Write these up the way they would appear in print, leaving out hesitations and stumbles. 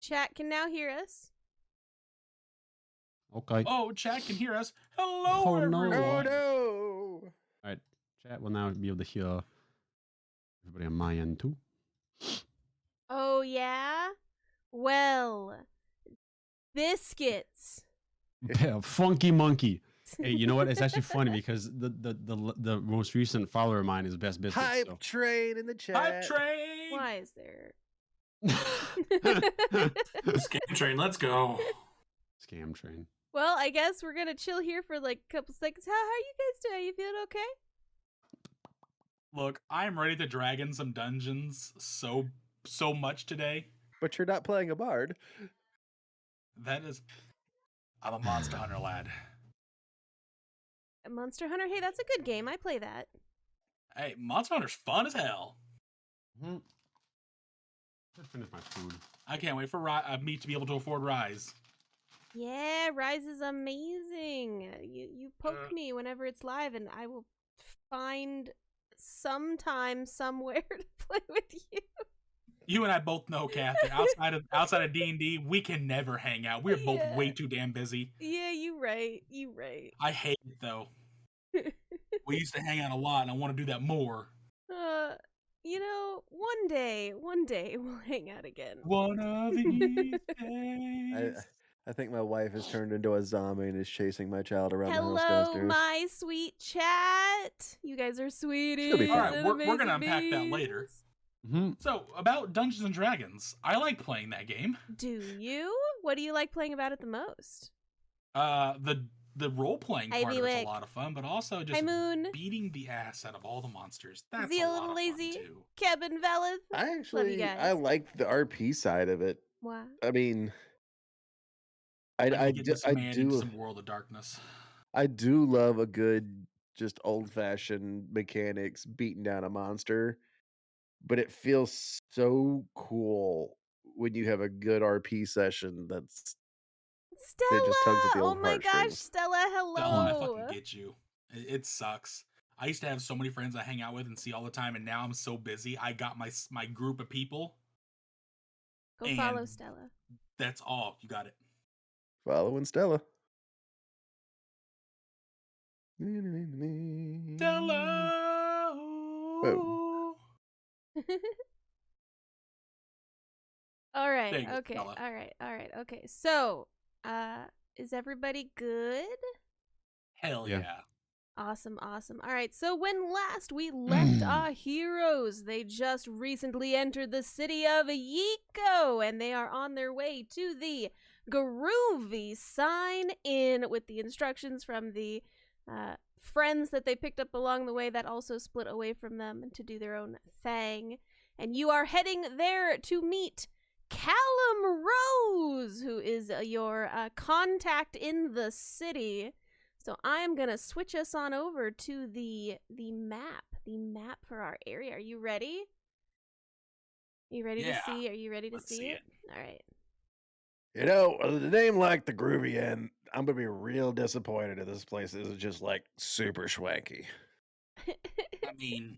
Chat can now hear us. Okay. Oh, chat can hear us. Hello, Oh, everyone. no. Oh no! All right. Chat will now be able to hear everybody on my end too. Oh, yeah? Well, biscuits. Yeah, funky monkey. Hey, you know what? It's actually funny because the most recent follower of mine is Best Biscuits. Hype So. train in the chat. Hype train. Why is there? Scam train. Let's go. Scam train. Well, I guess we're gonna chill here for like a couple seconds. How are you guys doing? You feeling okay? Look, I'm ready to drag in some dungeons so much today. But you're not playing a bard. That is, I'm a monster hunter lad. Monster Hunter? Hey, that's a good game. I play that. Hey, Monster Hunter's fun as hell. Mm-hmm. Just finish my food. I can't wait for me to be able to afford Rise. Yeah, Rise is amazing. You poke me whenever it's live, and I will find sometime somewhere to play with you. You and I both know, Kathy. Outside of D&D, we can never hang out. We're both way too damn busy. Yeah, you right. You right. I hate it though. We used to hang out a lot, and I want to do that more. You know, one day we'll hang out again. One of these days. I think my wife has turned into a zombie and is chasing my child around the house Hello, downstairs. my sweet chat. You guys are sweeties. She'll be fine. All right, we're amazing gonna unpack that beings. later. Mm-hmm. So, about Dungeons and Dragons, I like playing that game. Do you? What do you like playing about it the most? The role playing Hi, part of it's Buick. a lot of fun, but also Hi, just Moon. beating the ass out of all the monsters. That's Zia a lot Little of Lazy. fun too. Kevin Velith. I actually, guys. I like the RP side of it. Wow. I mean, Let I me get this man into do some World of Darkness. I do love a good, just old fashioned mechanics beating down a monster, but it feels so cool when you have a good RP session that's Stella! just tugs at the Oh old my gosh, heartstrings. Stella, hello! Stella, I fucking get you. It sucks. I used to have so many friends I hang out with and see all the time, and now I'm so busy. I got my group of people. Go follow and Stella. That's all. You got it. Following Stella. Stella. Boom. All right, There you go, okay, Stella. all right, okay. So, is everybody good? Hell Yeah. yeah. Awesome. All right, so when last we left our heroes, they just recently entered the city of Yiko, and they are on their way to the Groovy Sign Inn with the instructions from the friends that they picked up along the way that also split away from them to do their own thing. And you are heading there to meet Callum Rose, who is your contact in the city. So I'm gonna switch us on over to the map for our area. Are you ready? Are you ready to see? Are you ready to Let's see see it? All right. You know, with a name like the Groovy Inn, I'm gonna be real disappointed if this place isn't just like super schwanky. I mean,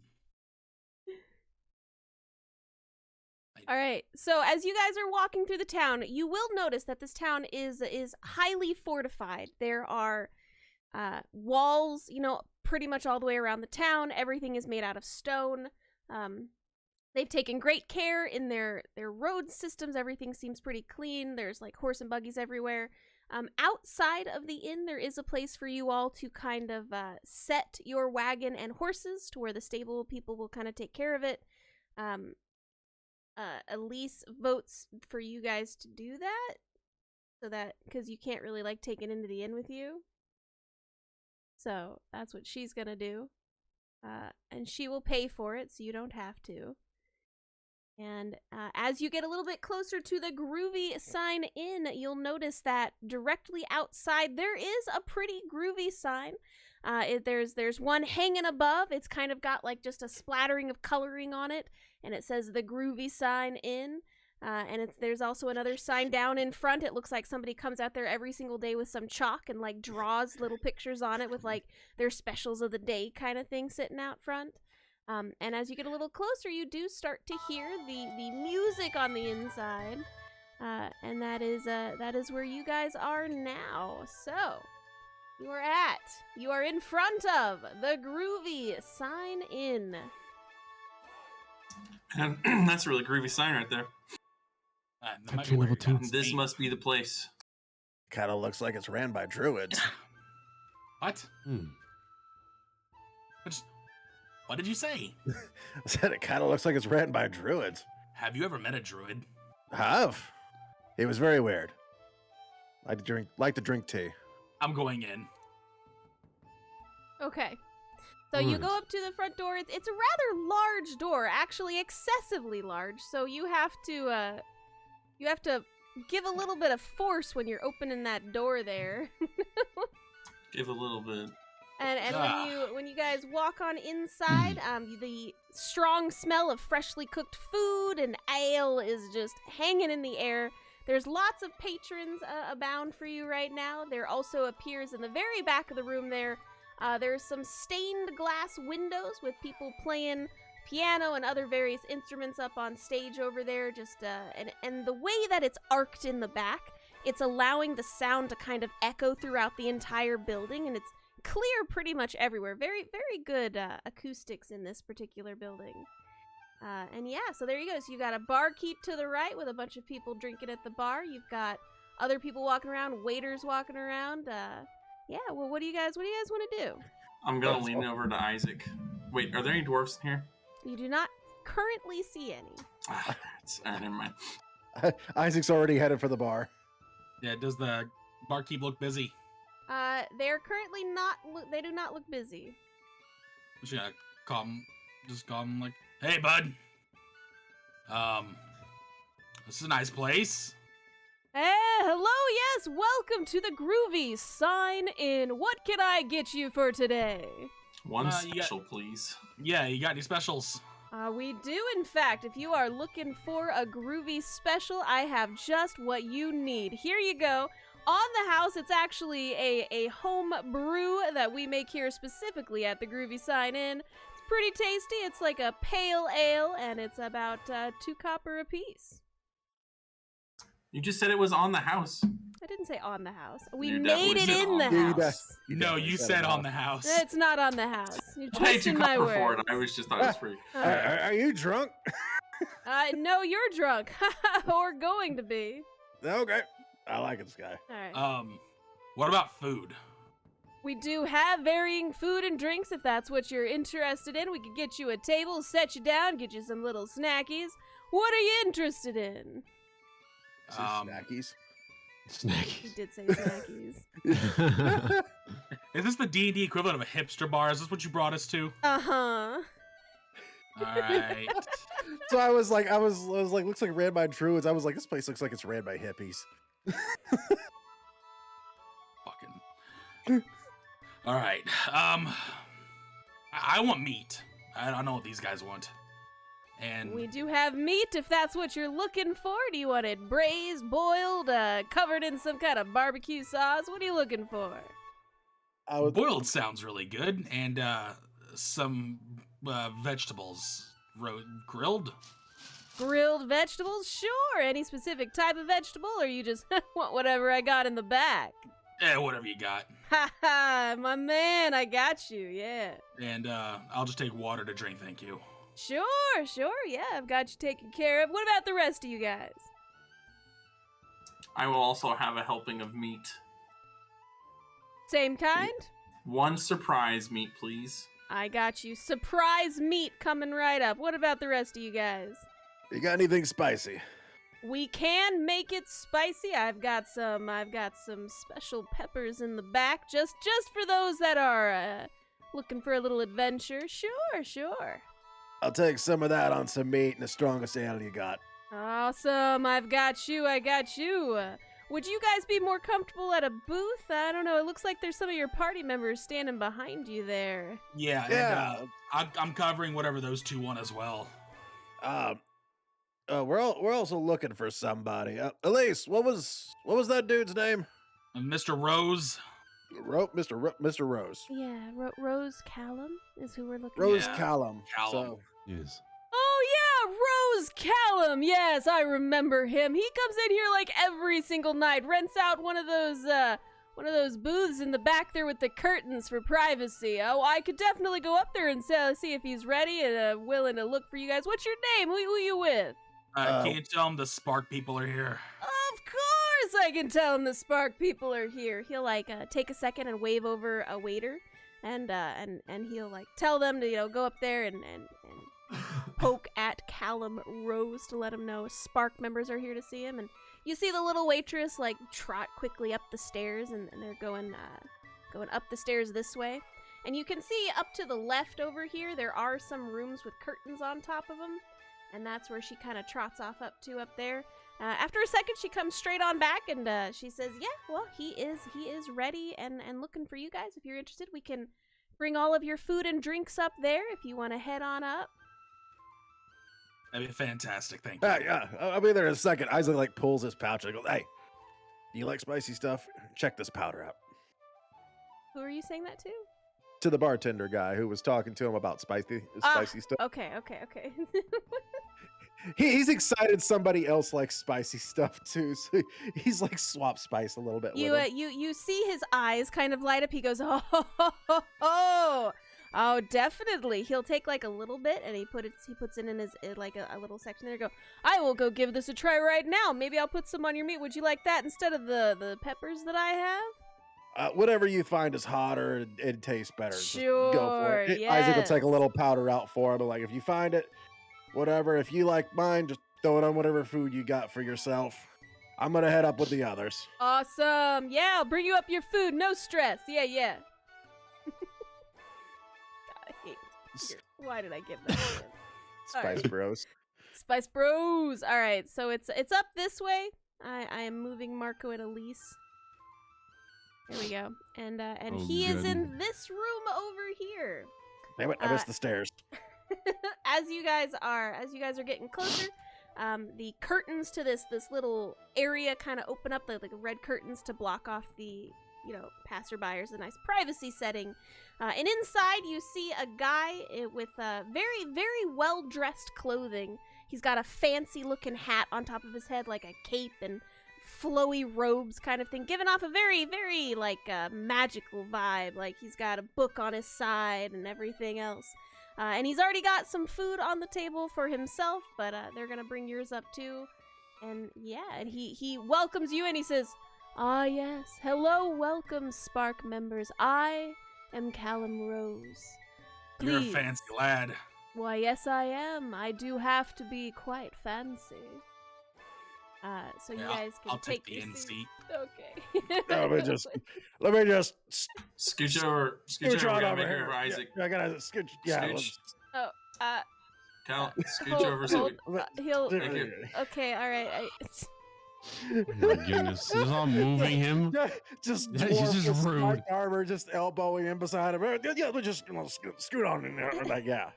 All right. So as you guys are walking through the town, you will notice that this town is highly fortified. There are walls, you know, pretty much all the way around the town. Everything is made out of stone. They've taken great care in their road systems. Everything seems pretty clean. There's like horse and buggies everywhere. Outside of the inn, there is a place for you all to kind of set your wagon and horses to where the stable people will kind of take care of it. Elise votes for you guys to do that, so that because you can't really like take it into the inn with you. So that's what she's gonna do. And she will pay for it, so you don't have to. And as you get a little bit closer to the Groovy Sign Inn, you'll notice that directly outside there is a pretty groovy sign. There's one hanging above. It's kind of got like just a splattering of coloring on it, and it says the Groovy Sign Inn. And there's also another sign down in front. It looks like somebody comes out there every single day with some chalk and like draws little pictures on it with like their specials of the day kind of thing sitting out front. And as you get a little closer, you do start to hear the music on the inside. And that is where you guys are now. So you are in front of the Groovy Sign In. And that's a really groovy sign right there. That might Touch be where level you got two. This Spain. must be the place. Kind of looks like it's ran by druids. What? What did you say? I said it kind of looks like it's ran by druids. Have you ever met a druid? Have. It was very weird. Like to drink tea. I'm going in. Okay. So you Right. go up to the front door. It's a rather large door, actually excessively large. So you have to give a little bit of force when you're opening that door there. Give a little bit. And Ah. when you guys walk on inside, the strong smell of freshly cooked food and ale is just hanging in the air. There's lots of patrons abound for you right now. There also appears in the very back of the room there's some stained glass windows with people playing piano and other various instruments up on stage over there. And the way that it's arced in the back, it's allowing the sound to kind of echo throughout the entire building, and it's clear pretty much everywhere. Very, very good acoustics in this particular building. And yeah, so there you go. So you got a barkeep to the right with a bunch of people drinking at the bar. You've got other people walking around, waiters walking around. Yeah, well, what do you guys want to do? I'm gonna lean over to Isaac. Wait, are there any dwarves in here? You do not currently see any. Never mind. Isaac's already headed for the bar. Yeah, does the barkeep look busy? They're currently not. They do not look busy. I'm just gonna call him like, hey, bud. This is a nice place. Hello, yes, welcome to the Groovy Sign In. What can I get you for today? One you special, please. Yeah, you got any specials? We do, in fact. If you are looking for a groovy special, I have just what you need. Here you go. On the house, it's actually a home brew that we make here specifically at the Groovy Sign In. It's pretty tasty. It's like a pale ale, and it's about 2 copper a piece. You just said it was on the house. I didn't say on the house. We You made it definitely said in the on. Yeah, house. No, you said on the house. It's not on the house. You're I paid 2 twisting my copper for words. it. I was just thought it was free. All right. Are you drunk? No, you're drunk. Or going to be. Okay. I like this guy. All right. What about food? We do have varying food and drinks if that's what you're interested in. We could get you a table, set you down, get you some little snackies. What are you interested in? Some snackies. He Snackies. did say snackies. Is this the D&D equivalent of a hipster bar? Is this what you brought us to? Uh-huh. All right. So I was like, looks like ran by druids. I was like, this place looks like it's ran by hippies. Fucking. All right. I want meat. I don't know what these guys want. And We do have meat if that's what you're looking for. Do you want it braised, boiled, covered in some kind of barbecue sauce? What are you looking for? boiled sounds really good, and some vegetables, grilled. Grilled vegetables? Sure. Any specific type of vegetable, or you just want whatever I got in the back? Whatever you got. Ha ha, my man, I got you, yeah. And I'll just take water to drink, thank you. Sure, yeah, I've got you taken care of. What about the rest of you guys? I will also have a helping of meat. Same kind? One surprise meat, please. I got you. Surprise meat coming right up. What about the rest of you guys? You got anything spicy? We can make it spicy. I've got some special peppers in the back, just for those that are looking for a little adventure. Sure. I'll take some of that on some meat and the strongest ale you got. Awesome. I got you. Would you guys be more comfortable at a booth? I don't know. It looks like there's some of your party members standing behind you there. Yeah. And I'm covering whatever those two want as well. We're also looking for somebody. Elise, what was that dude's name? Mr. Rose. Mr. Rose. Yeah, Rose Callum is who we're looking Rose Yeah. Callum. Callum. So, Yes. Oh, Rose Callum. Yes, I remember him. He comes in here like every single night, rents out one of those booths in the back there with the curtains for privacy. Oh, I could definitely go up there and see if he's ready and willing to look for you guys. What's your name? Who you with? Can you tell him the Spark people are here? Of course I can tell him the Spark people are here. He'll like take a second and wave over a waiter, and he'll like tell them to go up there and poke at Callum Rose to let him know Spark members are here to see him. And you see the little waitress like trot quickly up the stairs, and they're going up the stairs this way. And you can see up to the left over here there are some rooms with curtains on top of them. And that's where she kind of trots off up there. After a second, she comes straight on back, and she says, "Yeah, well, he is ready and looking for you guys. If you're interested, we can bring all of your food and drinks up there if you want to head on up." That'd be fantastic. Thank you. Yeah, I'll be there in a second. Isaac like pulls his pouch and goes, "Hey, do you like spicy stuff? Check this powder out." Who are you saying that to? To the bartender guy who was talking to him about spicy stuff. Okay. He's excited somebody else likes spicy stuff too, so he's like swap spice a little bit. You see his eyes kind of light up. He goes, oh, definitely. He'll take like a little bit, and he puts it in his like a little section there. Go, I will go give this a try right now. Maybe I'll put some on your meat. Would you like that instead of the peppers that I have? Whatever you find is hotter and tastes better. Sure, just go for it. yes. Isaac will take a little powder out for him, but like if you find it, whatever. If you like mine, just throw it on whatever food you got for yourself. I'm gonna head up with the others. Awesome. Yeah, I'll bring you up your food. No stress. Yeah. God, I hate here. Why did I give that to him? Spice Bros. Spice Bros. All right, so it's up this way. I am moving Marco and Elise. There we go. And he is in this room over here. Damn it, I missed the stairs. As you guys are getting closer, the curtains to this little area kind of open up, like red curtains to block off the passerbyers, a nice privacy setting. And inside you see a guy with very, very well-dressed clothing. He's got a fancy-looking hat on top of his head, like a cape and flowy robes kind of thing, giving off a very, very, magical vibe. Like, he's got a book on his side and everything else. And he's already got some food on the table for himself, but they're gonna bring yours up too. And yeah, and he welcomes you and he says, "Ah, yes. Hello, welcome, Spark members. I am Callum Rose. Please." You're a fancy lad. Why, yes, I am. I do have to be quite fancy. So you guys can I'll take the your in seat. seat. Okay. let me just Scooch over. Scooch over. on We gotta over make here. room for Isaac. Yeah, I gotta scooch. Yeah, Scooch. Oh, Scooch over so we... he'll. Thank you. Okay, all right. Oh my goodness. This is all moving him. just He's just dwarf with rude. smart armor, just elbowing in beside him. Yeah, we just scoot on in there. Like, yeah.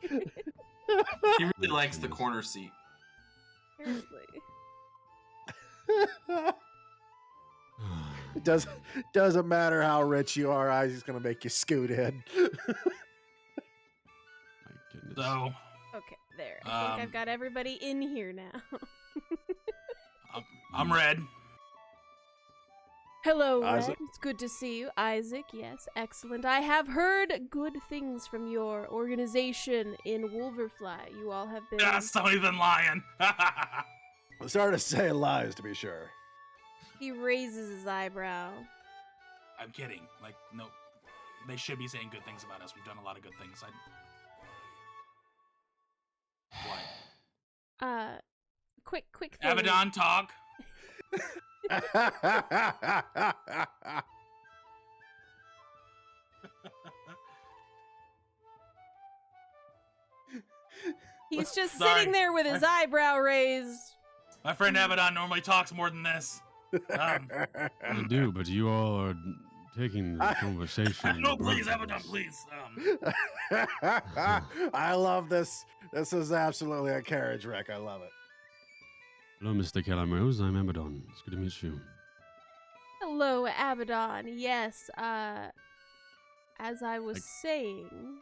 He really likes the corner seat. Seriously. It doesn't matter how rich you are, Isaac's gonna make you scoot in. My goodness. So, Okay, there. I think I've got everybody in here now. I'm Red. Hello, Red. Isaac. It's good to see you. Isaac, yes, excellent. I have heard good things from your organization in Wolverfly. You all have been... Ah, somebody's been lying. I'm sorry to say lies, to be sure. He raises his eyebrow. I'm kidding. Like, no. They should be saying good things about us. We've done a lot of good things. What? Quick thing. Abaddon, talk. He's just Sorry. sitting there with his eyebrow raised. My friend Abaddon normally talks more than this. I do, but you all are taking the conversation. No, please, bluntly. Abaddon, please. I love this. This is absolutely a carriage wreck. I love it. Hello, Mr. Callum Rose. I'm Abaddon. It's good to meet you. Hello, Abaddon. Yes, as I was saying,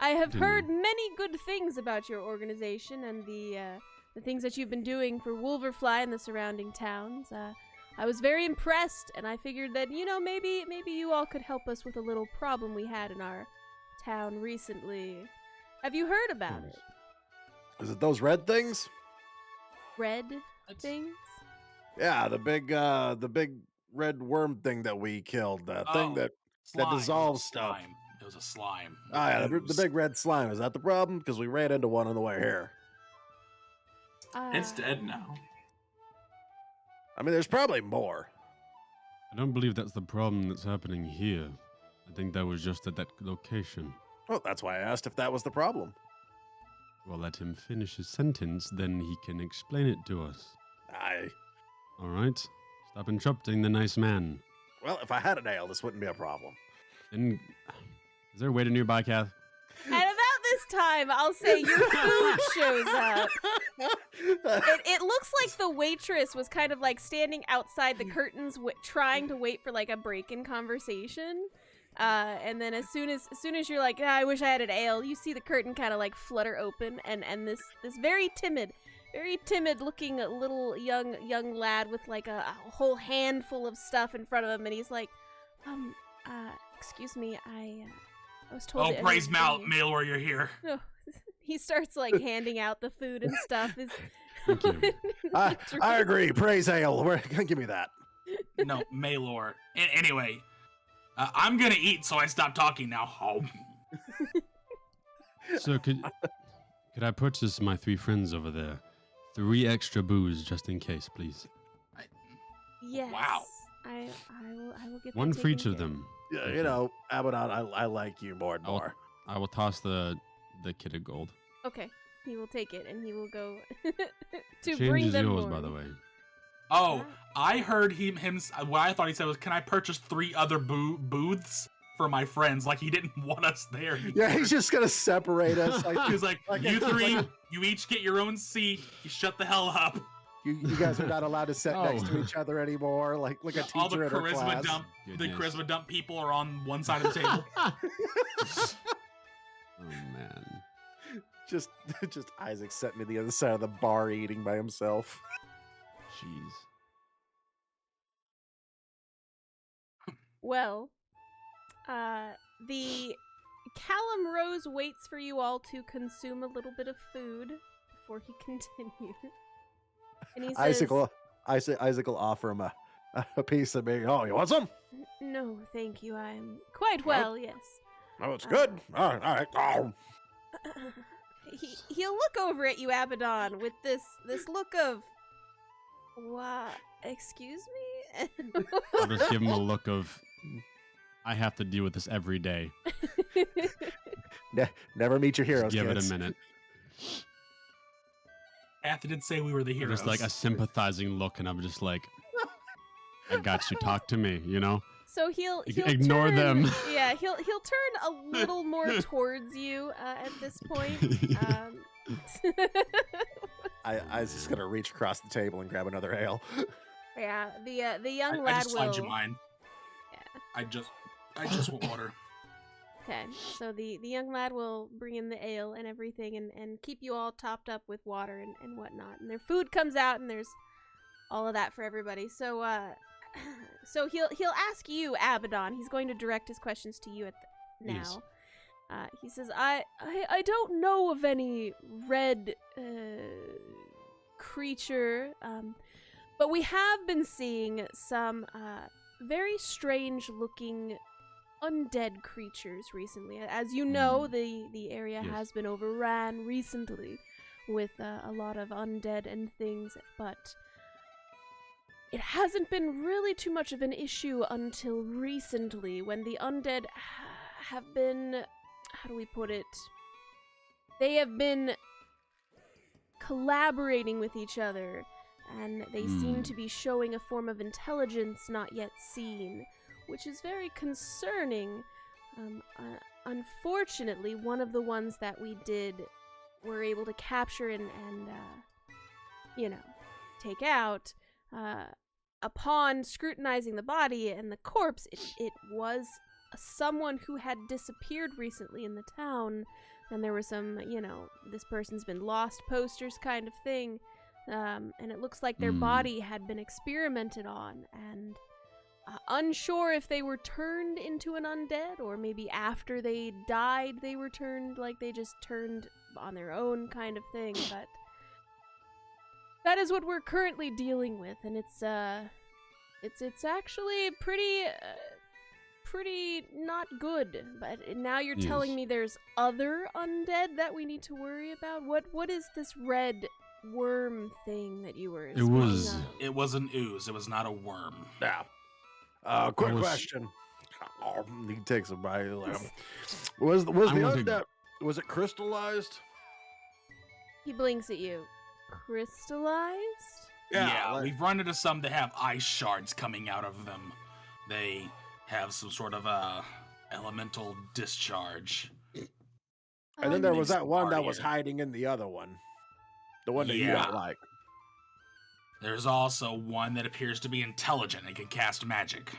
I have Continue. heard many good things about your organization and the things that you've been doing for Wolverfly and the surrounding towns. I was very impressed, and I figured that, maybe you all could help us with a little problem we had in our town recently. Have you heard about it? Is it those red things? Red things? Yeah, the big red worm thing that we killed. The thing that Slime. dissolves stuff. Slime. It was a slime. Oh yeah, the Ooze. big red slime. Is that the problem? Because we ran into one on the way here. It's dead now. I mean, there's probably more. I don't believe that's the problem that's happening here. I think that was just at that location. Well, that's why I asked if that was the problem. Well, let him finish his sentence, then he can explain it to us. All right? Stop interrupting the nice man. Well, if I had a nail, this wouldn't be a problem. And is there a waiter nearby, Kath? At about this time, I'll say your food shows up. It looks like the waitress was kind of like standing outside the curtains, trying to wait for like a break in conversation. And then as soon as you're like, I wish I had an ale, you see the curtain kind of like flutter open, and this very timid looking little young lad with like a whole handful of stuff in front of him, and he's like, excuse me, I was told. Oh, praise Malor, you're here. No, he starts like handing out the food and stuff. Thank you. I agree. Praise ale. Give me that. No, Malor. Anyway, I'm gonna eat, so I stop talking now. So could I purchase my 3 friends over there 3 extra booze just in case, please? Yes. Wow. I will get 1 that for each taken of care them. Yeah, Thank you know, Abaddon, I like you more and I will- more. I will toss the kid of gold. Okay, he will take it and he will go to Change bring is them yours, more. by the way. Oh, I heard him. What I thought he said was, "Can I purchase 3 other booths for my friends?" Like he didn't want us there. Yeah, he's just gonna separate us. He was like, "You 3, you each get your own seat. You shut the hell up." You guys are not allowed to sit next to Oh. each other anymore, like a teacher All the in her charisma class. dump, Goodness. the charisma dump people are on one side of the table. Oh man. Just Isaac sitting to the other side of the bar eating by himself. Jeez. Well, the Callum Rose waits for you all to consume a little bit of food before he continues. And he says, Isaac will offer him a piece of meat. Oh, you want some? "No, thank you. I'm quite well. Yes." Oh, it's good. All right. Oh. He'll look over at you, Abaddon, with this look of, "What? Excuse me?" I'll just give him a look of, I have to deal with this every day. Never meet your heroes, Just give kids. it a minute. Kathy did say we were the Or heroes. just like a sympathizing look, and I'm just like, I got you. Talk to me, you know? So he'll Ignore turn, them. Yeah, he'll turn a little more towards you at this point. I was just gonna reach across the table and grab another ale. Yeah, the young I lad just slide will. you mine. Yeah. I just want water. Okay, so the young lad will bring in the ale and everything, and keep you all topped up with water and whatnot. And their food comes out, and there's all of that for everybody. So so he'll ask you, Abaddon. He's going to direct his questions to you now. Yes. He says, I don't know of any red creature, but we have been seeing some very strange looking undead creatures recently. As you know, the area Yes. has been overran recently with a lot of undead and things, but it hasn't been really too much of an issue until recently, when the undead have been, how do we put it? They have been collaborating with each other, and they seem to be showing a form of intelligence not yet seen, which is very concerning. Unfortunately, one of the ones that we were able to capture and take out, upon scrutinizing the body and the corpse, it was someone who had disappeared recently in the town, and there were some, this person's been lost posters kind of thing, and it looks like their body had been experimented on, and unsure if they were turned into an undead, or maybe after they died they were turned, like they just turned on their own kind of thing, but that is what we're currently dealing with, and it's actually pretty not good. But now you're telling me there's other undead that we need to worry about. What is this red worm thing that you were? It was an ooze. It was not a worm. Yeah. Quick question. He takes a bite. Was the undead? Was it crystallized? He blinks at you. Crystallized? Yeah, we've run into some that have ice shards coming out of them. They have some sort of elemental discharge. And then there was that one that was hiding in the other one. The one that you don't like. There's also one that appears to be intelligent and can cast magic.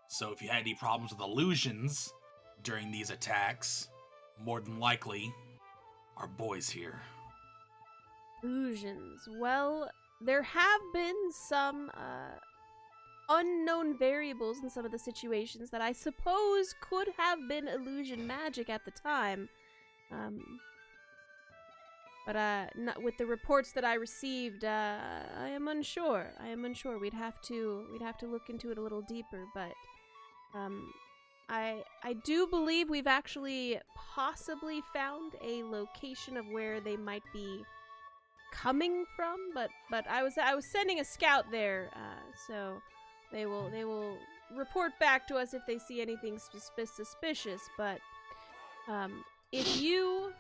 So if you had any problems with illusions during these attacks, more than likely, our boy's here. Illusions. Well, there have been some unknown variables in some of the situations that I suppose could have been illusion magic at the time. But not, with the reports that I received, I am unsure. We'd have to look into it a little deeper, but I do believe we've actually possibly found a location of where they might be coming from, but I was sending a scout there, so they will report back to us if they see anything suspicious. But if you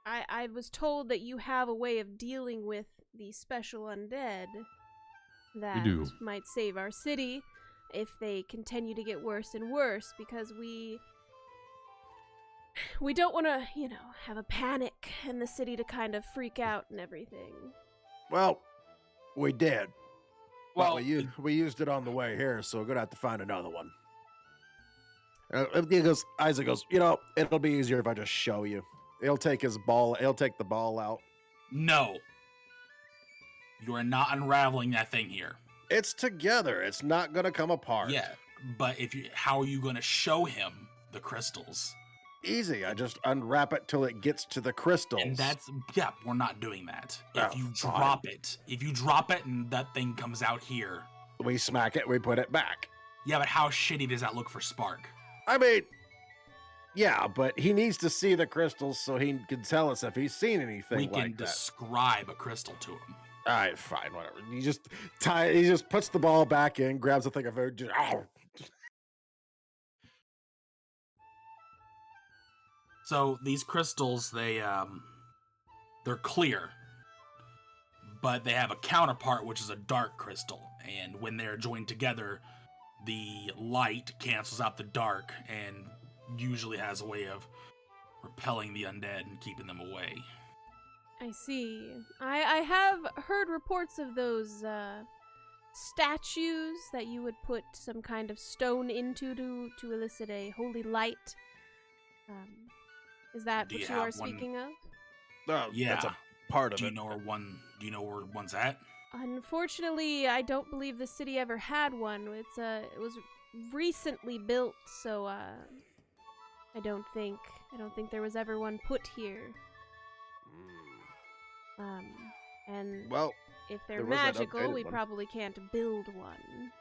I was told that you have a way of dealing with the special undead that might save our city if they continue to get worse and worse, because we don't want to, have a panic in the city to kind of freak out and everything. Well, we did. Well, we used it on the way here, so we're gonna have to find another one. Isaac goes, it'll be easier if I just show you. He'll take the ball out. No. You are not unraveling that thing here. It's together. It's not gonna come apart. Yeah, but how are you gonna show him the crystals? Easy. I just unwrap it till it gets to the crystals. And we're not doing that. If you drop it and that thing comes out here, we smack it, we put it back. Yeah, but how shitty does that look for Spark? I mean, yeah, but he needs to see the crystals so he can tell us if he's seen anything like that. We can describe a crystal to him. All right, fine, whatever. He just puts the ball back in, grabs the thing of food, just, So these crystals, they're clear, but they have a counterpart, which is a dark crystal. And when they're joined together, the light cancels out the dark and usually has a way of repelling the undead and keeping them away. I see. I have heard reports of those statues that you would put some kind of stone into to elicit a holy light. Is that what you are speaking of? Yeah, that's a part of it. Do you know where one's at? Unfortunately, I don't believe the city ever had one. It was recently built, so I don't think there was ever one put here. And well, if they're magical, we probably can't build one.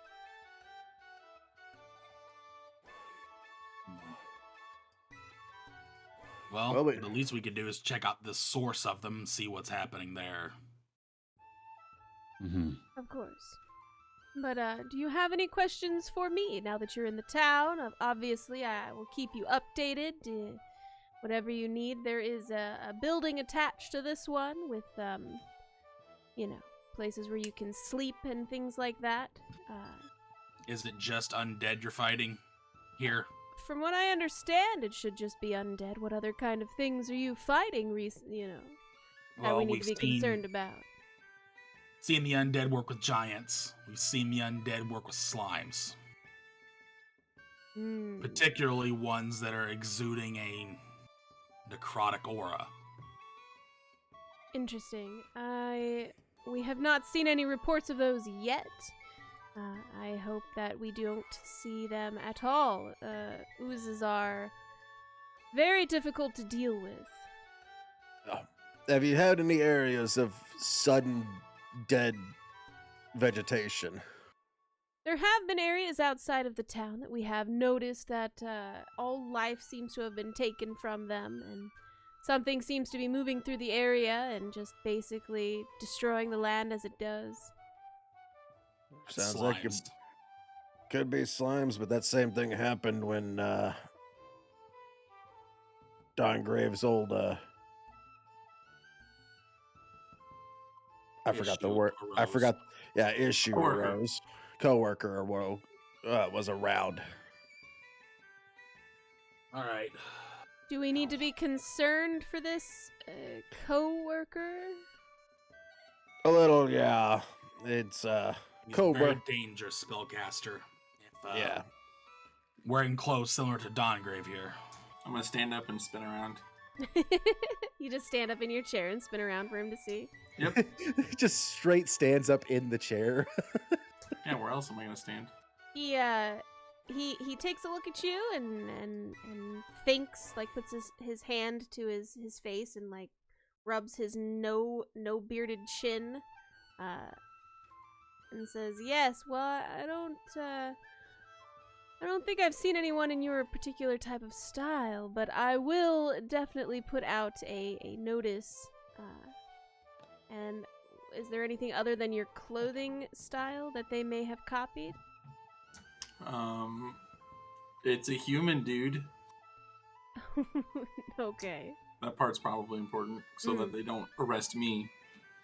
Well, the least we could do is check out the source of them and see what's happening there. Mm-hmm. Of course. But do you have any questions for me now that you're in the town? Obviously, I will keep you updated. Whatever you need. There is a building attached to this one with, places where you can sleep and things like that. Is it just undead you're fighting here? From what I understand, it should just be undead. What other kind of things are you fighting that we need to be concerned about? seen the undead work with giants. We've seen the undead work with slimes. Particularly ones that are exuding a necrotic aura. Interesting. We have not seen any reports of those yet. I hope that we don't see them at all. Oozes are very difficult to deal with. Have you had any areas of sudden dead vegetation? There have been areas outside of the town that we have noticed that all life seems to have been taken from them, and something seems to be moving through the area and just basically destroying the land as it does. Sounds like it could be slimes, but that same thing happened when Dongrave's old I forgot the word. Arose. I forgot. Yeah, issue Coworker. arose. Coworker was around. All right. Do we need to be concerned for this co-worker? A little, yeah. It's He's a Cobra. very dangerous spellcaster. If, Yeah. Wearing clothes similar to Dongrave here. I'm gonna stand up and spin around. You just stand up in your chair and spin around for him to see. Yep. Just straight stands up in the chair. Yeah, where else am I gonna stand? He takes a look at you and thinks, like puts his hand to his face and like rubs his no bearded chin, and says, "Yes, well, I don't think I've seen anyone in your particular type of style, but I will definitely put out a notice. And is there anything other than your clothing style that they may have copied?" It's a human dude. Okay. That part's probably important so that they don't arrest me.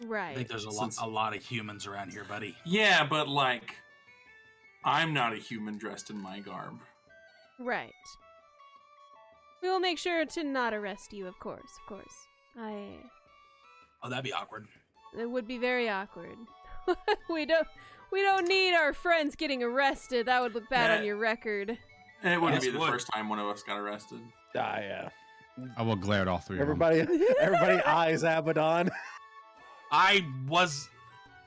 I Right. think there's a lot of humans around here, buddy. Yeah, but like, I'm not a human dressed in my garb. Right. We will make sure to not arrest you, of course. Of course. Oh, that'd be awkward. It would be very awkward. We don't need our friends getting arrested. That would look bad on your record. And it wouldn't Yes, be the it would. first time one of us got arrested. Yeah. I will glare at all three of them. Everybody eyes Abaddon. I was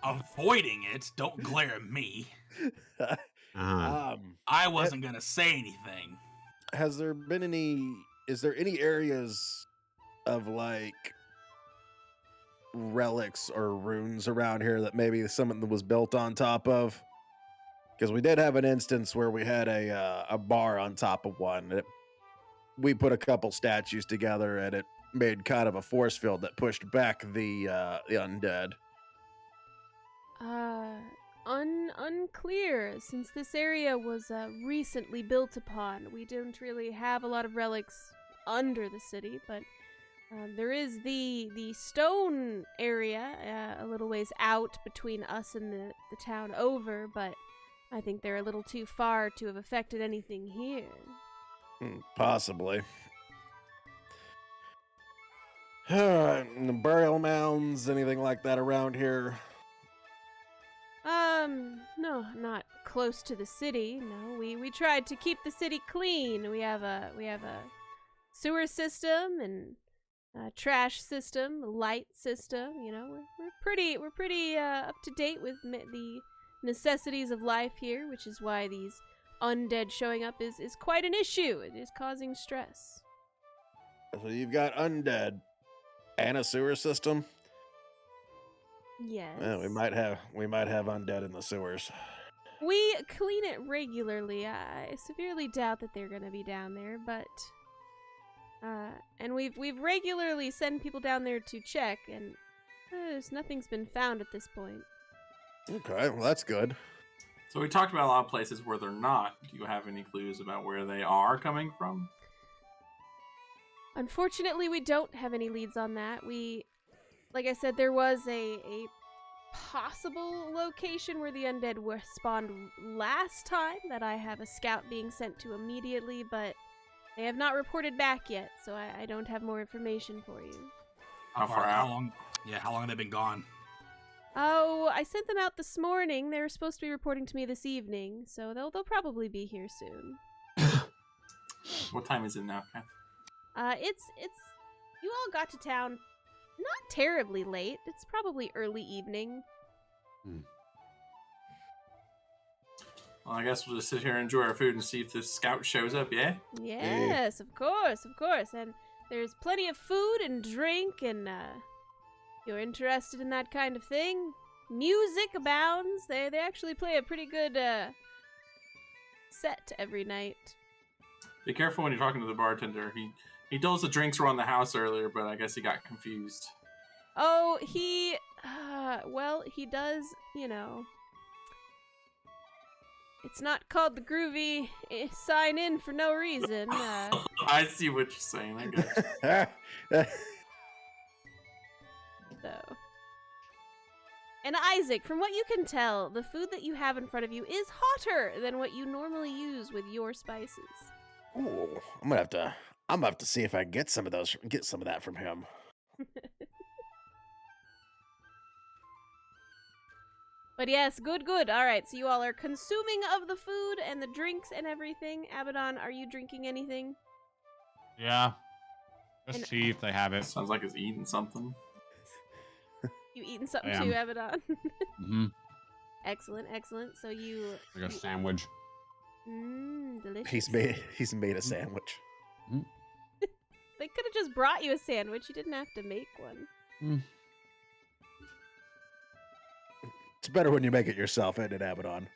avoiding it. Don't glare at me. Ah. I wasn't gonna say anything. Has there been any? Is there any areas of like relics or runes around here that maybe something was built on top of? Because we did have an instance where we had a bar on top of one. We put a couple statues together, and it made kind of a force field that pushed back the undead. Unclear. Since this area was recently built upon, we don't really have a lot of relics under the city, but there is the stone area a little ways out between us and the town over, but I think they're a little too far to have affected anything here. Possibly. And the burial mounds, anything like that around here? No, not close to the city. No, we tried to keep the city clean. We have a sewer system and a trash system, a light system. You know, we're pretty up to date with the necessities of life here, which is why these undead showing up is quite an issue. It is causing stress. So you've got undead and a sewer system. Yes. Yeah, we might have undead in the sewers. We clean it regularly. I severely doubt that they're gonna be down there, but and we've regularly sent people down there to check, and nothing's been found at this point. Okay, well that's good. So we talked about a lot of places where they're not. Do you have any clues about where they are coming from? Unfortunately, we don't have any leads on that. Like I said, there was a possible location where the undead were spawned last time that I have a scout being sent to immediately, but they have not reported back yet, so I don't have more information for you. How far out? How long have they been gone? Oh, I sent them out this morning. They were supposed to be reporting to me this evening, so they'll probably be here soon. What time is it now, Kath? It's you all got to town not terribly late. It's probably early evening. Well, I guess we'll just sit here and enjoy our food and see if the scout shows up, yeah? Yes, of course. And there's plenty of food and drink, and you're interested in that kind of thing. Music abounds. They actually play a pretty good set every night. Be careful when you're talking to the bartender. He told us the drinks were on the house earlier, but I guess he got confused. Oh, he does, it's not called the groovy sign in for no reason. I see what you're saying. I got you. So. And Isaac, from what you can tell, the food that you have in front of you is hotter than what you normally use with your spices. Ooh, I'm gonna have to see if I can get some of that from him. But yes, good. All right, so you all are consuming of the food and the drinks and everything. Abaddon, are you drinking anything? Yeah. Just And- see if they have it. Sounds like he's eating something. You eating something I am. too, Abaddon? Mm-hmm. Excellent. So you... Like a sandwich. Delicious. He's made a sandwich. They could have just brought you a sandwich. You didn't have to make one. It's better when you make it yourself, isn't it, Abaddon?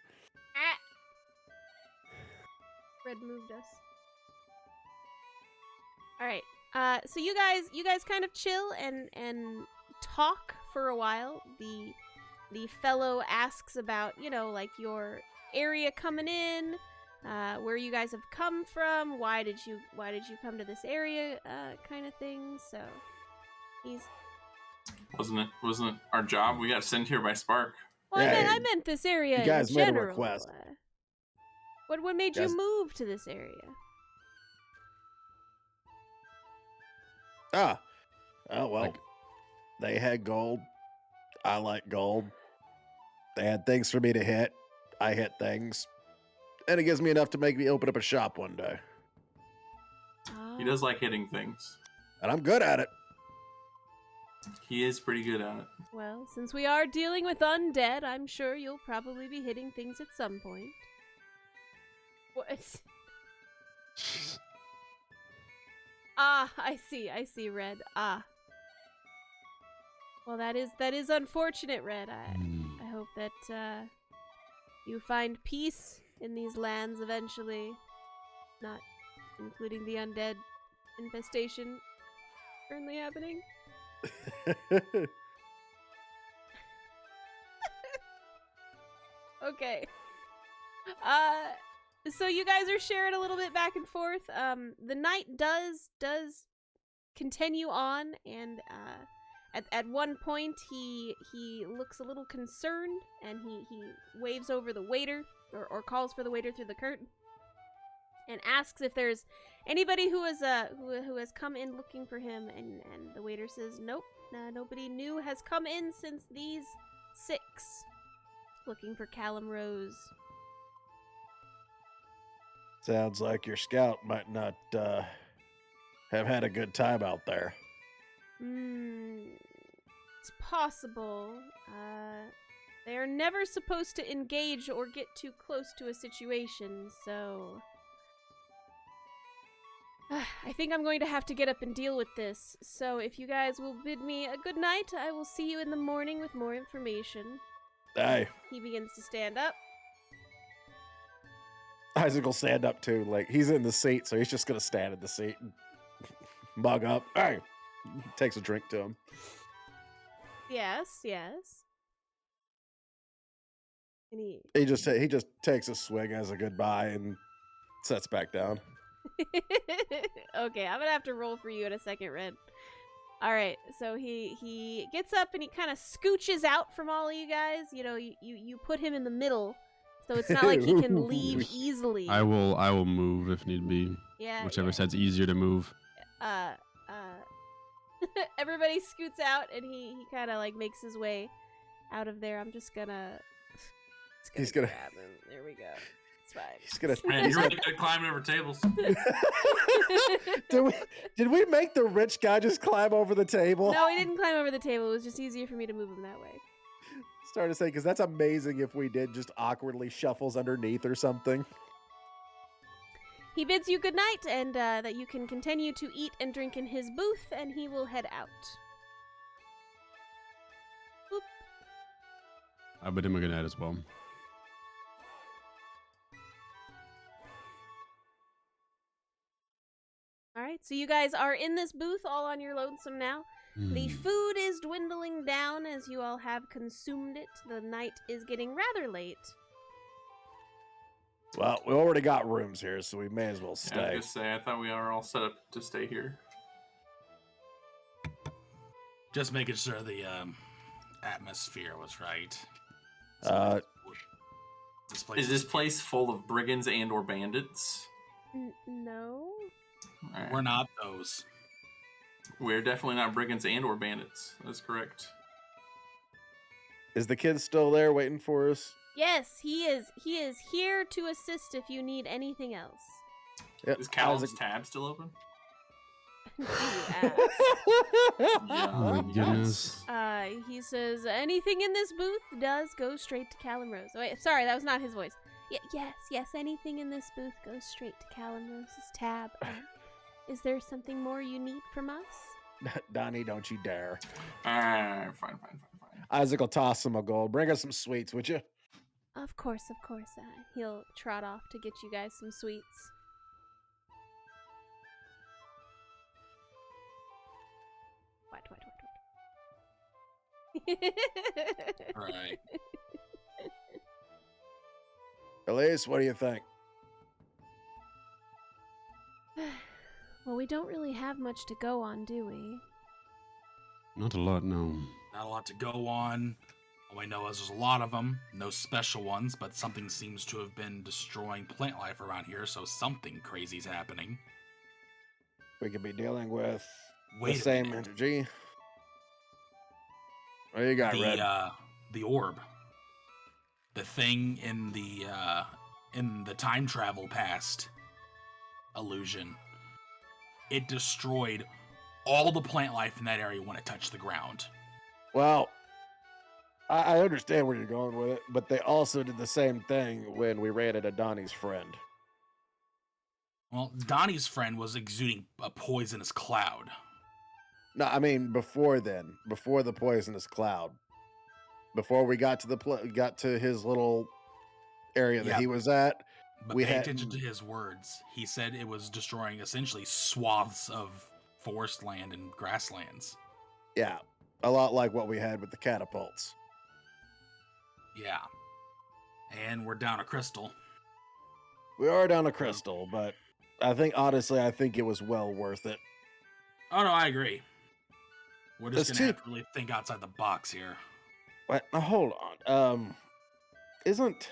Ah! Red moved us. Alright. So you guys kind of chill and talk for a while. The fellow asks about, like your area coming in, where you guys have come from, why did you come to this area, kind of thing. So he's Wasn't it our job? We got sent here by Spark. well, Yeah, I meant this area you guys in made a general. request. What made Guys- you move to this area? Oh well, Like- they had gold. I like gold. They had things for me to hit. I hit things. And it gives me enough to make me open up a shop one day. He does like hitting things. And I'm good at it. He is pretty good at it. Well, since we are dealing with undead, I'm sure you'll probably be hitting things at some point. What? Ah, I see, Red. Ah. Well, that is unfortunate, Red. I hope that you find peace in these lands eventually. Not including the undead infestation currently happening. Okay. So you guys are sharing a little bit back and forth. The night does continue on, and at one point he looks a little concerned, and he waves over the waiter or calls for the waiter through the curtain, and asks if there's anybody who has come in looking for him, and the waiter says nope, nobody new has come in since these 6 looking for Callum Rose. Sounds like your scout might not have had a good time out there. It's possible. They are never supposed to engage or get too close to a situation, so I think I'm going to have to get up and deal with this. So if you guys will bid me a good night, I will see you in the morning with more information. Hey, He begins to stand up. Isaac will stand up too. Like, he's in the seat, so he's just gonna stand in the seat and mug up. Hey, takes a drink to him. Yes. And He just takes a swig as a goodbye and sets back down. Okay, I'm gonna have to roll for you in a second, Red. Alright, so he gets up and he kind of scooches out from all of you guys. You put him in the middle, so it's not like he can leave easily. I will move if need be. Yeah. Whichever side's easier to move. Everybody scoots out, and he kind of like makes his way out of there. I'm just gonna. He's gonna- grab him. There we go. It's fine. He's gonna. Man, you're really good at climbing over tables. Did we make the rich guy just climb over the table? No, he didn't climb over the table. It was just easier for me to move him that way. Starting to say, because that's amazing if we did just awkwardly shuffles underneath or something. He bids you good night, and that you can continue to eat and drink in his booth, and he will head out. Boop. I bid him a good night as well. All right, so you guys are in this booth all on your lonesome now. The Hmm. food is dwindling down as you all have consumed it. The night is getting rather late. Well, we already got rooms here, so we may as well Yeah, I was stay. gonna say, I thought we are all set up to stay here. Just making sure the atmosphere was right. This place Is this place full of brigands and or bandits? No? All right. We're not those. We're definitely not brigands and or bandits. That's correct. Is the kid still there waiting for us? Yes, he is. He is here to assist if you need anything else. Yep. Is Callum's tab still open? You ask. Oh my goodness. He says, anything in this booth does go straight to Callum Rose. Wait, sorry, that was not his voice. Yes, anything in this booth goes straight to Callum Rose's tab. Is there something more you need from us? Donnie, don't you dare. Alright, fine. Isaac will toss him a gold. Bring us some sweets, would you? Of course. He'll trot off to get you guys some sweets. What? All right. Elise, what do you think? Well, we don't really have much to go on, do we? Not a lot, no. Not a lot to go on. All I know is there's a lot of them. No special ones, but something seems to have been destroying plant life around here, so something crazy's happening. We could be dealing with Wait the a same minute. energy. What do you got, Red? The orb. The thing in the time travel past illusion. It destroyed all the plant life in that area when it touched the ground. Well, I understand where you're going with it, but they also did the same thing when we ran into Donnie's friend. Well, Donnie's friend was exuding a poisonous cloud. No, I mean before then, before the poisonous cloud, before we got to got to his little area that Yeah. he was at. But We pay had- attention to his words. He said it was destroying essentially swaths of forest land and grasslands. Yeah, a lot like what we had with the catapults. Yeah. And we're down a crystal. We are down a crystal, but I think honestly, I think it was well worth it. Oh no, I agree. We're just That's gonna too- have to really think outside the box here. Wait, now hold on. Isn't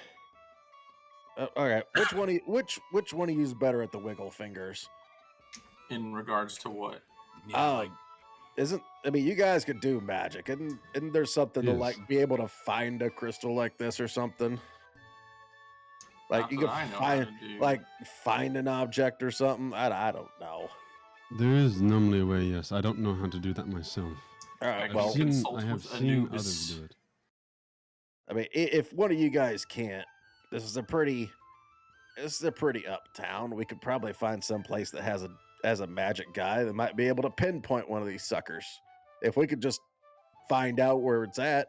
all right? Which one of you is better at the wiggle fingers? In regards to what? Yeah, Um, I mean, you guys could do magic. Isn't there something to Yes. like be able to find a crystal like this or something? Like Not you that could I know how find to do. like find an object or something. I don't know. There is normally a way, yes. I don't know how to do that myself. All I right. can Well, see- consult I have with seen Anubis. others do it. I mean, if one of you guys can't, this is a pretty uptown. We could probably find some place that has a magic guy that might be able to pinpoint one of these suckers. If we could just find out where it's at,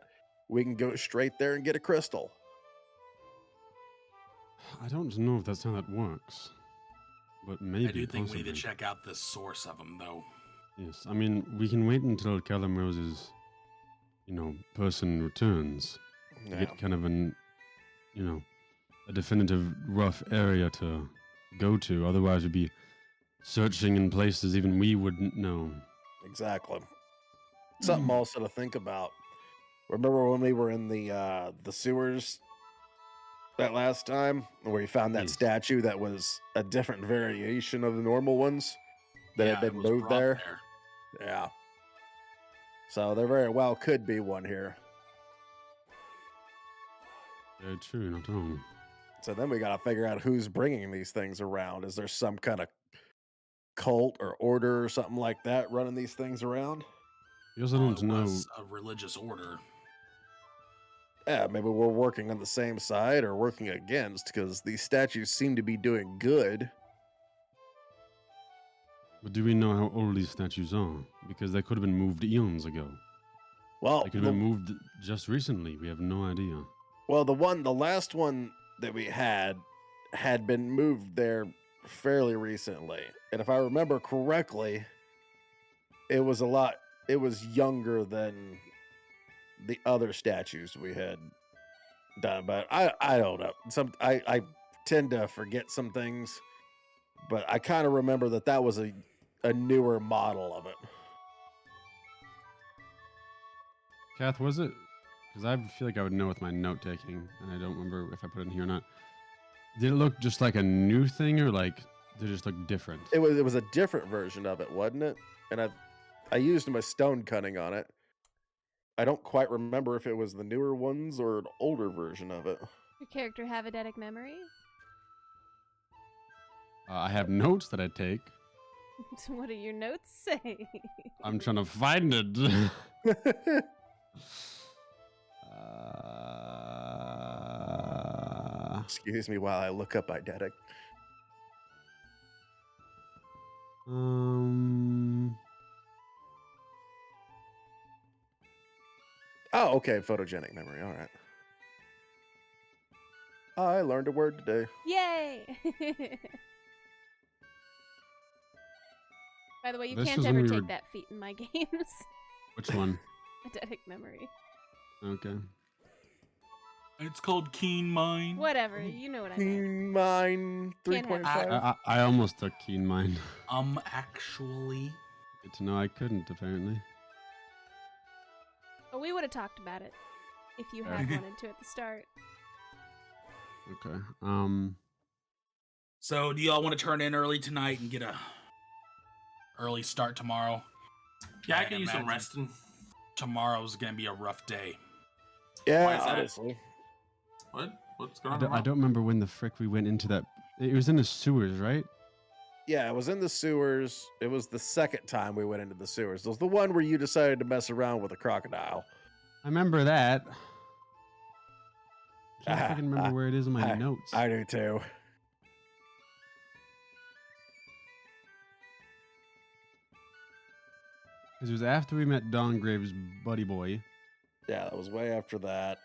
we can go straight there and get a crystal. I don't know if that's how that works. But maybe. I do think we need to possibly. check out the source of them, though. Yes, I mean, we can wait until Callum Rose's, person returns to Yeah. get kind of a definitive rough area to go to. Otherwise, we'd be searching in places even we wouldn't know. Exactly. Something also to think about. Remember when we were in the sewers that last time, where you found that Yes. statue that was a different variation of the normal ones that Yeah, had it been was moved brought there? Yeah. So there very well could be one here. Very true, not wrong. So then we got to figure out who's bringing these things around. Is there some kind of cult or order or something like that running these things around? We also Well, don't it know. was a religious order. Yeah, maybe we're working on the same side or working against, because these statues seem to be doing good. But do we know how old these statues are? Because they could have been moved eons ago. Well, They could have been moved just recently. We have no idea. well, the last one that we had been moved there fairly recently, and if I remember correctly, it was younger than the other statues we had done. But I don't know. I tend to forget some things, but I kind of remember that was a newer model of it. Kath, was it? Because I feel like I would know with my note taking, and I don't remember if I put it in here or not. Did it look just like a new thing, or like did it just look different? It was a different version of it, wasn't it? And I used my stone cutting on it. I don't quite remember if it was the newer ones or an older version of it. Your character have eidetic memory? I have notes that I take. What do your notes say? I'm trying to find it. Excuse me while I look up eidetic. Oh, okay. Photogenic memory. All right. I learned a word today. Yay! By the way, you This can't is when ever we take were- that feat in my games. Which one? Eidetic memory. Okay. It's called Keen Mind. Whatever, you know what I meant. Keen Mine Can't have 3.5. I almost took keen mind. Actually. Good to know I couldn't, apparently. Oh, we would have talked about it if you had wanted to at the start. Okay. So, do y'all want to turn in early tonight and get a early start tomorrow? Yeah, I can use some resting. Tomorrow's gonna be a rough day. Why Yeah, is that? honestly. What's going on? I don't remember when the frick we went into that. It was in the sewers, right? Yeah, it was in the sewers. It was the second time we went into the sewers. It was the one where you decided to mess around with a crocodile. I remember that. I can't fucking remember where it is in my notes. I do too. Because it was after we met Don Graves' buddy boy. Yeah, that was way after that.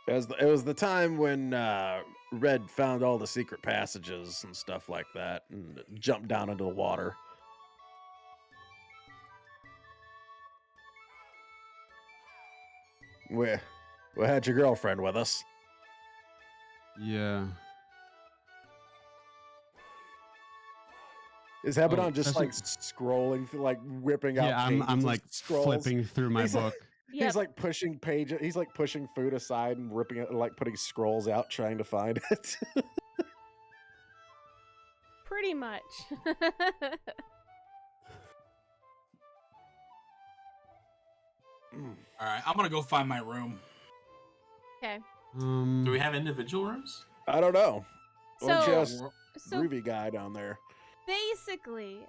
It was the time when Red found all the secret passages and stuff like that and jumped down into the water. We had your girlfriend with us. Yeah. Is Abaddon Oh, just that's like a- scrolling, like whipping out Yeah, pages I'm of like scrolls? flipping through my He's like- book. Yep. He's like pushing pages. He's like pushing food aside and ripping it, like putting scrolls out, trying to find it. Pretty much. All right, I'm gonna go find my room. Okay. Do we have individual rooms? I don't know. Or So, just so groovy guy down there. basically,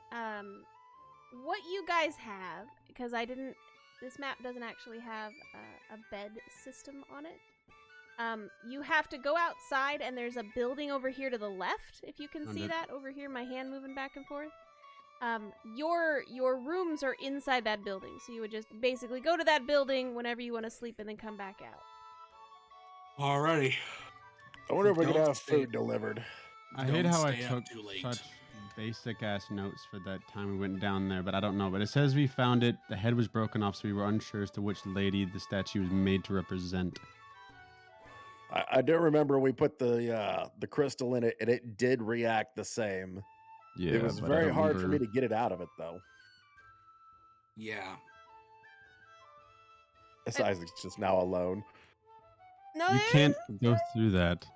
what you guys have, because this map doesn't actually have a bed system on it. You have to go outside, and there's a building over here to the left. If you can see Under- that over here, my hand moving back and forth. Your rooms are inside that building, so you would just basically go to that building whenever you want to sleep, and then come back out. Alrighty. I wonder if we could Don't have stay- food delivered. I hate Don't how I stay up took too late. such basic ass notes for that time we went down there, but I don't know. But it says we found it. The head was broken off, so we were unsure as to which lady the statue was made to represent. I do remember we put the crystal in it, and it did react the same. Yeah, It was but I very don't hard for me remember- to get it out of it, though. Yeah. Isaac's just now alone. No, You can't go through that.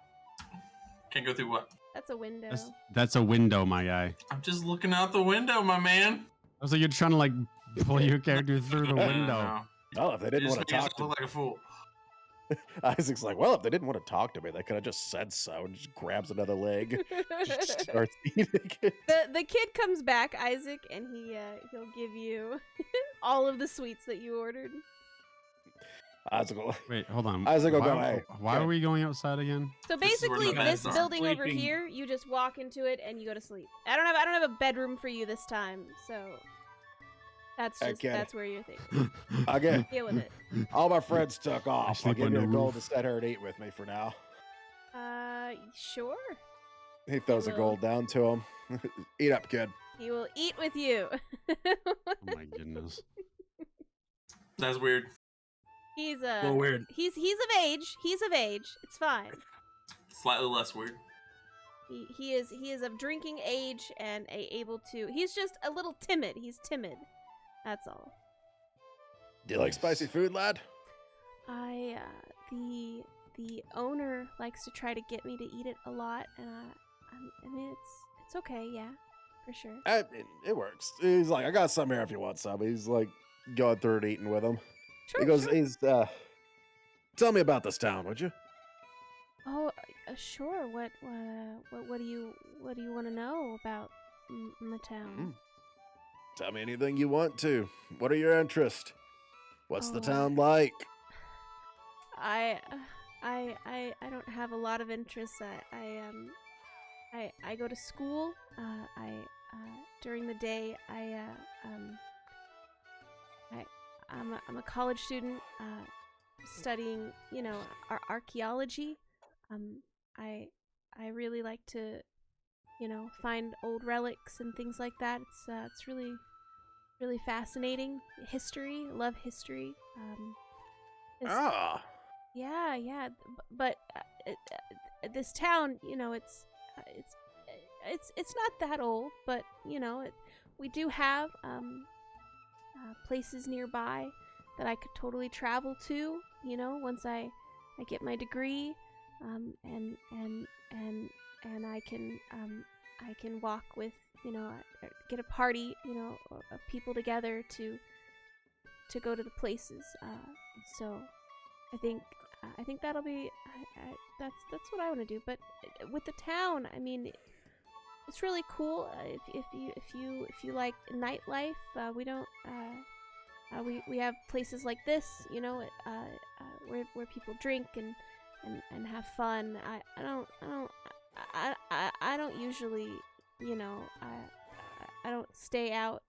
Can't go through what? That's a window. That's a window, my guy. I'm just looking out the window, my man. I was like, you're trying to like pull your character through the window. Oh, if they didn't You want just to make talk yourself to look like a fool. Isaac's like, well, if they didn't want to talk to me, they could have just said so, and just grabs another leg, just starts eating it. The kid comes back, Isaac, and he'll give you all of the sweets that you ordered. Isaac will, Wait, hold on. Isaac will why, go, hey. why are we going outside again? So This is where basically, the this beds are. building over Sleeping. here, you just walk into it and you go to sleep. I don't have a bedroom for you this time, so that's I just get it. that's where you're thinking. Okay, Deal with it. all my friends took off. I'll sleep give on you the a gold to roof. set her and eat with me for now. Sure. He throws a Will. gold down to him. Eat up, kid. He will eat with you. Oh my goodness. That's weird. He's A little weird. He's of age. He's of age. It's fine. Slightly less weird. He is of drinking age and able to. He's just a little timid. He's timid. That's all. Do you like spicy food, lad? The owner likes to try to get me to eat it a lot, and I mean it's okay, yeah, for sure. It works. He's like, I got some here if you want some. He's like going through and eating with him. Sure. He goes, sure. tell me about this town, would you? Oh, sure. What do you want to know about my town? Tell me anything you want to. What are your interests? What's the Oh, town like? I don't have a lot of interests. I go to school. During the day I'm a college student studying, archaeology. I really like to, find old relics and things like that. It's really fascinating. History, love history. It's- Yeah, but this town, it's not that old, but we do have places nearby that I could totally travel to, once I get my degree, and I can walk with, get a party, of people together to go to the places. So I think that'll be that's what I want to do. But with the town, I mean, it's really cool. If you like nightlife, we don't. We have places like this, where people drink and have fun. I don't usually, I don't stay out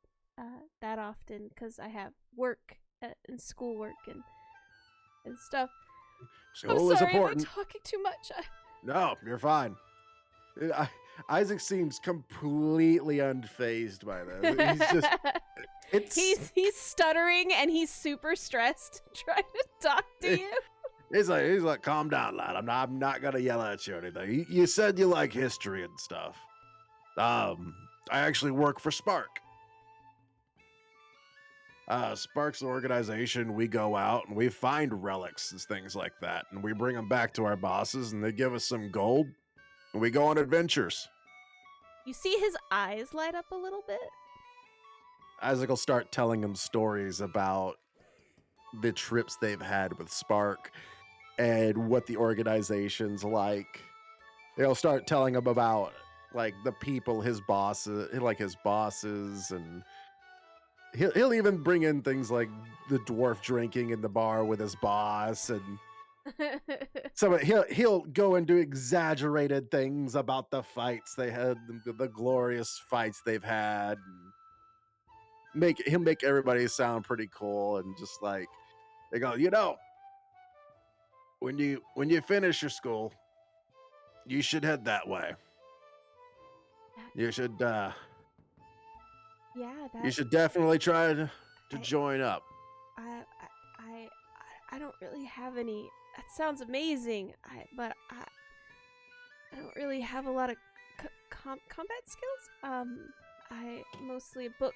that often because I have work and schoolwork and stuff. School I'm is sorry, important. am I talking too much? No, you're fine. Isaac seems completely unfazed by this. He's just it's he's stuttering and he's super stressed trying to talk to you. he's like, calm down, lad. I'm not gonna yell at you or anything. You said you like history and stuff. I actually work for Spark. Spark's an organization. We go out and we find relics and things like that, and we bring them back to our bosses, and they give us some gold, and we go on adventures. You see his eyes light up a little bit. Isaac will start telling him stories about the trips they've had with Spark and what the organization's like. He'll start telling him about like the people, his bosses, and he'll even bring in things like the dwarf drinking in the bar with his boss, and so he'll go into exaggerated things about the fights they had, the glorious fights they've had. And he'll make everybody sound pretty cool, and just like they go, when you finish your school, you should head that way. You should Yeah, you should definitely try to I- join up. I don't really have any. That sounds amazing. But I don't really have a lot of combat skills. I mostly a book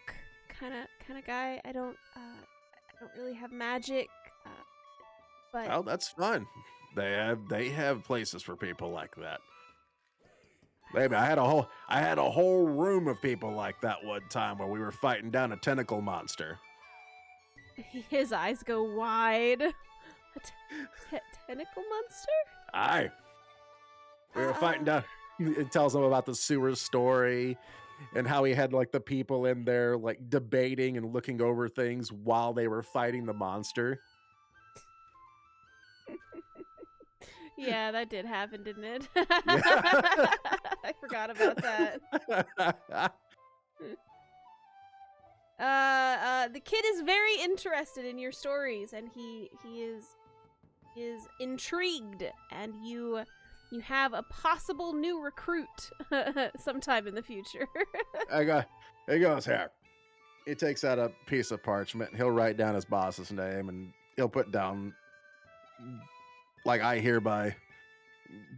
kind of guy. I don't really have magic. But Well, that's fun. They have places for people like that. Maybe I had a whole room of people like that one time where we were fighting down a tentacle monster. his eyes go wide. Tentacle monster? Aye. We were fighting down. It tells him about the sewer story and how he had like the people in there like debating and looking over things while they were fighting the monster. Yeah, that did happen, didn't it? Yeah. I forgot about that. The kid is very interested in your stories, and he is intrigued, and you have a possible new recruit sometime in the future. He goes here. He takes out a piece of parchment. And he'll write down his boss's name, and he'll put down, like, I hereby.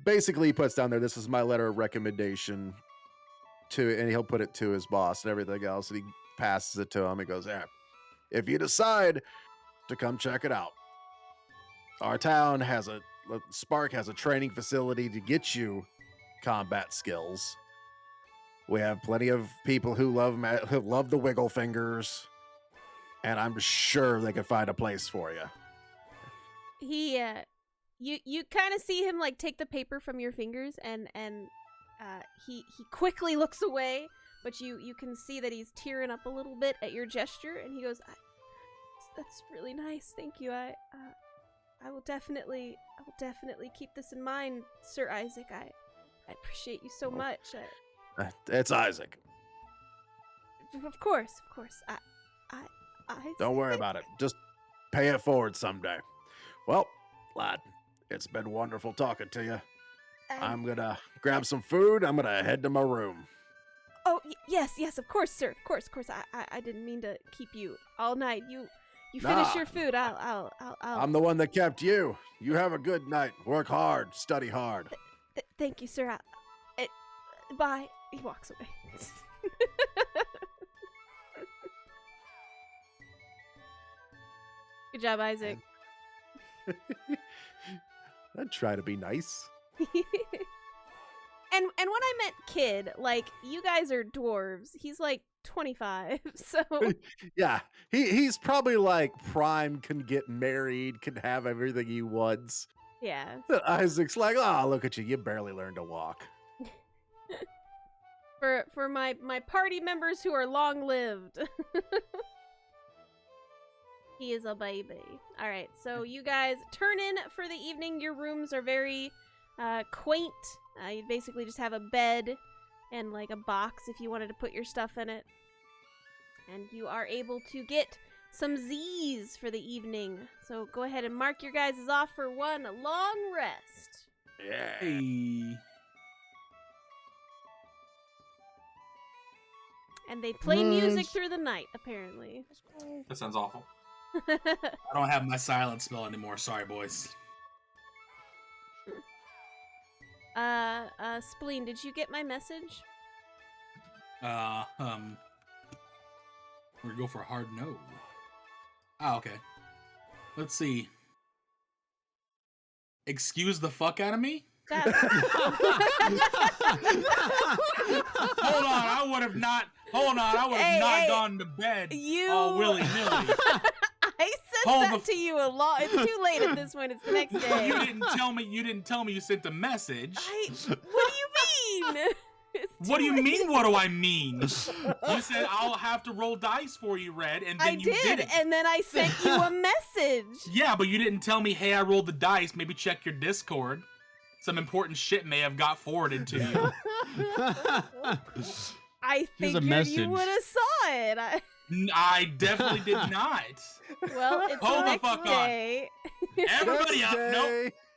Basically, he puts down there, this is my letter of recommendation to, and he'll put it to his boss and everything else. And he passes it to him. He goes, there. If you decide to come check it out, our town has Spark has a training facility to get you combat skills. We have plenty of people who love the wiggle fingers, and I'm sure they can find a place for you. You kind of see him like take the paper from your fingers, and he quickly looks away, but you can see that he's tearing up a little bit at your gesture, and he goes, "That's really nice, thank you. I will definitely keep this in mind, Sir Isaac. I appreciate you so much." It's Isaac. Of course. I Don't worry about it. Just pay it forward someday. Well, lad, it's been wonderful talking to you. I'm gonna grab some food. I'm gonna head to my room. Oh, yes, of course, sir. Of course. I didn't mean to keep you all night. You finish your food. I'm the one that kept you. You have a good night. Work hard. Study hard. Thank you, sir. Bye. He walks away. Good job, Isaac. I'd try to be nice. And when I meant kid, like, you guys are dwarves. He's like 25, so Yeah, he's probably like prime, can get married, can have everything he wants. yeah. Isaac's like, oh, look at you, you barely learned to walk. For my party members who are long-lived. He is a baby. All right, so you guys turn in for the evening. Your rooms are very quaint. You basically just have a bed and like a box if you wanted to put your stuff in it. And you are able to get some Z's for the evening. So go ahead and mark your guys' off for one long rest. Yeah. Hey. And they play music through the night, apparently. That sounds awful. I don't have my silent spell anymore. Sorry, boys. Spleen, did you get my message? We're gonna go for a hard no. Oh, okay. Let's see. Excuse the fuck out of me? That's... Hold on, I would have not gone to bed all willy-nilly. I sent that to you a lot. It's too late at this point. It's the next day. You didn't tell me you sent a message. What do you mean? What do you mean? What do I mean? You said I'll have to roll dice for you, Red, and then you didn't. And then I sent you a message. Yeah, but you didn't tell me, hey, I rolled the dice. Maybe check your Discord. Some important shit may have got forwarded to you. I figured you would have saw it. I definitely did not. Well, it's the next day. Everybody up.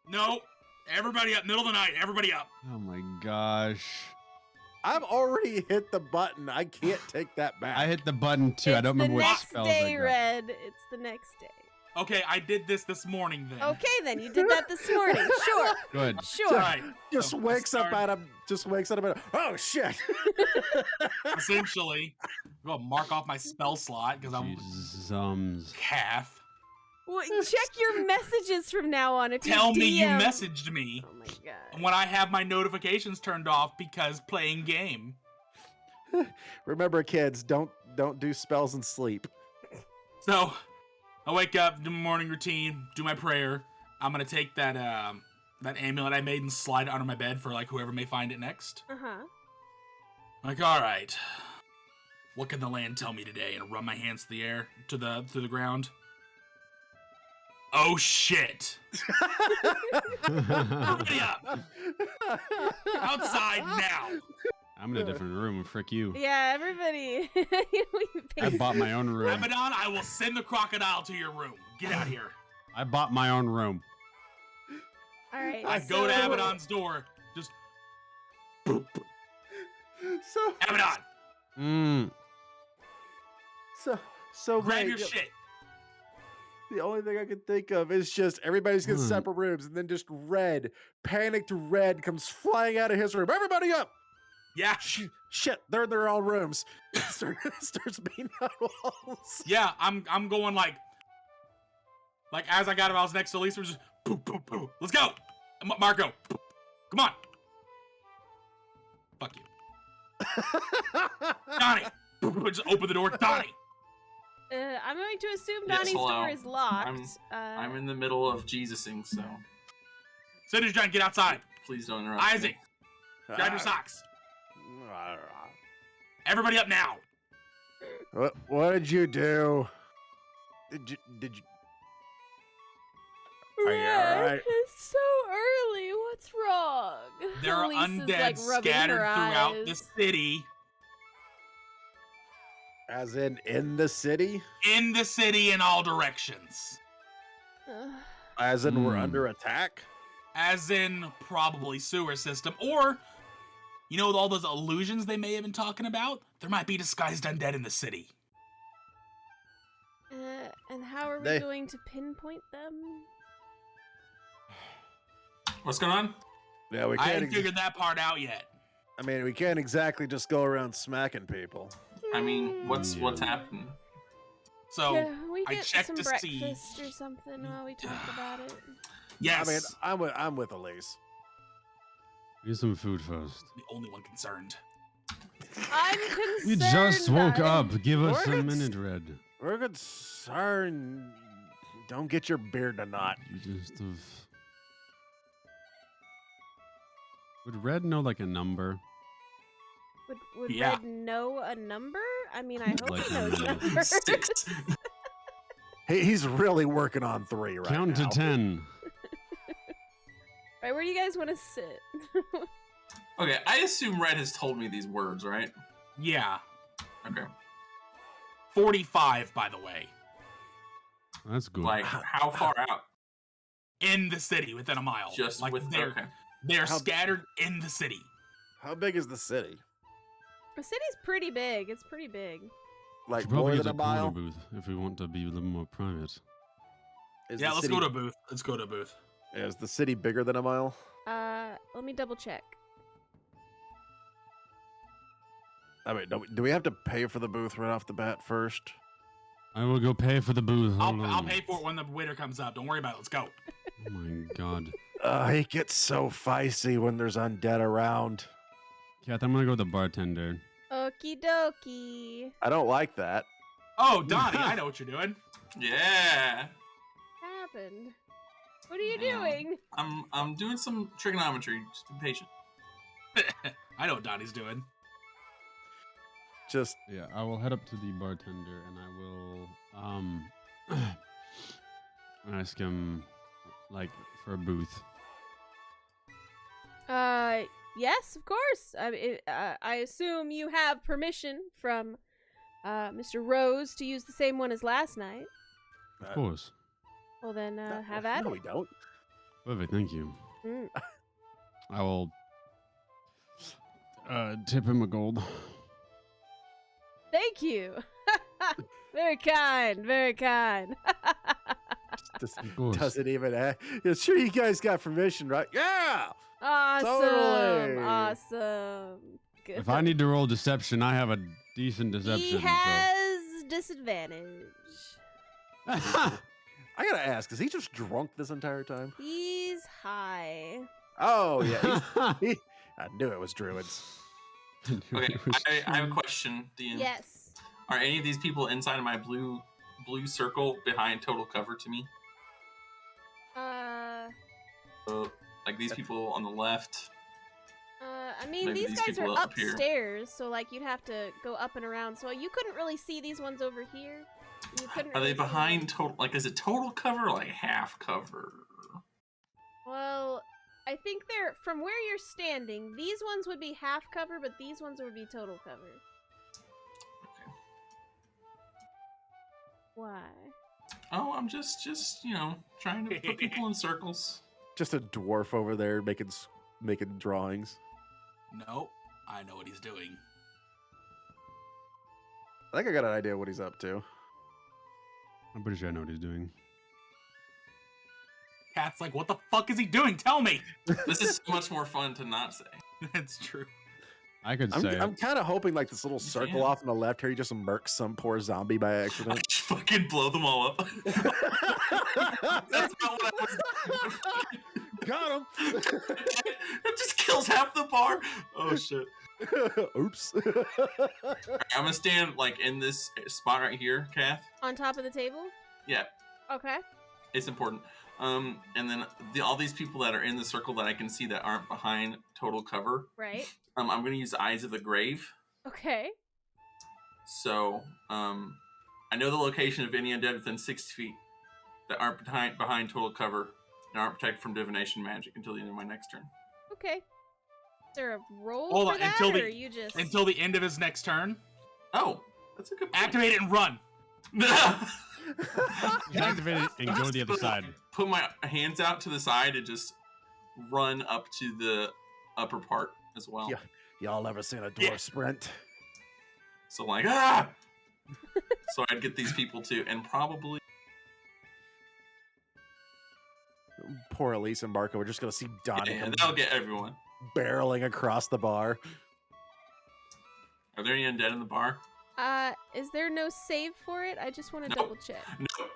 Nope. Everybody up. Middle of the night. Everybody up. Oh my gosh. I've already hit the button. I can't take that back. I hit the button too. I don't remember what spells It's the next day, I got. Red. It's the next day. Okay, I did this morning then. Okay, then you did that this morning. Sure. Good. Sure. Right. Just So wakes up start- at him. Just wakes up at him. Oh shit! Essentially, I'm gonna mark off my spell slot because I'm Zums. calf. Well, check your messages from now on. If Tell me you DM messaged me Oh my god. when I have my notifications turned off because playing game. Remember, kids, don't do spells and sleep. So, I wake up, do my morning routine, do my prayer. I'm gonna take that that amulet I made and slide it under my bed for like whoever may find it next. Like, all right, what can the land tell me today? And run my hands to the air, to the ground. Oh shit! Hurry up! Outside now! I'm in a different room. Frick you. Yeah, everybody. I bought my own room. Abaddon, I will send the crocodile to your room. Get out here. I bought my own room. All right. I go to Abaddon's door. Just So Abaddon, so grab Ray, your shit. the only thing I can think of is just everybody's got separate rooms, and then just panicked Red comes flying out of his room. Everybody up! Yeah, Shit, they're in their own rooms. Starts beating out walls. yeah. I'm going like as I got him, I was next to Lisa. We're just poof, poof, poof. Let's go, Marco. Come on. Fuck you, Donnie. Just open the door, Donnie. I'm going to assume Yes, Donnie's hello. door is locked. I'm in the middle of Jesusing, so City's trying to get outside. please don't interrupt. Isaac, me. grab your socks. Everybody up now. What did you do? Did you? Are you all right? It's so early. What's wrong? There are Lisa's, undead like, rubbing scattered her throughout the eyes. city. As in the city? In the city in all directions. Ugh. As in we're under attack? As in probably sewer system. Or, you know, with all those illusions they may have been talking about, there might be disguised undead in the city. And how are we They- going to pinpoint them? What's going on? Yeah, we I can't. haven't figured that part out yet. I mean, we can't exactly just go around smacking people. I mean, what's happening? So, Can we I get checked some to see- breakfast or something while we talk about it? yes, I mean, I'm with Elise. Need some food first. the only one concerned. I'm concerned. You just woke I'm- up. Give us a We're minute, Red. We're concerned. Don't get your beard to knot. You just have... Would Red know like a number? Would Yeah. Red know a number? I mean, I hope Like he knows a numbers. 6. He's really working on 3 right Count now. to 10. Right, where do you guys want to sit? Okay, I assume Red has told me these words, right? Yeah. Okay. 45, by the way. That's good. Like, how far out? In the city, within a mile. Just like with they're, okay. they're How- scattered in the city. How big is the city? The city's pretty big. It's pretty big. Like Should probably more use than a a corner mile? booth if we want to be a little more private. Is Yeah, the let's city, go to a booth. Let's go to a booth. Is the city bigger than a mile? Let me double check. I mean, do we have to pay for the booth right off the bat first? I will go pay for the booth. Hold I'll on. pay for it when the waiter comes up. Don't worry about it. Let's go. Oh my god. He gets so feisty when there's undead around. Kath, I'm gonna go with the bartender. Okie dokie. I don't like that. Oh, Donnie, I know what you're doing. Yeah. Happened. What are you Yeah. doing? I'm doing some trigonometry. Just be patient. I know what Donnie's doing. Just Yeah, I will head up to the bartender and I will ask him like for a booth. Yes, of course. I assume you have permission from Mr. Rose to use the same one as last night. Of course. Well, then have at No, it. we don't. Perfect, thank you. Mm. I will tip him a gold. Thank you. Very kind. Very kind. Just Of course. doesn't even. Yeah, sure, you guys got permission, right? Yeah. Awesome. Totally. Awesome. Good. If I need to roll deception, I have a decent deception. He has disadvantage. So. I gotta ask, is he just drunk this entire time? He's high. Oh yeah, I knew it was druids. Okay, I have a question, Dean. Yes. Are any of these people inside of my blue blue circle behind total cover to me? So, like these people on the left. I mean, Maybe these these guys are people up here. upstairs, so like you'd have to go up and around. So you couldn't really see these ones over here. You couldn't. Are really they see them. behind total? Like, is it total cover or like half cover? Well, I think they're from where you're standing. These ones would be half cover, but these ones would be total cover. Okay. Why? Oh, I'm just trying to put people in circles. Just a dwarf over there making drawings. Nope. I know what he's doing. I think I got an idea what he's up to. I'm pretty sure I know what he's doing. Cat's like, what the fuck is he doing? Tell me. This is so much more fun to not say. That's true. I could say I'm kind of hoping like this little circle off on the left here, he just murks some poor zombie by accident. Just fucking blow them all up. That's not what I was doing. Got him. It just kills half the bar. Oh shit. Oops. I'm gonna stand like in this spot right here, Kath. On top of the table? Yeah, Okay. it's important. And then all these people that are in the circle that I can see that aren't behind total cover. Right. I'm gonna use Eyes of the Grave. Okay. So I know the location of any undead within 60 feet that aren't behind total cover and aren't protected from divination magic until the end of my next turn. Okay. Is there a roll Hold for on, that, until the- or you just... Until the end of his next turn, Oh, that's a good point. activate it and run. activate it and go to the other side. Put my hands out to the side and just run up to the upper part as well. Yeah. Y'all ever seen a dwarf Yeah. sprint? So like, ah! So I'd get these people too, and probably Poor Elise and Marco. We're just gonna see Donnie yeah, come that'll get everyone. barreling across the bar. Are there any undead in the bar? Is there no save for it? I just want to Nope. double check. No.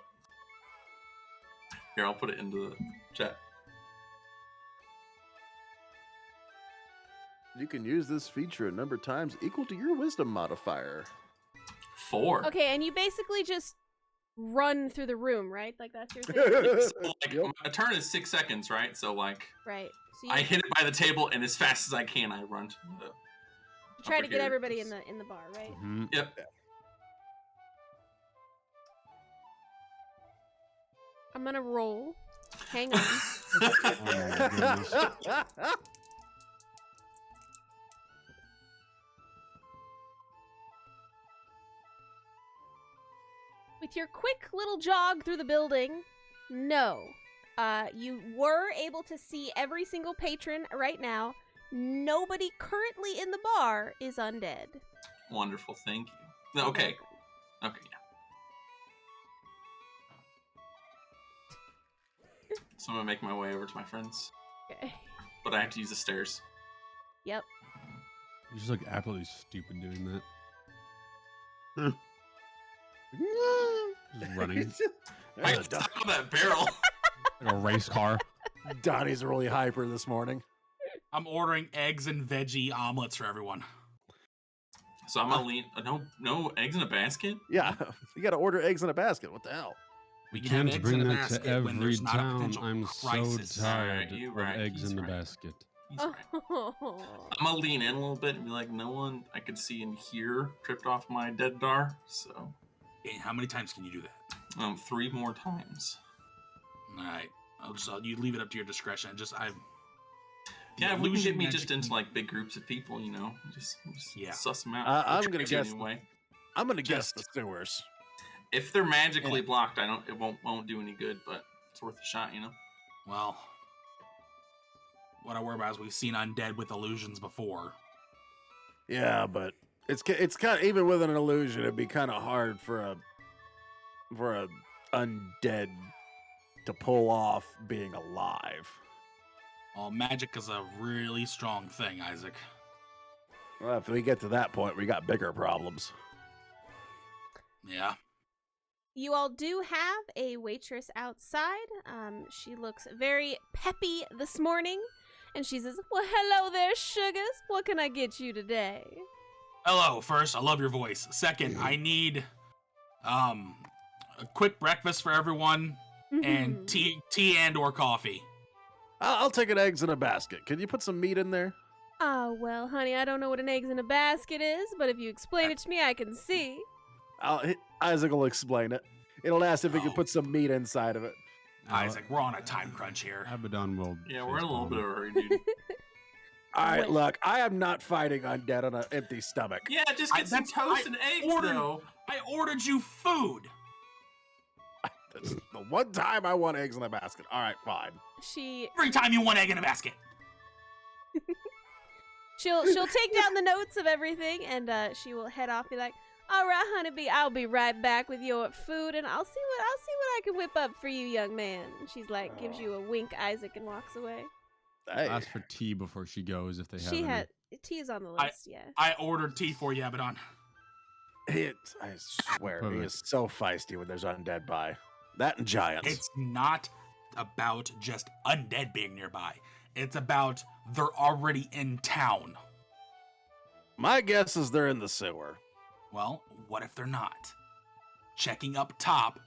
Here, I'll put it into the chat. You can use this feature a number of times equal to your wisdom modifier. 4. Okay, and you basically just run through the room, right? Like that's your thing? So, like, Yep. my turn is 6 seconds, right? So like, Right. So you I hit it by the table, and as fast as I can, I run to the. try to upper get here. everybody in the bar, right? Mhm. Yep. I'm gonna roll. Hang on. Oh my goodness. With your quick little jog through the building, no. You were able to see every single patron right now. Nobody currently in the bar is undead. Wonderful, thank you. No, okay, okay, yeah. So I'm gonna make my way over to my friends, Okay. but I have to use the stairs. Yep. You just look absolutely stupid doing that. Just running I got stuck on that barrel. like a race car. Donnie's really hyper this morning. I'm ordering eggs and veggie omelets for everyone. So I'm gonna lean. No eggs in a basket. Yeah, you got to order eggs in a basket. What the hell? We You can have can't eggs in bring a that to basket when every there's not a town. potential I'm crisis. so tired Alright, you of right, eggs he's in the right. basket. He's right. I'm gonna lean in a little bit and be like, no one I could see and hear tripped off my dead dar. So, Okay, how many times can you do that? 3 more times. All right, you leave it up to your discretion. Yeah, if we can illusion get me magic just into can- like big groups of people, just Yeah. suss them out. I'm Or gonna try to guess- anyway. I'm gonna guess Just- the sewers. If they're magically blocked, it won't do any good, but it's worth a shot, you know. Well, what I worry about is we've seen undead with illusions before. Yeah, but it's kind of, even with an illusion, it'd be kind of hard for a undead to pull off being alive. Well, magic is a really strong thing, Isaac. Well, if we get to that point, we got bigger problems. Yeah. You all do have a waitress outside. She looks very peppy this morning. And she says, well, hello there, sugars. What can I get you today? Hello. First, I love your voice. Second, I need a quick breakfast for everyone, and tea and or coffee. I'll take an eggs in a basket. Can you put some meat in there? Oh, well, honey, I don't know what an eggs in a basket is, but if you explain it to me, I can see. Isaac will explain it. It'll ask if he can Oh. put some meat inside of it. Isaac, we're on a time crunch here. Abaddon will. Yeah, we're in a little facepalm. bit of a hurry, dude. All right, Wait. look, I am not fighting undead on an empty stomach. Yeah, just get some toast and eggs, though. I ordered you food. That's the one time I want eggs in a basket. All right, fine. Every time you want egg in a basket. She'll take down the notes of everything, and she will head off. Be like, "All right, honeybee, I'll be right back with your food, and I'll see what I can whip up for you, young man." And she's like, gives you a wink, Isaac, and walks away. Hey, Ask for tea before she goes if they have She any. had tea is on the list, yeah. I ordered tea for you, Abaddon. I swear, he Perfect. is so feisty when there's undead by. That and giants. It's not about just undead being nearby. It's about they're already in town. My guess is they're in the sewer. Well, what if they're not? Checking up top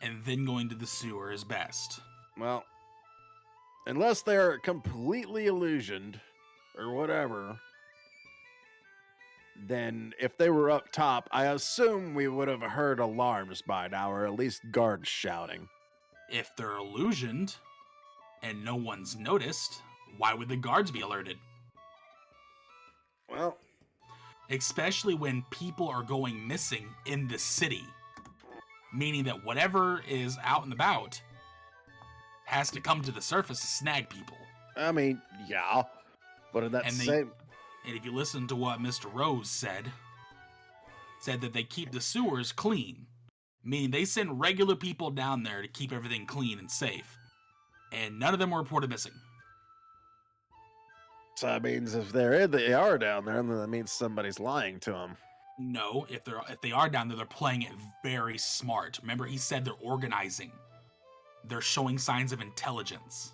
and then going to the sewer is best. Well, unless they're completely illusioned or whatever, then if they were up top, I assume we would have heard alarms by now, or at least guards shouting. If they're illusioned and no one's noticed, why would the guards be alerted? Well, Especially when people are going missing in the city. Meaning that whatever is out and about has to come to the surface to snag people. I mean, yeah, but in that And same... And if you listen to what Mr. Rose said that they keep the sewers clean. Meaning they send regular people down there to keep everything clean and safe. And none of them were reported missing. So that means if they are down there, then that means somebody's lying to them. No, if they are down there, they're playing it very smart. Remember, he said they're organizing. They're showing signs of intelligence.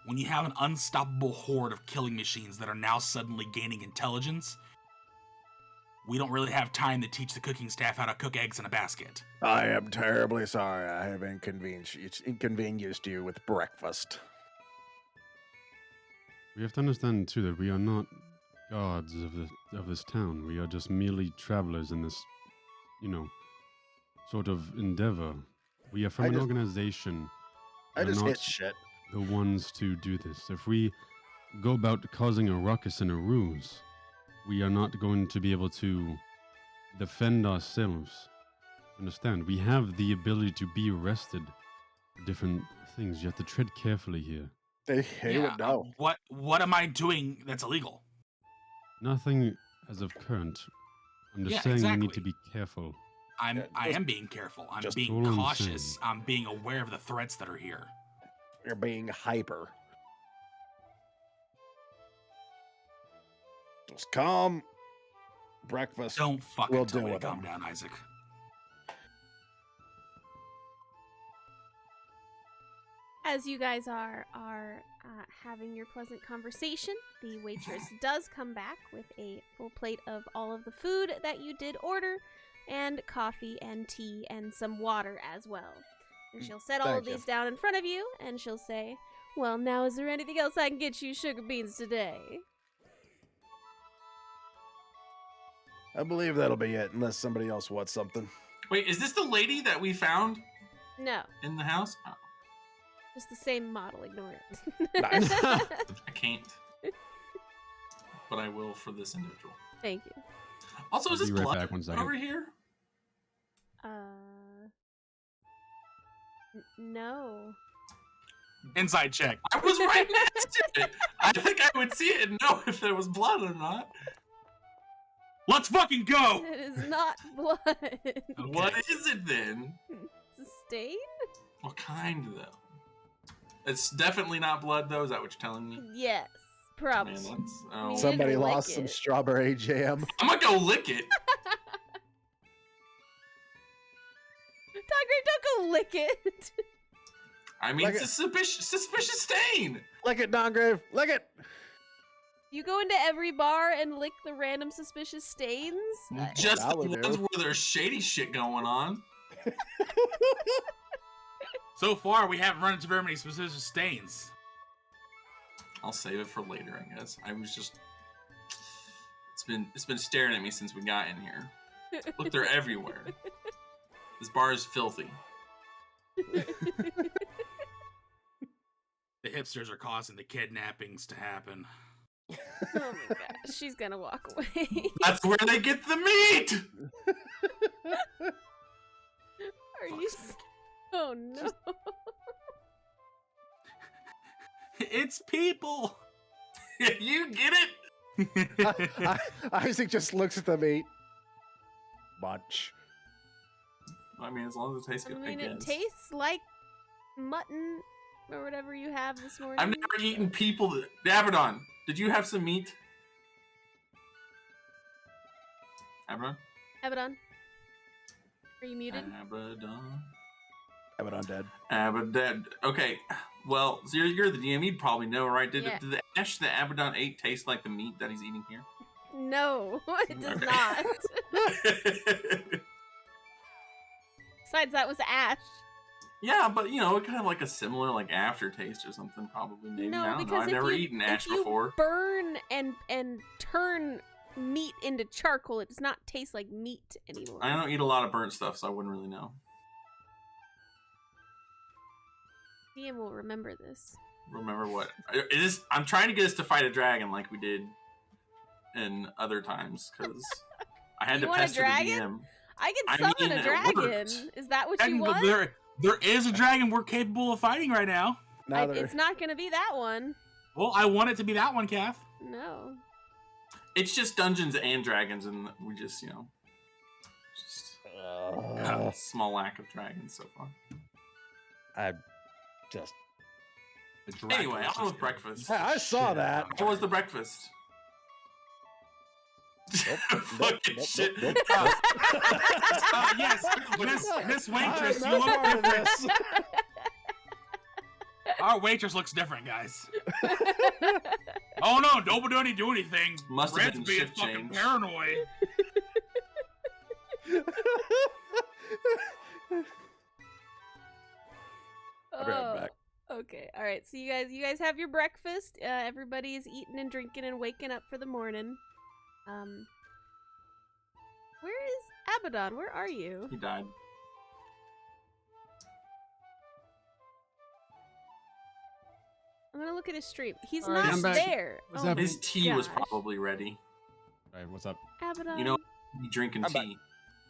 When you have an unstoppable horde of killing machines that are now suddenly gaining intelligence, we don't really have time to teach the cooking staff how to cook eggs in a basket. I am terribly sorry I have inconvenienced you with breakfast. We have to understand too that we are not gods of this town. We are just merely travelers in this, sort of endeavor. We are from an organization. I We're just not hit shit. the ones to do this. If we go about causing a ruckus and a ruse, we are not going to be able to defend ourselves. Understand? We have the ability to be arrested for different things. You have to tread carefully here. They would know. What am I doing that's illegal? Nothing as of current. I'm just Yeah, saying we exactly. need to be careful. I am being careful. I'm just being all I'm cautious. saying. I'm being aware of the threats that are here. You're being hyper. Just calm. Breakfast. Don't fucking We'll tell deal me to with calm them. down, Isaac. As you guys are having your pleasant conversation, the waitress does come back with a full plate of all of the food that you did order, and coffee and tea and some water as well. And she'll set all of Thank you. these down in front of you, and she'll say, "Well, now is there anything else I can get you, sugar beans, today?" I believe that'll be it, unless somebody else wants something. Wait, is this the lady that we found No, in the house? Oh, just the same model. Ignore it. Nice. I can't. But I will for this individual. Thank you. Also, I'll is this be right blood back, 1 second. over here? No. Inside check. I was right next to it. I think I would see it and know if there was blood or not. Let's fucking go! It is not blood. What is it then? It's a stain? What kind, though? It's definitely not blood, though. Is that what you're telling me? Yes, probably. Man, that's, Me oh. neither. Somebody Lick lost some it. strawberry jam. I'm gonna go lick it. Tiger, don't go lick it. I mean, Lick it's it. a suspicious stain. Lick it, Dongrave. Lick it. You go into every bar and lick the random suspicious stains? Just the I would ones do. where there's shady shit going on. So far, we haven't run into very many suspicious stains. I'll save it for later, I guess. I was just... It's been staring at me since we got in here. Look, they're everywhere. This bar is filthy. The hipsters are causing the kidnappings to happen. Oh my gosh, she's gonna walk away. That's where they get the meat! Are you? Oh no! It's people! You get it? Isaac just looks at the meat. Munch. I mean, as long as it tastes I good, mean, I it guess. tastes like mutton or whatever you have this morning. I've never eaten people that... Abaddon, did you have some meat? Abaddon? Abaddon, are you muted? Abaddon. Abaddon dead. Abaddon. Okay, well, so you're the DM. You'd probably know, right? Did Yeah. the ash that Abaddon ate taste like the meat that he's eating here? No, it does Okay. not. Besides, that was ash. Yeah, but you know, it kind of like a similar like aftertaste or something, probably. Maybe. No, I don't know. because I've if never you, eaten if ash you before. burn and turn meat into charcoal, it does not taste like meat anymore. I don't eat a lot of burnt stuff, so I wouldn't really know. DM will remember this. Remember what? It is. I'm trying to get us to fight a dragon like we did in other times, because I had You to want a pester the dragon? DM. I I can summon mean, a it dragon. worked. Is that what you And want? there is a dragon we're capable of fighting right now. It's not gonna be that one. Well, I want it to be that one, Kath. No. It's just Dungeons and Dragons, and we just, you know, just a small lack of dragons so far. I just. Anyway, on with breakfast. Hey, I saw that. What was the breakfast? Fucking shit. Yes, Miss Waitress, I'm you not look part of different. this. Our waitress looks different, guys. Oh no, nobody do anything. Must have Red's been being shift fucking change. paranoid. I'll be right back. Okay. All right. So you guys have your breakfast. Everybody is eating and drinking and waking up for the morning. Where is Abaddon? Where are you? He died. I'm gonna look at his stream. He's All right, not I'm back. there. What's oh up? my His tea was gosh. probably ready. All right, what's up? Abaddon. You know, he drinking I'm back. tea.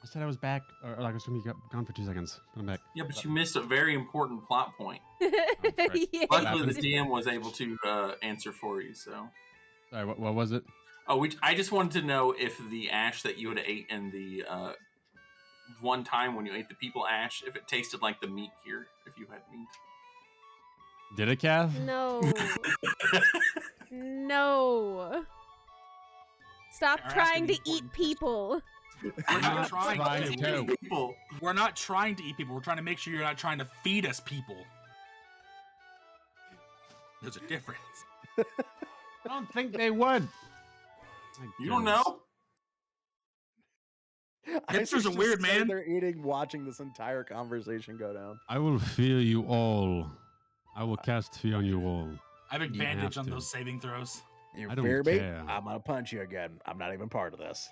I said I was back, or like I was gonna be gone for 2 seconds. But I'm back. Yeah, but you missed a very important plot point. yeah, Luckily, the happened? DM was able to answer for you. So, Sorry, what was it? oh, I just wanted to know if the ash that you had ate in the one time when you ate the people ash, if it tasted like the meat here, if you had meat. Did it, Kath? No. No. Stop You're trying asking to me eat important people. We're not trying trying to. to. People. We're not trying to eat people. We're trying to make sure you're not trying to feed us people. There's a difference. I don't think they would. My You don't goodness. know? Hipsters Isaac's are just weird, sitting man. there eating, watching this entire conversation go down. I will fear you all. I will cast fear on you all. I have You advantage have on to. those saving throws. You I don't fear me? care. I'm gonna punch you again. I'm not even part of this.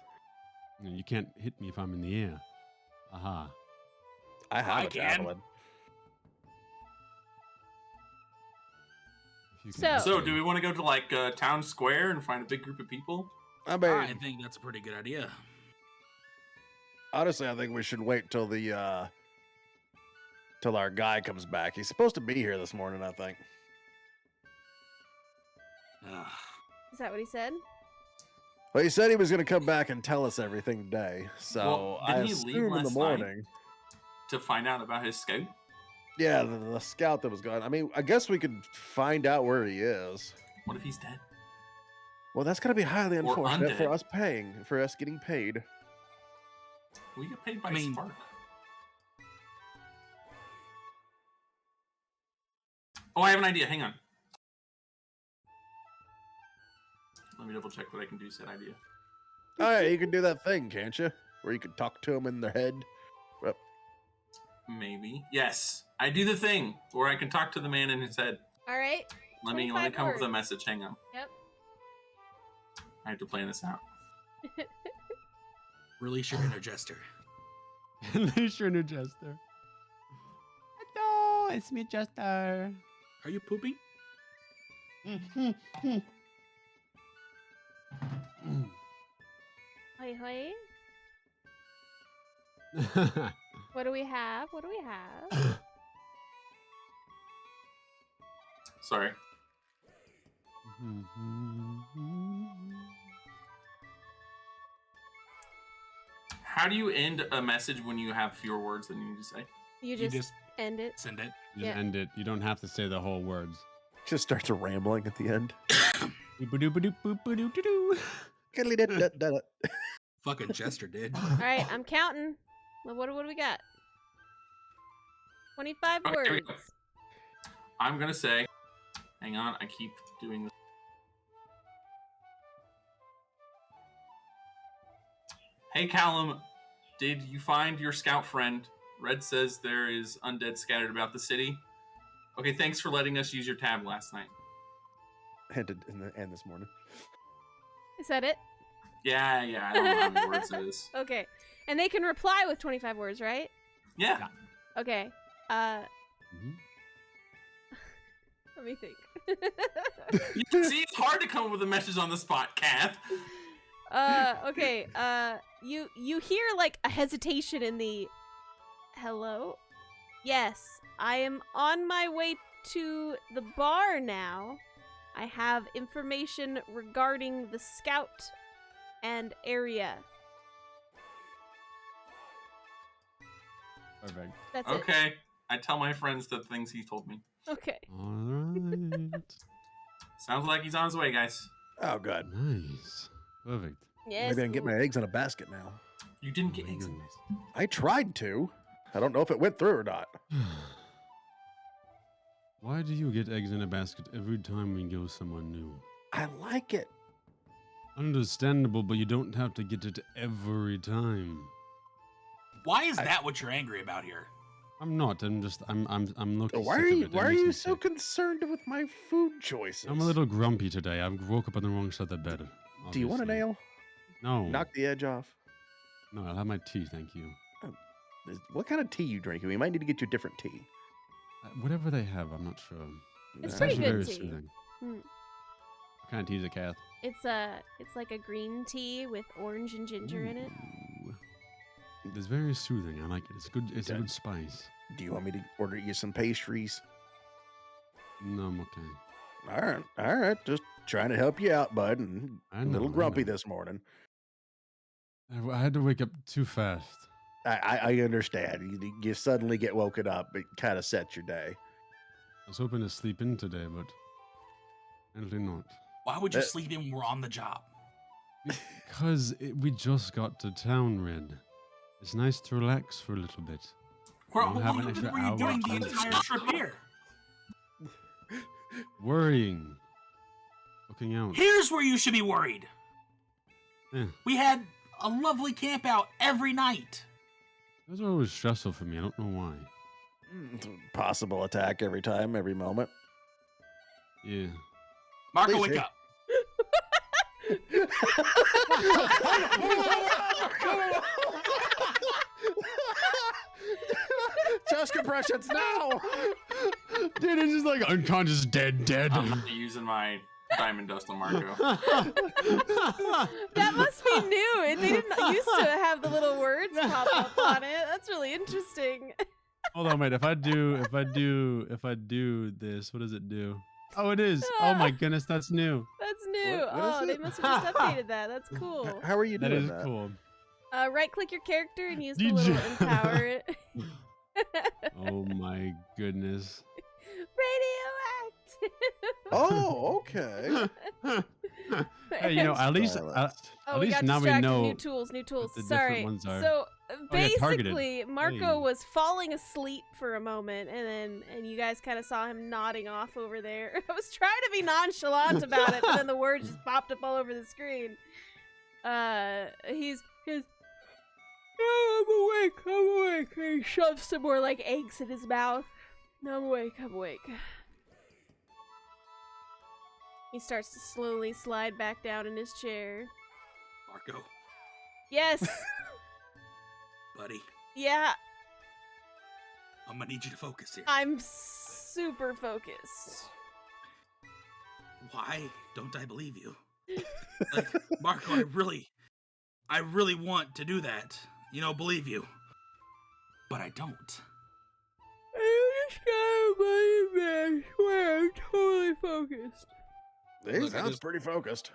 You can't hit me if I'm in the air. Aha. I have I a can. javelin. If you can So- hit So, me. do we want to go to like town square and find a big group of people? I mean, I think that's a pretty good idea. honestly, I think we should wait till the till our guy comes back. He's supposed to be here this morning, I think. Ugh. Is that what he said? Well, he said he was gonna come back and tell us everything today. So Well, I didn't he leave assume in the last night? morning. To find out about his scout? Yeah, the scout that was gone. I mean, I guess we could find out where he is. What if he's dead? Well, that's gonna be highly Or unfortunate for undead. us for us getting paid. We get paid by I mean- Spark. Oh, I have an idea. Hang on. Let me double check that I can do said idea. Oh, yeah, you can do that thing, can't you? Where you can talk to him in their head. Well, Maybe. Yes. I do the thing where I can talk to the man in his head. All right. Let me 25 come up with a words. message. Hang on. Yep. I have to plan this out. Release your inner jester. Unleash your new jester. Hello, it's me, Jester. Are you pooping? Hoi hoi. What do we have? What do we have? Sorry. How do you end a message when you have fewer words than you need to say? You You just just end it. send it. Just Yeah. end it. You don't have to say the whole words. Just starts rambling at the end. Boop-a-doop-a-doop-boop-a-doop-a-doo. Fucking jester did. All right, I'm counting. Well, what do we got? 25 Okay, here we words. go. I'm gonna say, hang on, I keep doing this. Hey Callum, did you find your scout friend? Red says there is undead scattered about the city. Okay, thanks for letting us use your tab last night. And this morning. Is that it? Yeah, I don't know how many words it is. Okay. And they can reply with 25 words, right? Yeah. Okay. Mhm. Let me think. See, it's hard to come up with a message on the spot, Kath. Okay. You hear like a hesitation in the hello? Yes, I am on my way to the bar now. I have information regarding the scout and area. Perfect. That's it. Okay, I tell my friends the things he told me. Okay. All right. Sounds like he's on his way, guys. Oh, God. Nice. Perfect. Yes. Maybe I can get my eggs in a basket now. You didn't Oh get my eggs in goodness. I tried to. I don't know if it went through or not. Why do you get eggs in a basket every time we go somewhere new? I like it. Understandable, but you don't have to get it every time. Why is that what you're angry about here? I'm not. I'm looking. Why are you so concerned with my food choices? I'm a little grumpy today. I woke up on the wrong side of the bed. Do you want a obviously. nail? No. Knock the edge off. No, I'll have my tea, thank you. What kind of tea you drinking? We might need to get you a different tea. Whatever they have, I'm not sure. It's actually pretty good very tea. soothing. Hmm. What kind of tea is it, Kath? It's like a green tea with orange and ginger in it. Ooh. It's very soothing. I like it. It's good. It's a Okay. good spice. Do you want me to order you some pastries? No, I'm okay. All right. Just trying to help you out, bud. And I a know, little I grumpy know. this morning. I had to wake up too fast. I understand. You suddenly get woken up. It kind of sets your day. I was hoping to sleep in today, but apparently not. Why would you sleep in when we're on the job? Because we just got to town, Red. It's nice to relax for a little bit. Well, We'll have an what extra were you hour doing the on the entire spot. trip here? Worrying. Looking out. Here's where you should be worried. Yeah. We had a lovely camp out every night. Those are always stressful for me. I don't know why. Possible attack every time, every moment. Yeah. Marco, Please, wake hey. up. Chest compressions now. Dude, it's just like unconscious, dead. I'm not using my diamond dust on Marco. That must be new. They didn't used to have the little words pop up on it. That's really interesting. Hold on, wait. If I do this, what does it do? Oh, it is. Oh my goodness, that's new. That's new. What is They it? must have just updated that. That's cool. How are you That doing is that? cool. Right click your character and use the Did little you- empower it. Oh my goodness. Radioactive. Oh, okay. Hey, you know, at least Silenced. Oh, at we least got now we distracted. know New tools. the different Sorry. ones are. So Oh, yeah, targeted. basically, Marco Hey. was falling asleep for a moment, and you guys kind of saw him nodding off over there. I was trying to be nonchalant about it, but then the words just popped up all over the screen. He's No, I'm awake. I'm awake. He shoves some more like eggs in his mouth. No, I'm awake. I'm awake. He starts to slowly slide back down in his chair. Marco, Yes. buddy, Yeah. I'm gonna need you to focus here. I'm super focused. Why don't I believe you? Like, Marco, I really want to do that. You know, believe you. But I don't. I just gotta believe me. I swear, I'm totally focused. He Look, I sounds just- pretty focused.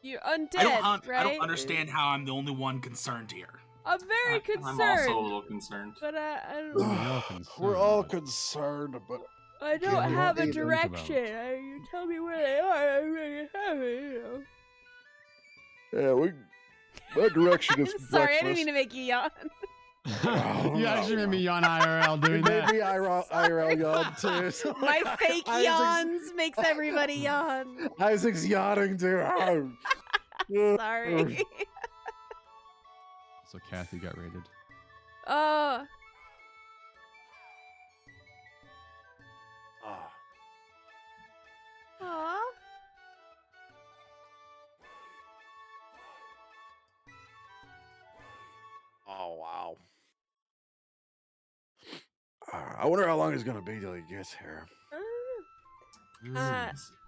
You're undead, I right? don't understand how I'm the only one concerned here. I'm very concerned. I'm also a little concerned. But I don't. We're all concerned, but I don't Yeah, have what a do you think direction. You tell me where they are. I'm gonna have it. You know. yeah, my direction is Sorry, I didn't breakfast. mean to make you yawn. You actually made me yawn IRL doing It made that. me IRL yawn too. So My like, fake Isaac's- yawns makes everybody yawn. Isaac's yawning too. Sorry. So Kathy got raided. Oh. Ah. Aw. Oh wow. I wonder how long it's gonna be till he gets here.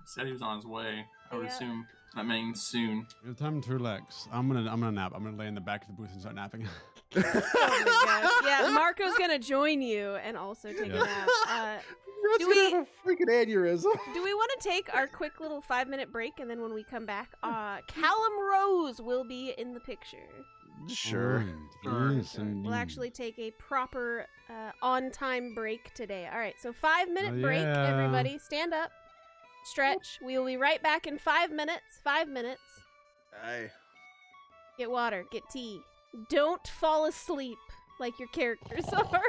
Said he was on his way. I would Yeah. assume that means soon. We have time to relax. I'm gonna nap. I'm gonna lay in the back of the booth and start napping. Oh my gosh. Yeah, Marco's gonna join you and also take Yeah. a nap. You're Do gonna we- have a freaking aneurysm. Do we want to take our quick little 5-minute break, and then when we come back, Callum Rose will be in the picture. Sure. Sure. Yes, We'll indeed. actually take a proper on-time break today. All right, so 5-minute Oh, break, yeah. everybody. Stand up, stretch. We will be right back in 5 minutes. 5 minutes. Hey. Get water, get tea. Don't fall asleep like your characters are.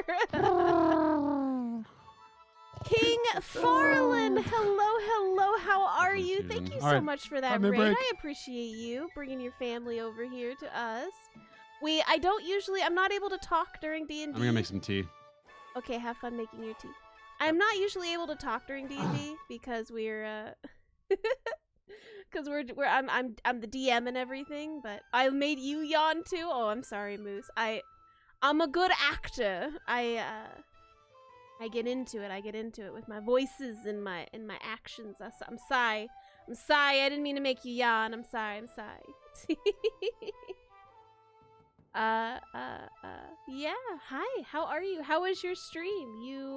King Farland, hello, how are you? Susan. Thank you All so right, much for that 5-minute raid. break. I appreciate you bringing your family over here to us. I'm not able to talk during D&D. I'm gonna make some tea. Okay, have fun making your tea. I'm not usually able to talk during D&D because we're I'm the DM and everything, but I made you yawn too. Oh, I'm sorry, Moose. I'm a good actor. I get into it. I get into it with my voices and my actions. I'm sorry. I'm sorry. I didn't mean to make you yawn. I'm sorry. I'm sorry. Yeah. Hi. How are you? How was your stream? You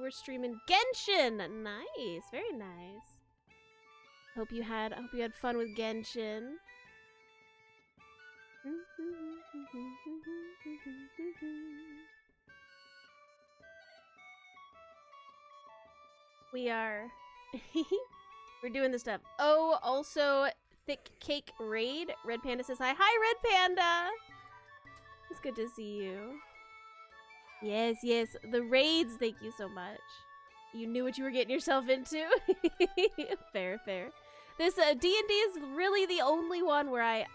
were streaming Genshin. Nice. Very nice. Hope you had fun with Genshin. We're doing this stuff. Oh, also Thick Cake Raid. Red Panda says hi. Hi, Red Panda. It's good to see you. Yes. The raids. Thank you so much. You knew what you were getting yourself into. Fair. This D&D is really the only one where I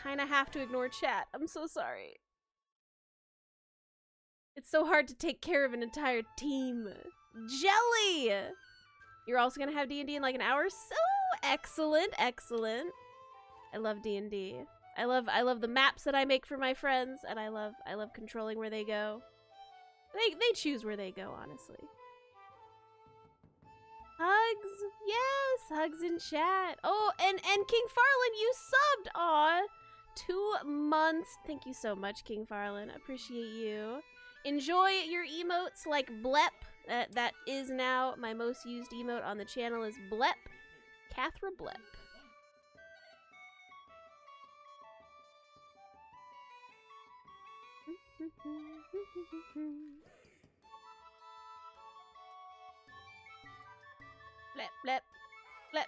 kind of have to ignore chat. I'm so sorry. It's so hard to take care of an entire team. Jelly! You're also gonna have D&D in like an hour? So excellent. I love D&D. I love the maps that I make for my friends, and I love controlling where they go. They choose where they go, honestly. Hugs! Yes! Hugs in chat. Oh, and King Farland, you subbed! Aw! 2 months. Thank you so much, King Farland. Appreciate you. Enjoy your emotes like Blep. That is now my most used emote on the channel is Blep. Cathra Blep.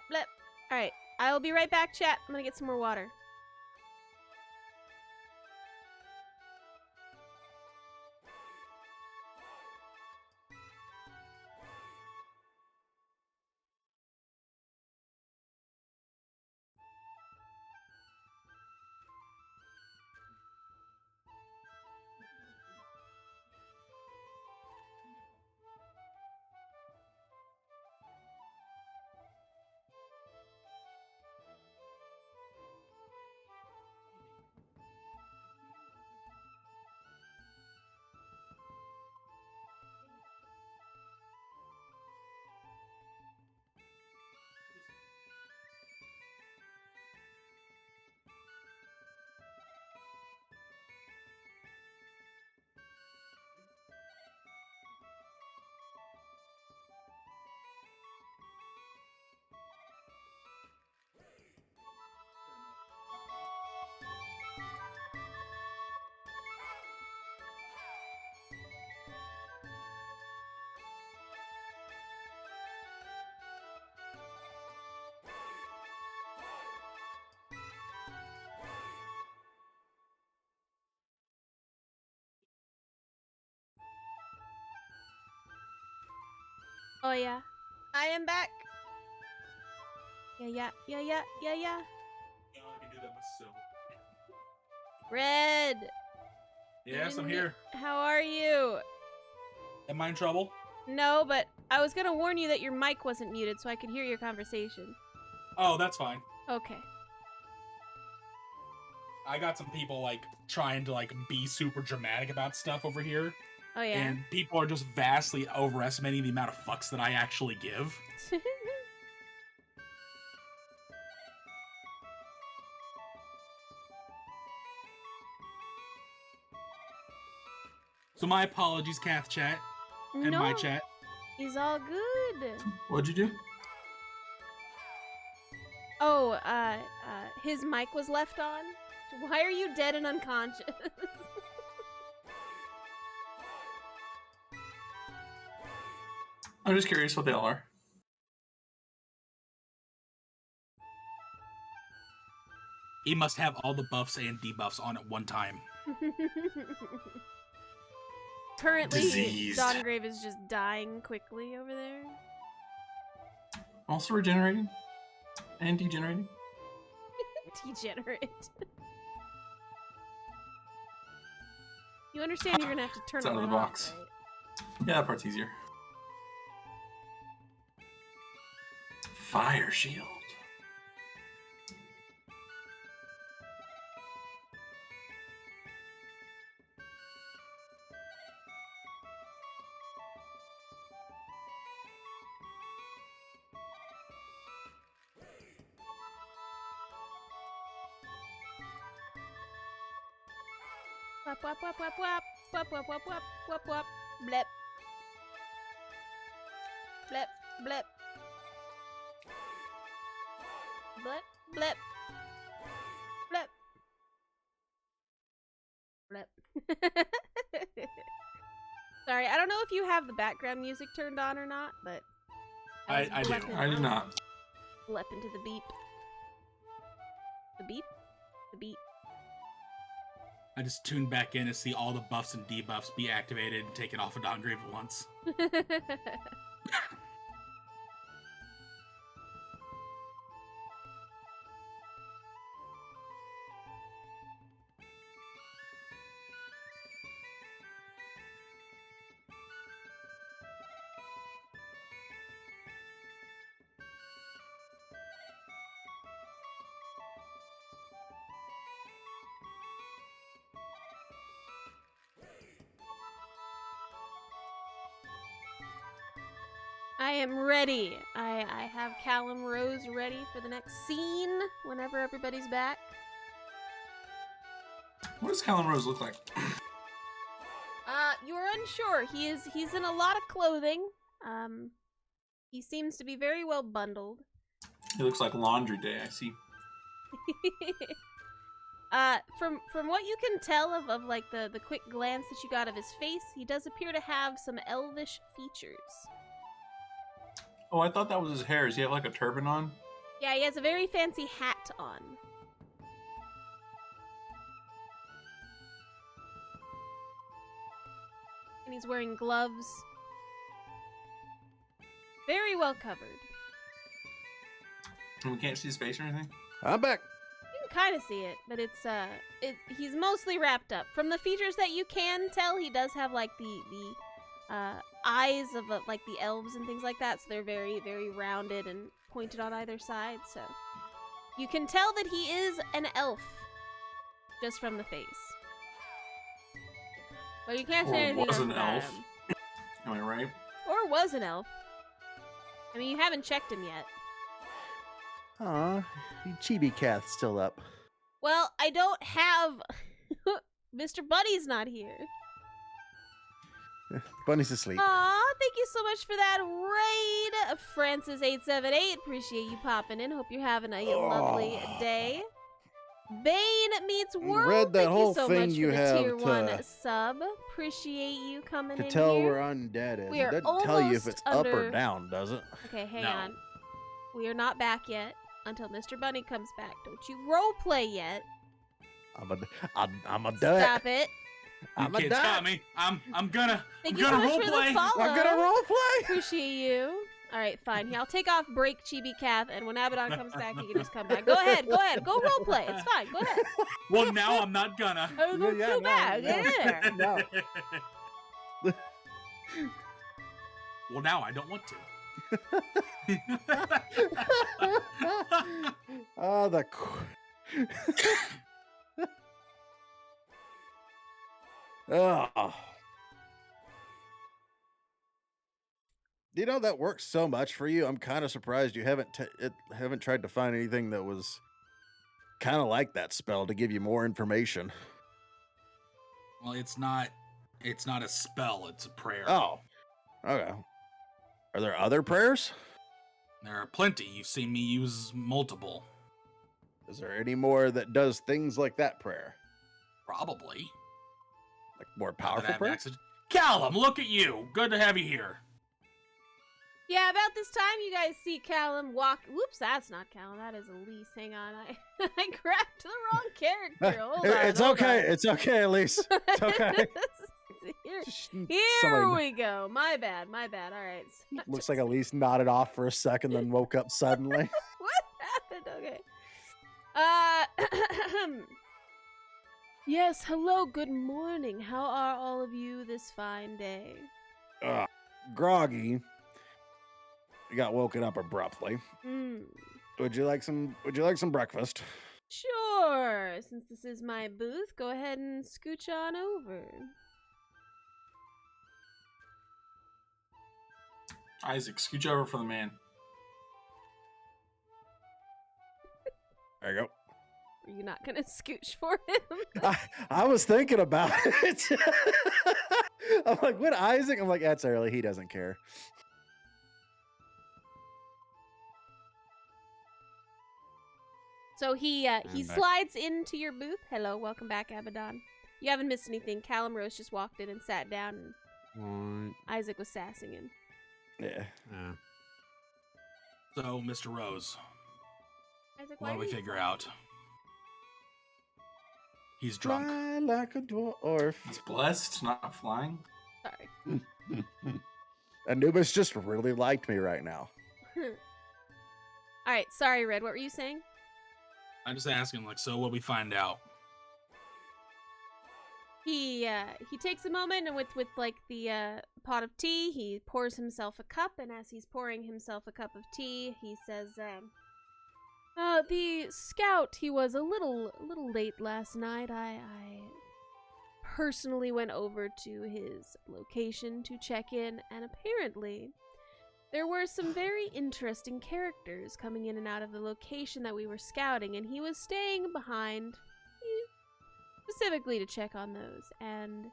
Blep. Alright, I will be right back, chat. I'm gonna get some more water. Oh yeah, I am back. Yeah. Yeah, I can do that myself. Red. Yes, I'm here. How are you? Am I in trouble? No, but I was gonna warn you that your mic wasn't muted so I could hear your conversation. Oh, that's fine. Okay. I got some people like trying to like be super dramatic about stuff over here, Oh yeah. and people are just vastly overestimating the amount of fucks that I actually give. So my apologies, Kath chat and no, my chat. he's all good. What'd you do? Oh, his mic was left on. Why are you dead and unconscious? I'm just curious what they all are. He must have all the buffs and debuffs on at one time. Currently, Diseased. Dawngrave is just dying quickly over there. Also regenerating and degenerating. Degenerate. You understand you're gonna have to turn It's out on of that the off, box. right? Yeah, that part's easier. Fire shield. Wap wap wap wap wap wap wap wap wap wap wap blep blep blep blep blep blep blep. Sorry, I don't know if you have the background music turned on or not, but I do. blepping- I do not. Blep into the beep. The beep? The beep. I just tuned back in to see all the buffs and debuffs be activated and taken off of Dawngrave at once. I am ready. I have Callum Rose ready for the next scene whenever everybody's back. What does Callum Rose look like? You're unsure. He's in a lot of clothing. He seems to be very well bundled. He looks like laundry day, I see. From what you can tell of like the quick glance that you got of his face, he does appear to have some elvish features. Oh, I thought that was his hair. Does he have like a turban on? Yeah, he has a very fancy hat on. And he's wearing gloves. Very well covered. And we can't see his face or anything? I'm back. You can kind of see it, but he's mostly wrapped up. From the features that you can tell, he does have like the eyes of like the elves and things like that, so they're very, very rounded and pointed on either side, so you can tell that he is an elf just from the face. But you can't say Or anything was else an about elf. him. Am I right? Or was an elf. I mean, you haven't checked him yet. Aw, Chibi Cath's still up. Well, I don't have... Mr. Bunny's not here. Bunny's asleep. Aw, thank you so much for that raid, Francis878. Appreciate you popping in. Hope you're having a lovely day. Bane meets World. Read that thank whole you so thing much you for the have tier 1 to- sub. Appreciate you coming To in tell here. we're undead is. We are It doesn't tell you if almost it's up or under- down, does it? Okay, hang No. on. We are not back yet until Mr. Bunny comes back. Don't you roleplay yet. I'm a dud. Stop it. You I'm a can't dud. stop me. I'm gonna Thank you so gonna much for the roleplay. follow. I'm gonna roleplay. Appreciate you. All right, fine. Here, I'll take off break Chibi Calf, and when Abaddon comes back, he can just come back. Go ahead. Go role play. It's fine. Go ahead. Well, now I'm not gonna. Oh, go too bad. Get in there. No. Well, now I don't want to. Oh, the. Oh. You know that works so much for you. I'm kind of surprised you haven't tried to find anything that was kind of like that spell to give you more information. Well, it's not a spell, it's a prayer. Oh, okay. Are there other prayers? There are plenty. You've seen me use multiple. Is there any more that does things like that prayer? Probably. Like more Not that I powerful have prayer? access- Callum, look at you. Good to have you here. Yeah, about this time, you guys see Callum walk. Whoops, that's not Callum. That is Elise. Hang on, I grabbed the wrong character. Hold on. It's okay. It's okay, Elise. It's okay. Here, Just here somebody- we go. My bad. All right. Looks like Elise nodded off for a second, then woke up suddenly. What happened? Okay. Yes, hello, good morning. How are all of you this fine day? Groggy. You got woken up abruptly. Would you like some breakfast? Sure. Since this is my booth, go ahead and scooch on over. Isaac, scooch over for the man. There you go. Are you not gonna scooch for him? I was thinking about it. I'm like, what, Isaac? I'm like, that's early. He doesn't care. So he back. slides into your booth. Hello, welcome back, Abaddon. You haven't missed anything. Callum Rose just walked in and sat down, and Right. Isaac was sassing him. Yeah. Yeah. So, Mr. Rose, Isaac, what do are we you figure flying? out? He's drunk. Fly like a dwarf. It's blessed, not flying. Sorry. Anubis just really liked me right now. All right, sorry, Red. What were you saying? I'm just asking, like, so what we find out? He takes a moment and with like the pot of tea, he pours himself a cup, and as he's pouring himself a cup of tea, he says, the scout, he was a little late last night. I personally went over to his location to check in, and apparently there were some very interesting characters coming in and out of the location that we were scouting, and he was staying behind specifically to check on those. And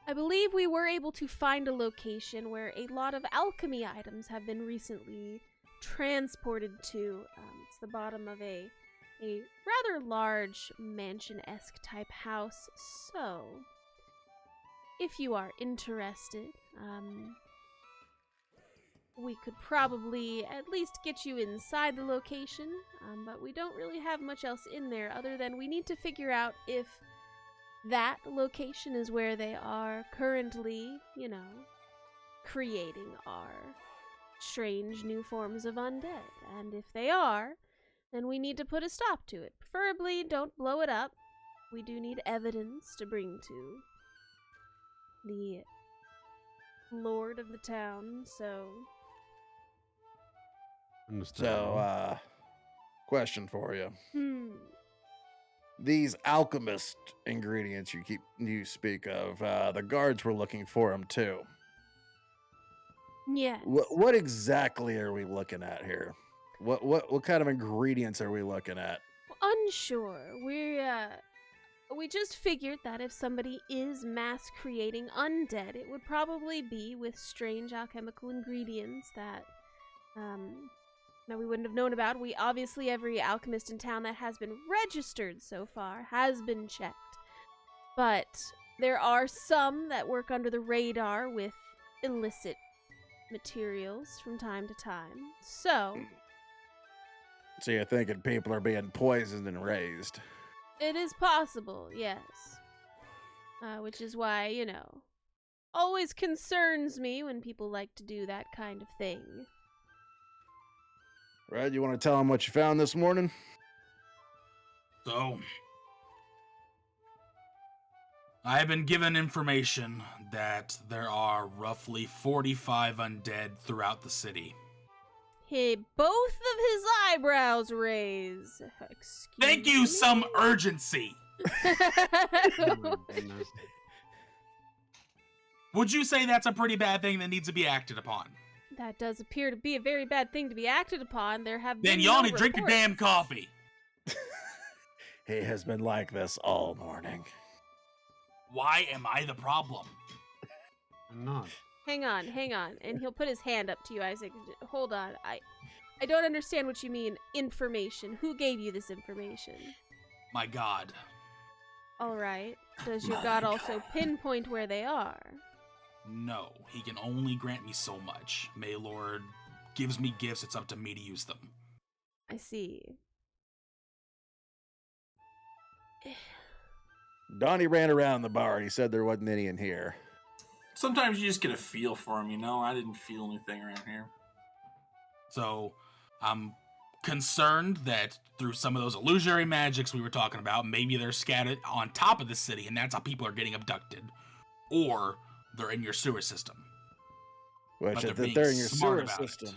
I believe we were able to find a location where a lot of alchemy items have been recently transported to. It's the bottom of a rather large mansion-esque type house. So, if you are interested, we could probably at least get you inside the location, but we don't really have much else in there other than we need to figure out if that location is where they are currently, creating our strange new forms of undead. And if they are, then we need to put a stop to it. Preferably don't blow it up. We do need evidence to bring to the lord of the town, so... Understandable. So, question for you. Hmm. These alchemist ingredients you speak of, the guards were looking for them too. Yes. What exactly are we looking at here? What kind of ingredients are we looking at? Unsure. We just figured that if somebody is mass creating undead, it would probably be with strange alchemical ingredients that we wouldn't have known about. We obviously, every alchemist in town that has been registered so far has been checked. But there are some that work under the radar with illicit materials from time to time. So you're thinking people are being poisoned and raised. it is possible, yes. Which is why, always concerns me when people like to do that kind of thing. Red, you want to tell him what you found this morning? So, I've been given information that there are roughly 45 undead throughout the city. Both of his eyebrows raise. Excuse Thank you, me? some urgency. Oh my goodness. Would you say that's a pretty bad thing that needs to be acted upon? That does appear to be a very bad thing to be acted upon. There have been Then y'all no need to drink your damn reports. coffee. He has been like this all morning. Why am I the problem? I'm not. Hang on, and he'll put his hand up to you, Isaac. Hold on, I don't understand what you mean. Information. Who gave you this information? My God. All right. Does your My god also pinpoint where they are? No, he can only grant me so much. Maylord gives me gifts, it's up to me to use them. I see. Donnie ran around the bar and he said there wasn't any in here. Sometimes you just get a feel for them, you know? I didn't feel anything around here. So, I'm concerned that through some of those illusionary magics we were talking about, maybe they're scattered on top of the city, and that's how people are getting abducted. Or they're in your sewer system. Which, But if they're they're being in your smart sewer about it. system,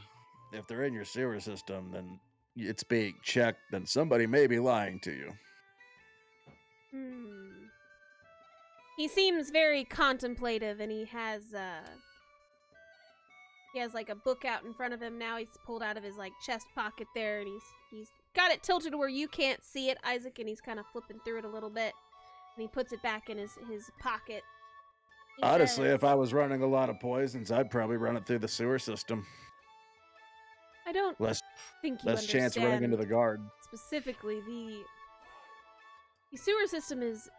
if they're in your sewer system, then it's being checked, then somebody may be lying to you. He seems very contemplative, and he has like a book out in front of him now. He's pulled out of his like chest pocket there, and he's got it tilted where you can't see it, Isaac, and he's kind of flipping through it a little bit, and he puts it back in his pocket. He Honestly, says, if I was running a lot of poisons, I'd probably run it through the sewer system. I don't Less think you less chance of running into the guard. specifically the sewer system is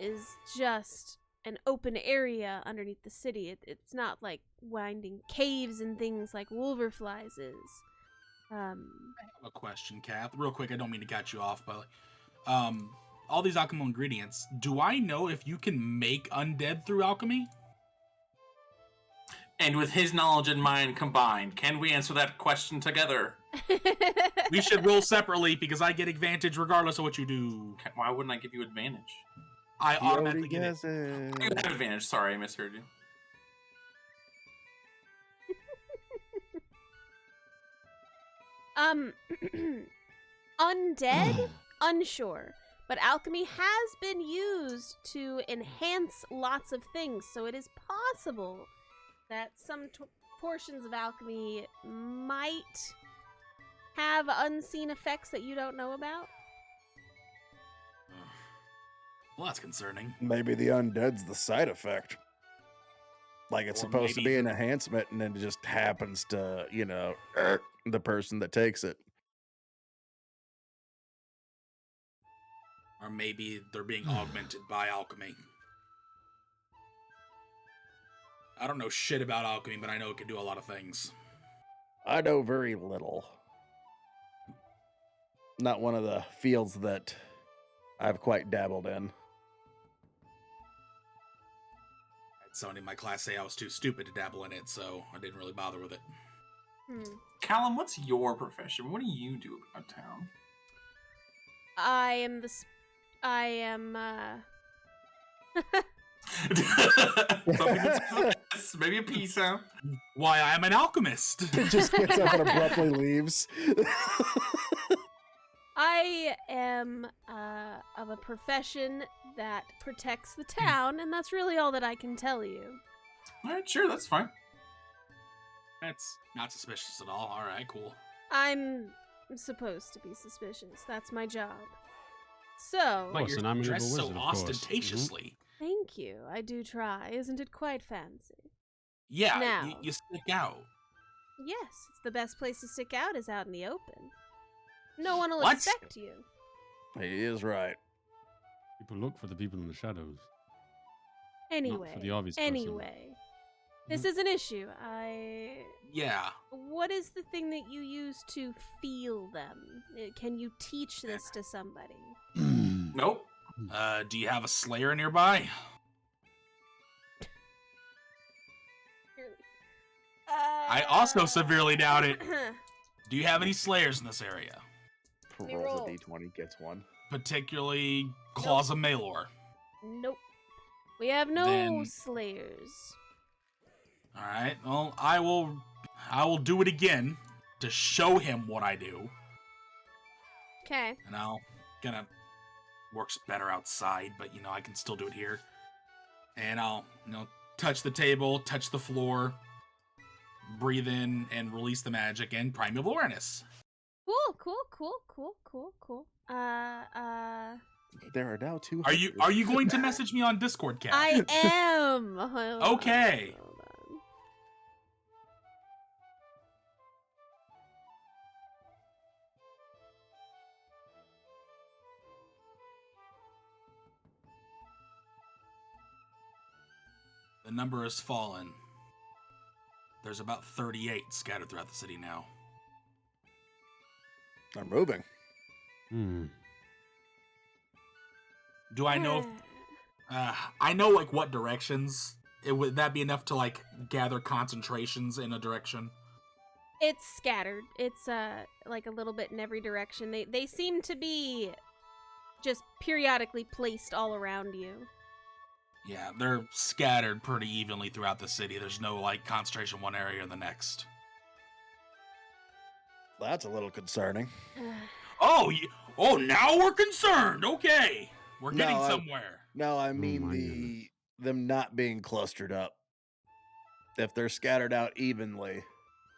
just an open area underneath the city. It's not like winding caves and things like Wolverflies is. I have a question, Kath. Real quick, I don't mean to cut you off, but all these alchemical ingredients, do I know if you can make undead through alchemy? And with his knowledge and mine combined, can we answer that question together? We should roll separately because I get advantage regardless of what you do. Why wouldn't I give you advantage? I He automatically already get it. gets it. You have advantage. Sorry, I misheard you. Undead? Unsure. But alchemy has been used to enhance lots of things, so it is possible that some portions of alchemy might have unseen effects that you don't know about. Well, that's concerning. Maybe the undead's the side effect. Like it's Or supposed to maybe- be an enhancement, and then it just happens to, the person that takes it. Or maybe they're being augmented by alchemy. I don't know shit about alchemy, but I know it can do a lot of things. I know very little. Not one of the fields that I've quite dabbled in. I had somebody in my class say I was too stupid to dabble in it, so I didn't really bother with it. Callum, what's your profession? What do you do about town? I am Some people do this. Maybe a P sound. Why, I am an alchemist! Just gets up and abruptly leaves. I am of a profession that protects the town, and that's really all that I can tell you. Alright, sure, that's fine. That's not suspicious at all. Alright, cool. I'm supposed to be suspicious. That's my job. So, Of course, and I'm an evil dressed so wizard, of course. ostentatiously. thank you. I do try. Isn't it quite fancy? Yeah, Now. you stick out. Yes, it's the best place to stick out is out in the open. No one will What? expect you. He is right. People look for the people in the shadows. Anyway, for the obvious person. anyway, this is an issue. Yeah. What is the thing that you use to feel them? Can you teach this to somebody? Nope. Do you have a slayer nearby? I also severely doubt it. Do you have any slayers in this area? me Rolls roll. a d20, gets one. Particularly Claws of Malor. Nope. We have no Then- slayers. Alright, well, I will do it again to show him what I do. Okay. And works better outside, but I can still do it here. And I'll, touch the table, touch the floor, breathe in and release the magic and primeval awareness. Cool. There are now two. Are you going to message me on Discord, Kat? I am. Hold on, Okay. hold on. The number has fallen. There's about 38 scattered throughout the city now. I'm moving. Do I know? I know what directions. Would that be enough to gather concentrations in a direction? It's scattered. It's like a little bit in every direction. They seem to be just periodically placed all around you. Yeah, they're scattered pretty evenly throughout the city. There's no concentration in one area or the next. That's a little concerning. Oh, now we're concerned. Okay, we're getting No, somewhere. No, I my mean goodness. them not being clustered up. If they're scattered out evenly.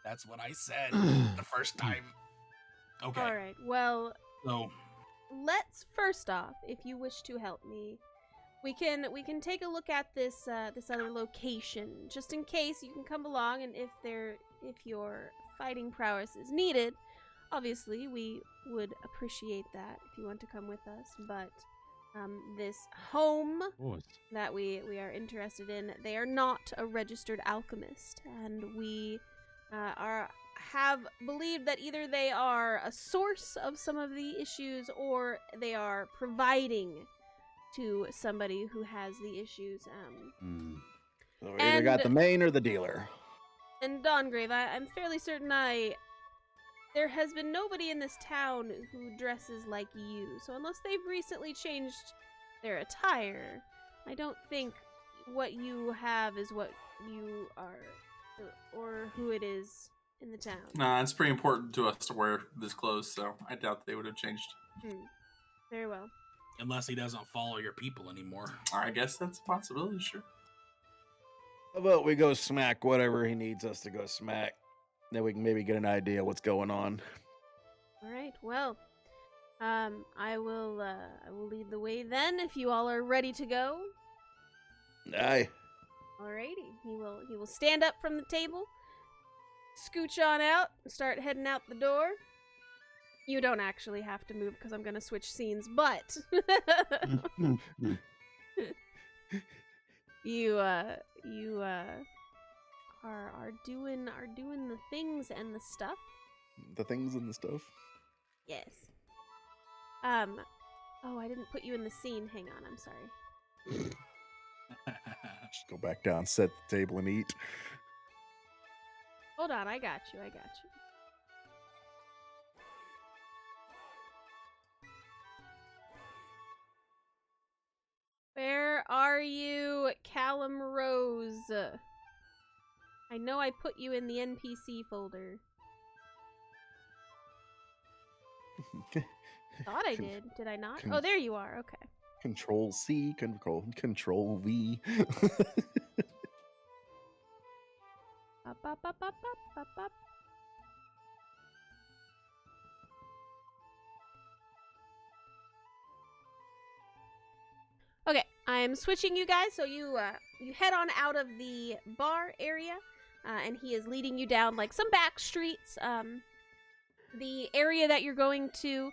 That's what I said the first time. Okay. All right. Well, So let's first off, if you wish to help me, we can take a look at this this other location, just in case you can come along, and if your fighting prowess is needed, obviously we would appreciate that if you want to come with us. But this home Of course. that we are interested in, they are not a registered alchemist, and we have believed that either they are a source of some of the issues or they are providing to somebody who has the issues. So we either got And- the main or the dealer. And Dawngrave, I'm fairly certain there has been nobody in this town who dresses like you. So unless they've recently changed their attire, I don't think what you have is what you are, or who it is in the town. Nah, it's pretty important to us to wear this clothes, so I doubt they would have changed. Very well. unless he doesn't follow your people anymore. I guess that's a possibility, sure. How about we go smack whatever he needs us to go smack? Then we can maybe get an idea what's going on. All right. Well, I will lead the way then. If you all are ready to go. Aye. Alrighty. He will stand up from the table, scooch on out, and start heading out the door. You don't actually have to move because I'm gonna switch scenes, but you are doing the things and the stuff. The things and the stuff. Yes. Oh, I didn't put you in the scene. Hang on, I'm sorry. Just go back down, set the table, and eat. Hold on, I got you. Where are you, Callum Rose? I know I put you in the NPC folder. Thought I did. Did I not? Oh, there you are. Okay. Control C, Control V. Up, up, up, up, up, up, up. Okay, I'm switching you guys, so you head on out of the bar area, and he is leading you down like some back streets. The area that you're going to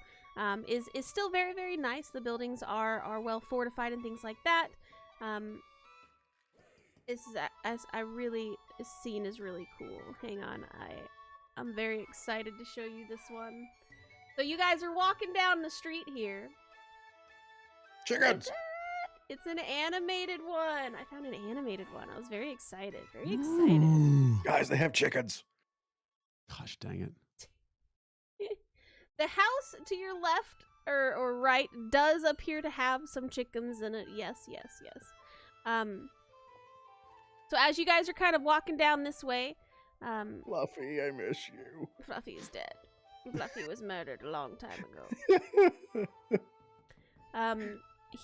is still very, very nice. The buildings are well fortified and things like that. This scene is really cool. Hang on, I'm very excited to show you this one. So you guys are walking down the street here. Chickens! It's an animated one. I found an animated one. I was very excited. Very excited. Guys, they have chickens. Gosh dang it. The house to your left or right does appear to have some chickens in it. Yes. So as you guys are kind of walking down this way, Fluffy, I miss you. Fluffy is dead. Fluffy was murdered a long time ago.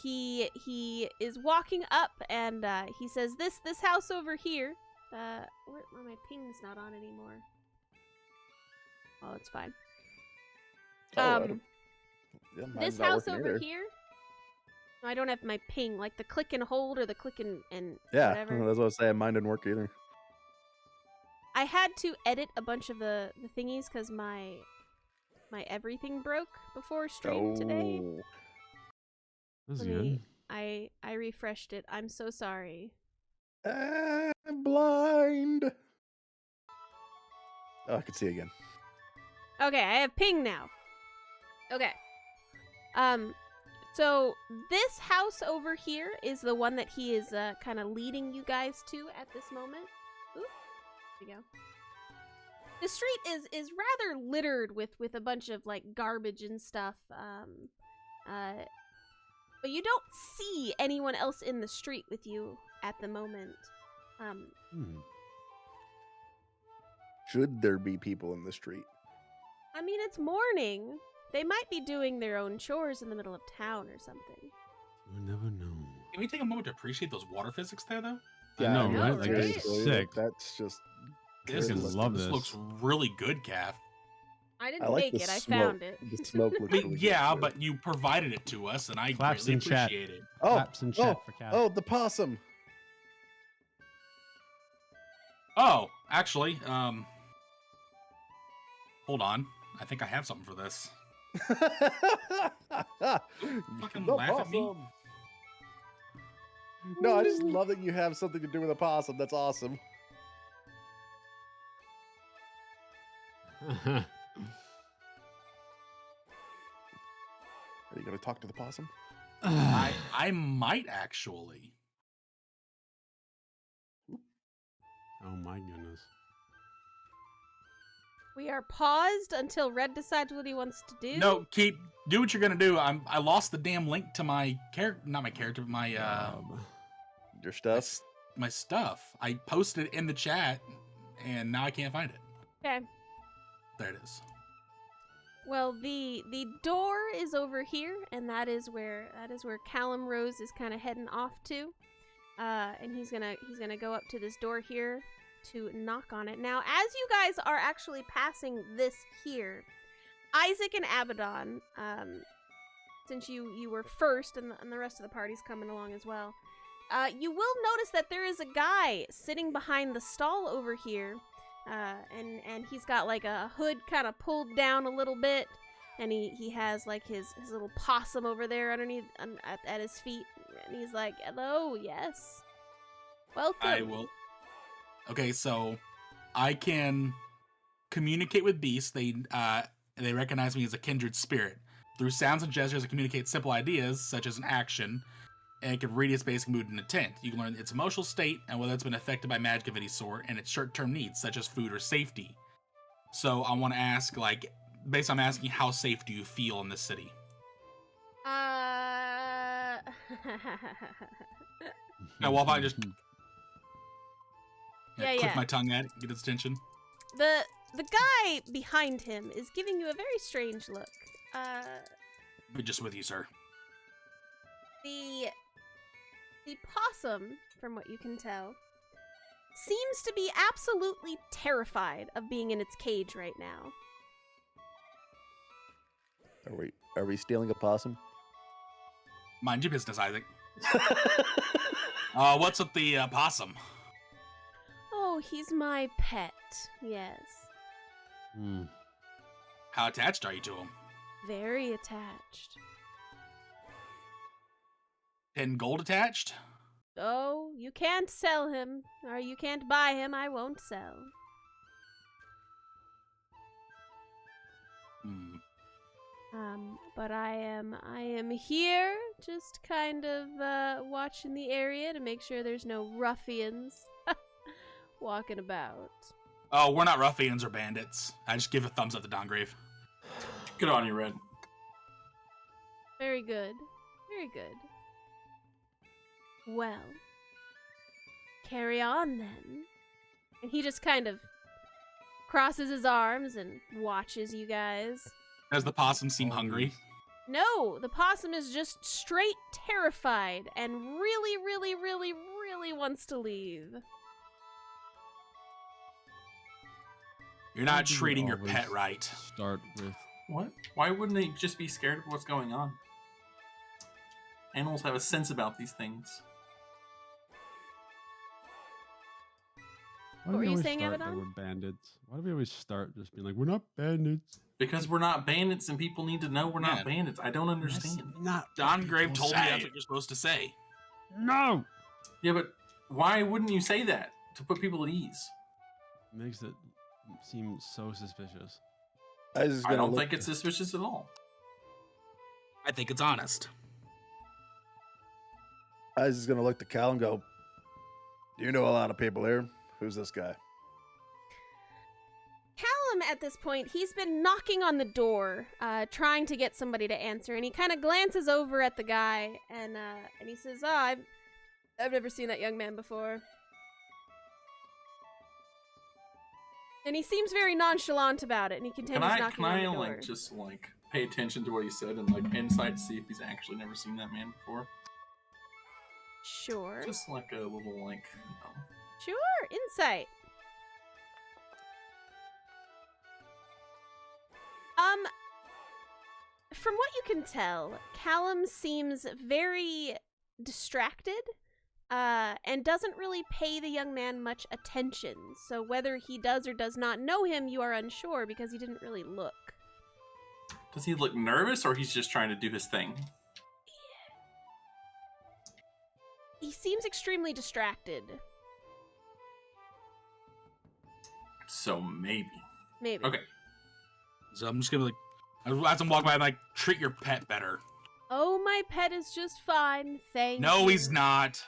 He is walking up and he says, "This house over here." Where my ping's not on anymore. Oh, it's fine. This house over here. No, I don't have my ping, like the click and hold or the click and Yeah, whatever. that's what I was saying. Mine didn't work either. I had to edit a bunch of the thingies because my everything broke before stream today. That's Let good. me- I refreshed it. I'm so sorry. I'm blind. Oh, I can see again. Okay, I have ping now. Okay. So this house over here is the one that he is kind of leading you guys to at this moment. Ooh, there we go. The street is rather littered with a bunch of like garbage and stuff. But you don't see anyone else in the street with you at the moment. Should there be people in the street? I mean, it's morning. They might be doing their own chores in the middle of town or something. You never know. Can we take a moment to appreciate those water physics there, though? I know, know, right? Like, right? this is sick. That's just. This, Freaking is, love this this. looks really good, Kath. I didn't I like make the it. I smoke. found it. The smoke looks really good, Yeah, too. but you provided it to us, and I Claps greatly in chat. appreciate it. Oh, Claps in chat for Cat. oh, the possum. Oh, actually, hold on. I think I have something for this. Fucking The laugh at me. possum. No, I just love that you have something to do with a possum. That's awesome. Are you going to talk to the possum? I might actually. Oh my goodness. We are paused until Red decides what he wants to do. No, do what you're gonna do. I lost the damn link to my character, not my character, but my Your stuff? my stuff. I posted it in the chat, and now I can't find it. Okay. There it is. Well, the door is over here, and that is where Callum Rose is kind of heading off to. And he's gonna go up to this door here to knock on it. Now, as you guys are actually passing this here, Isaac and Abaddon, since you were first and the rest of the party's coming along as well, you will notice that there is a guy sitting behind the stall over here, and he's got like a hood kind of pulled down a little bit, and he has like his little possum over there underneath at his feet, and he's like, "Hello, yes, welcome." I will. Okay, so I can communicate with beasts. They recognize me as a kindred spirit. Through sounds and gestures, I communicate simple ideas, such as an action, and it can read its basic mood and intent. You can learn its emotional state and whether it's been affected by magic of any sort, and its short-term needs, such as food or safety. So I want to ask, like, basically I'm asking, how safe do you feel in this city? Now, well, if I just click my tongue at it, get its attention. The guy behind him is giving you a very strange look. Be just with you, sir. The possum, from what you can tell, seems to be absolutely terrified of being in its cage right now. Are we stealing a possum? Mind your business, Isaac. What's with the possum? Oh, he's my pet. Yes. How attached are you to him? Very attached. 10 gold attached? Oh, you can't sell him, or you can't buy him. I won't sell. But I am here, just kind of watching the area to make sure there's no ruffians walking about. Oh, we're not ruffians or bandits. I just give a thumbs up to Dongrave. Good on you, Red. Very good. Very good. Well, carry on then. And he just kind of crosses his arms and watches you guys. Does the possum seem hungry? No, the possum is just straight terrified and really, really, really, really wants to leave. You're not Why do you treating your always pet right. Start with What? Why wouldn't they just be scared of what's going on? Animals have a sense about these things. Why What do were we you always saying, start that Abaddon? we're bandits? Why do we always start just being like, we're not bandits? Because we're not bandits and people need to know we're Yeah. not bandits. I don't understand. Not Dongrave told me that's what you're supposed to say. No! Yeah, but why wouldn't you say that? To put people at ease. Makes it seem so suspicious. I was just I gonna don't look, think it's suspicious at all. I think it's honest. I was just gonna look to Cal and go, you know a lot of people here. Who's this guy? Callum, at this point, he's been knocking on the door, trying to get somebody to answer, and he kind of glances over at the guy, and he says, "Oh, I've never seen that young man before." And he seems very nonchalant about it, and he continues knocking Can on I the door. like just like pay attention to what he said and like insight to see if he's actually never seen that man before? Sure. Just like a little like, you know. Sure, insight. From what you can tell, Callum seems very distracted, and doesn't really pay the young man much attention. So whether he does or does not know him, you are unsure because he didn't really look. Does he look nervous or he's just trying to do his thing? He seems extremely distracted. So maybe. Maybe. Okay. So I'm just gonna like, as I'm walking by, I'm like, treat your pet better. Oh, my pet is just fine, thank you. No, he's not.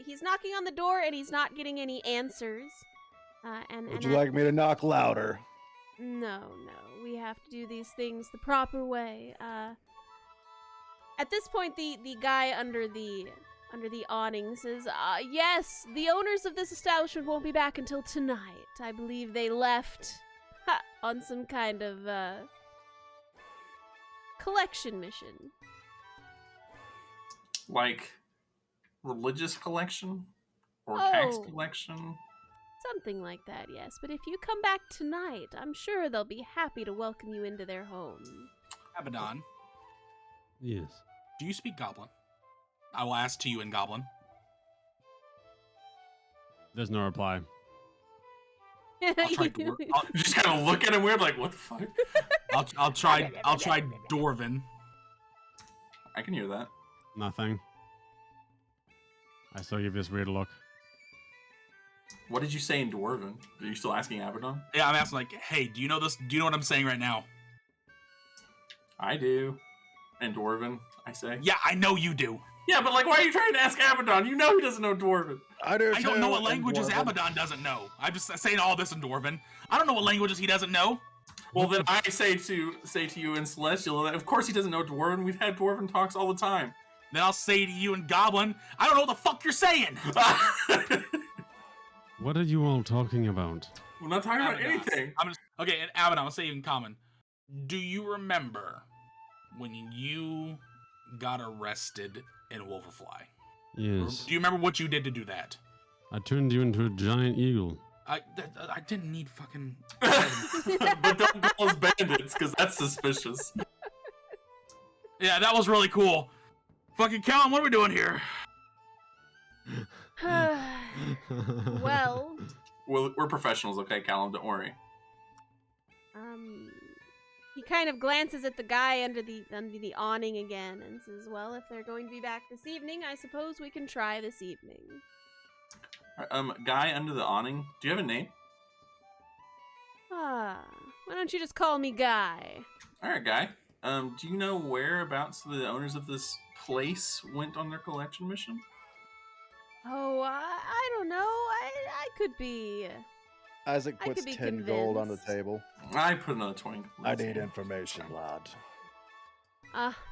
He's knocking on the door and he's not getting any answers. Would you like me to knock louder? No, we have to do these things the proper way. At this point, the guy under the awning says, "Yes, the owners of this establishment won't be back until tonight. I believe they left on some kind of collection mission." Like religious collection? Or Oh. tax collection? Something like that, yes. But if you come back tonight, I'm sure they'll be happy to welcome you into their home. Abaddon, Yes. do you speak Goblin? I will ask to you in Goblin. There's no reply. I'll try. I'll, Just kind of look at him weird, like, what the fuck? I'll try Dwarven. I can hear that. Nothing. I still give this weird look. What did you say in Dwarven? Are you still asking Abaddon? Yeah, I'm asking like, hey, do you know this? Do you know what I'm saying right now? I do. And Dwarven, I say. Yeah, I know you do. Yeah, but like, why are you trying to ask Abaddon? You know he doesn't know Dwarven. I don't know what languages Abaddon doesn't know. I'm just saying all this in Dwarven. I don't know what languages he doesn't know. Well, then I say to you in Celestial that of course he doesn't know Dwarven. We've had Dwarven talks all the time. Then I'll say to you in Goblin, I don't know what the fuck you're saying. What are you all talking about? We're not talking about Abaddon. anything. Okay, and Abaddon, I'll say in common. Do you remember when you got arrested in Wolverfly? Yes. Do you remember what you did to do that? I turned you into a giant eagle. I didn't need fucking... But don't call us bandits, because that's suspicious. Yeah, that was really cool. Fucking Callum, what are we doing here? Well, We're professionals, okay, Callum? Don't worry. he kind of glances at the guy under the awning again and says, "Well, if they're going to be back this evening, I suppose we can try this evening." Guy under the awning. Do you have a name? Why don't you just call me Guy? All right, Guy. Do you know whereabouts the owners of this place went on their collection mission? Oh, I don't know. I could be. Isaac I puts could be 10 gold on the convinced. table. I put another 20. I need information, lad.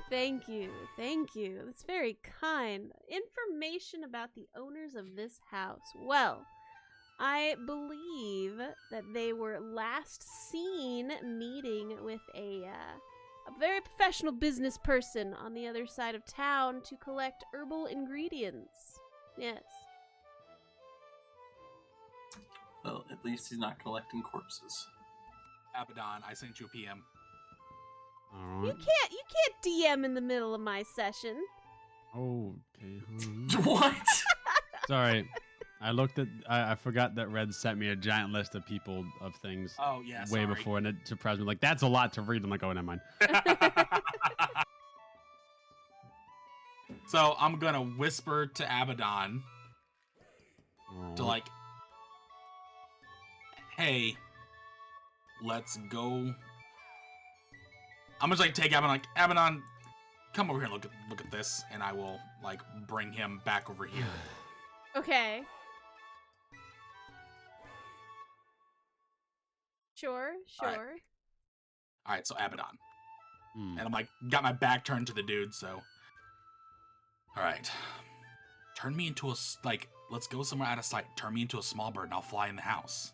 Thank you. Thank you. That's very kind. Information about the owners of this house. Well, I believe that they were last seen meeting with a very professional business person on the other side of town to collect herbal ingredients. Yes. Well, at least he's not collecting corpses. Abaddon, I sent you a PM. All You right. can't DM in the middle of my session. Okay. What? Sorry. I forgot that Red sent me a giant list of people of things Oh, yeah, way sorry. before, and it surprised me. Like, that's a lot to read. I'm like, oh, never mind. So I'm going to whisper to Abaddon to, Oh. like, hey, let's go. I'm just like take Abaddon, like, Abaddon, come over here and look at this, and I will like bring him back over here. Okay. Sure. All right. All right, so Abaddon, Hmm. and I'm like got my back turned to the dude. So, all right, turn me into let's go somewhere out of sight. Turn me into a small bird, and I'll fly in the house.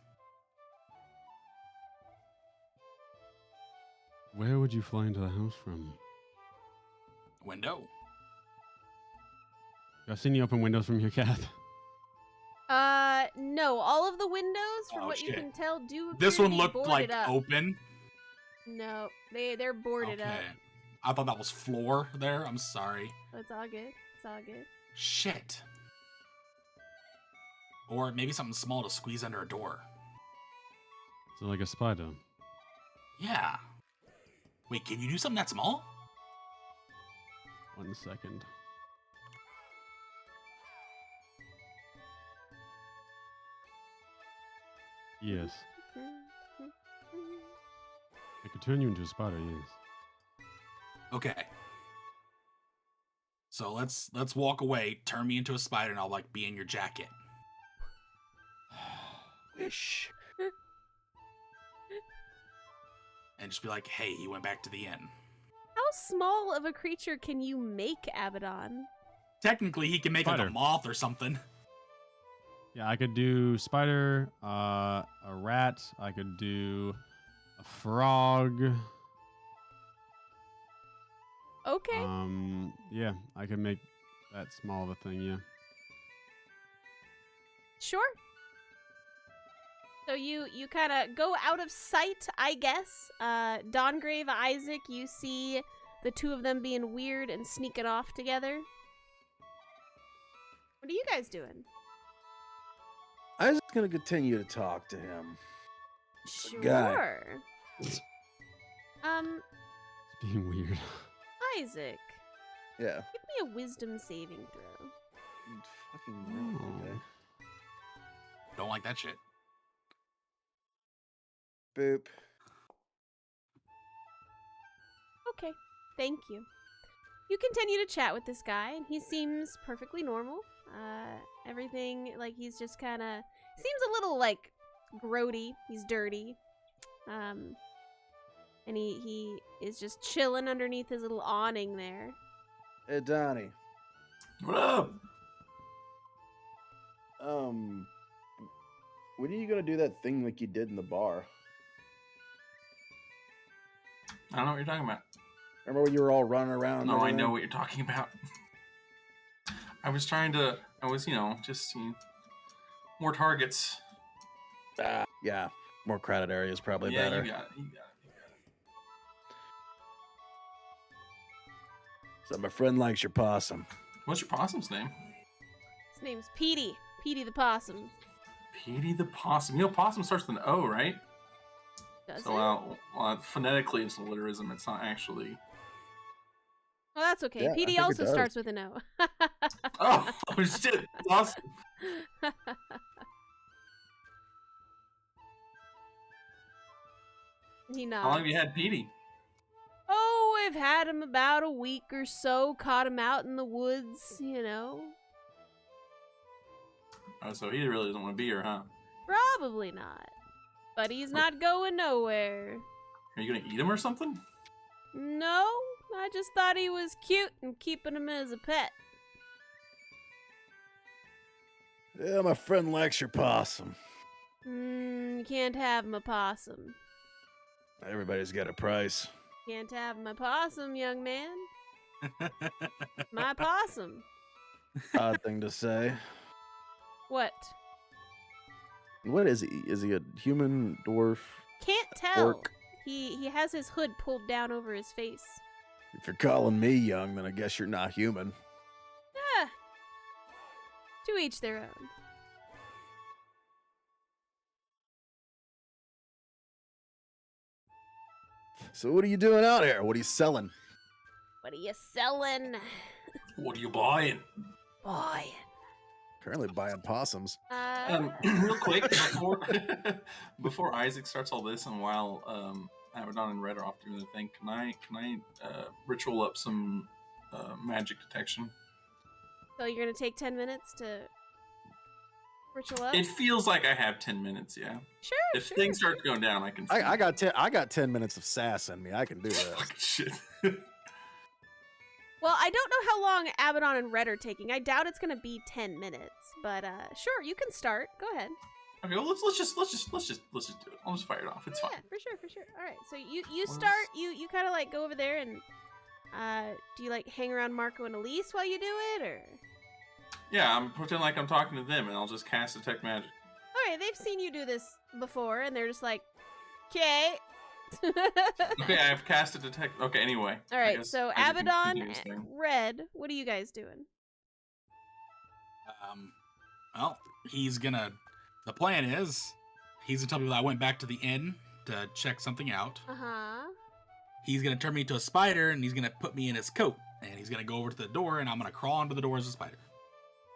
Where would you fly into the house from? Window. I've seen you open windows from here, Kath. No. All of the windows, from Oh, what you shit. can tell, do appear This to one be looked boarded like up. open. No, they're boarded up. I thought that was floor there. I'm sorry. Oh, it's all good. It's all good. Shit. Or maybe something small to squeeze under a door. So like a spider. Yeah. Wait, can you do something that small? 1 second. Yes. I could turn you into a spider, yes. Okay. So let's walk away, turn me into a spider, and I'll like be in your jacket. Wish. And just be like, hey, he went back to the inn. How small of a creature can you make Abaddon? Technically, he can make like Spider. a moth or something. Yeah, I could do spider, a rat, I could do a frog. Okay. Yeah, I could make that small of a thing, yeah. Sure. So you kind of go out of sight, I guess. Dawngrave, Isaac, you see the two of them being weird and sneaking off together. What are you guys doing? I was gonna continue to talk to him. Sure. Guy. It's being weird. Isaac, Yeah. give me a wisdom saving throw. Fucking okay. Don't like that shit. Boop. Okay, thank you. You continue to chat with this guy, and he seems perfectly normal. Everything, like, he's just kind of seems a little like grody. He's dirty, and he is just chilling underneath his little awning there. Hey, Donnie. What up? When are you gonna do that thing like you did in the bar? I don't know what you're talking about. Remember when you were all running around? No, I know what you're talking about. I was, just more targets. Yeah, more crowded areas probably Yeah, better. you got it. So my friend likes your possum. What's your possum's name? His name's Petey. Petey the possum. Petey the possum. You know, possum starts with an O, right? Does So, it? phonetically, it's a literism. It's not actually. Well, that's okay. Yeah, I Petey think it also does. starts with an O. Oh shit! Awesome. He nods. How long have you had Petey? Oh, I've had him about a week or so. Caught him out in the woods, you know. Oh, so he really doesn't want to be here, huh? Probably not. But he's not going nowhere. Are you gonna eat him or something? No, I just thought he was cute and keeping him as a pet. Yeah, my friend likes your possum. You can't have my possum. Everybody's got a price. Can't have my possum, young man. My possum. Odd thing to say. What? What is he? Is he a human, dwarf? Can't tell. Orc? He has his hood pulled down over his face. If you're calling me young, then I guess you're not human. Ah. To each their own. So what are you doing out here? What are you selling? What are you selling? What are you buying? Boy. Currently buying possums. Real quick, before Isaac starts all this, and while Abaddon and Red are off doing the thing, can I ritual up some magic detection? So you're gonna take 10 minutes to ritual up? It feels like I have 10 minutes. Yeah. Sure. If sure. things start going down, I can. I got 10 minutes of sass in me. I can do that. Fucking shit. Well, I don't know how long Abaddon and Red are taking. I doubt it's gonna be 10 minutes, but sure, you can start. Go ahead. Okay, well let's just do it. I'll just fire it off. It's Yeah, fine. for sure. All right, so you start. You kind of like go over there and do you like hang around Marco and Elise while you do it, or? Yeah, I'm pretending like I'm talking to them, and I'll just cast detect magic. All right, they've seen you do this before, and they're just like, okay. Okay, I've cast a detect. Okay, anyway. All I right, guess so Isaac can Abaddon, continue his thing. Red, what are you guys doing? Well, the plan is, he's gonna tell people I went back to the inn to check something out. Uh-huh. He's gonna turn me into a spider, and he's gonna put me in his coat, and he's gonna go over to the door, and I'm gonna crawl onto the door as a spider.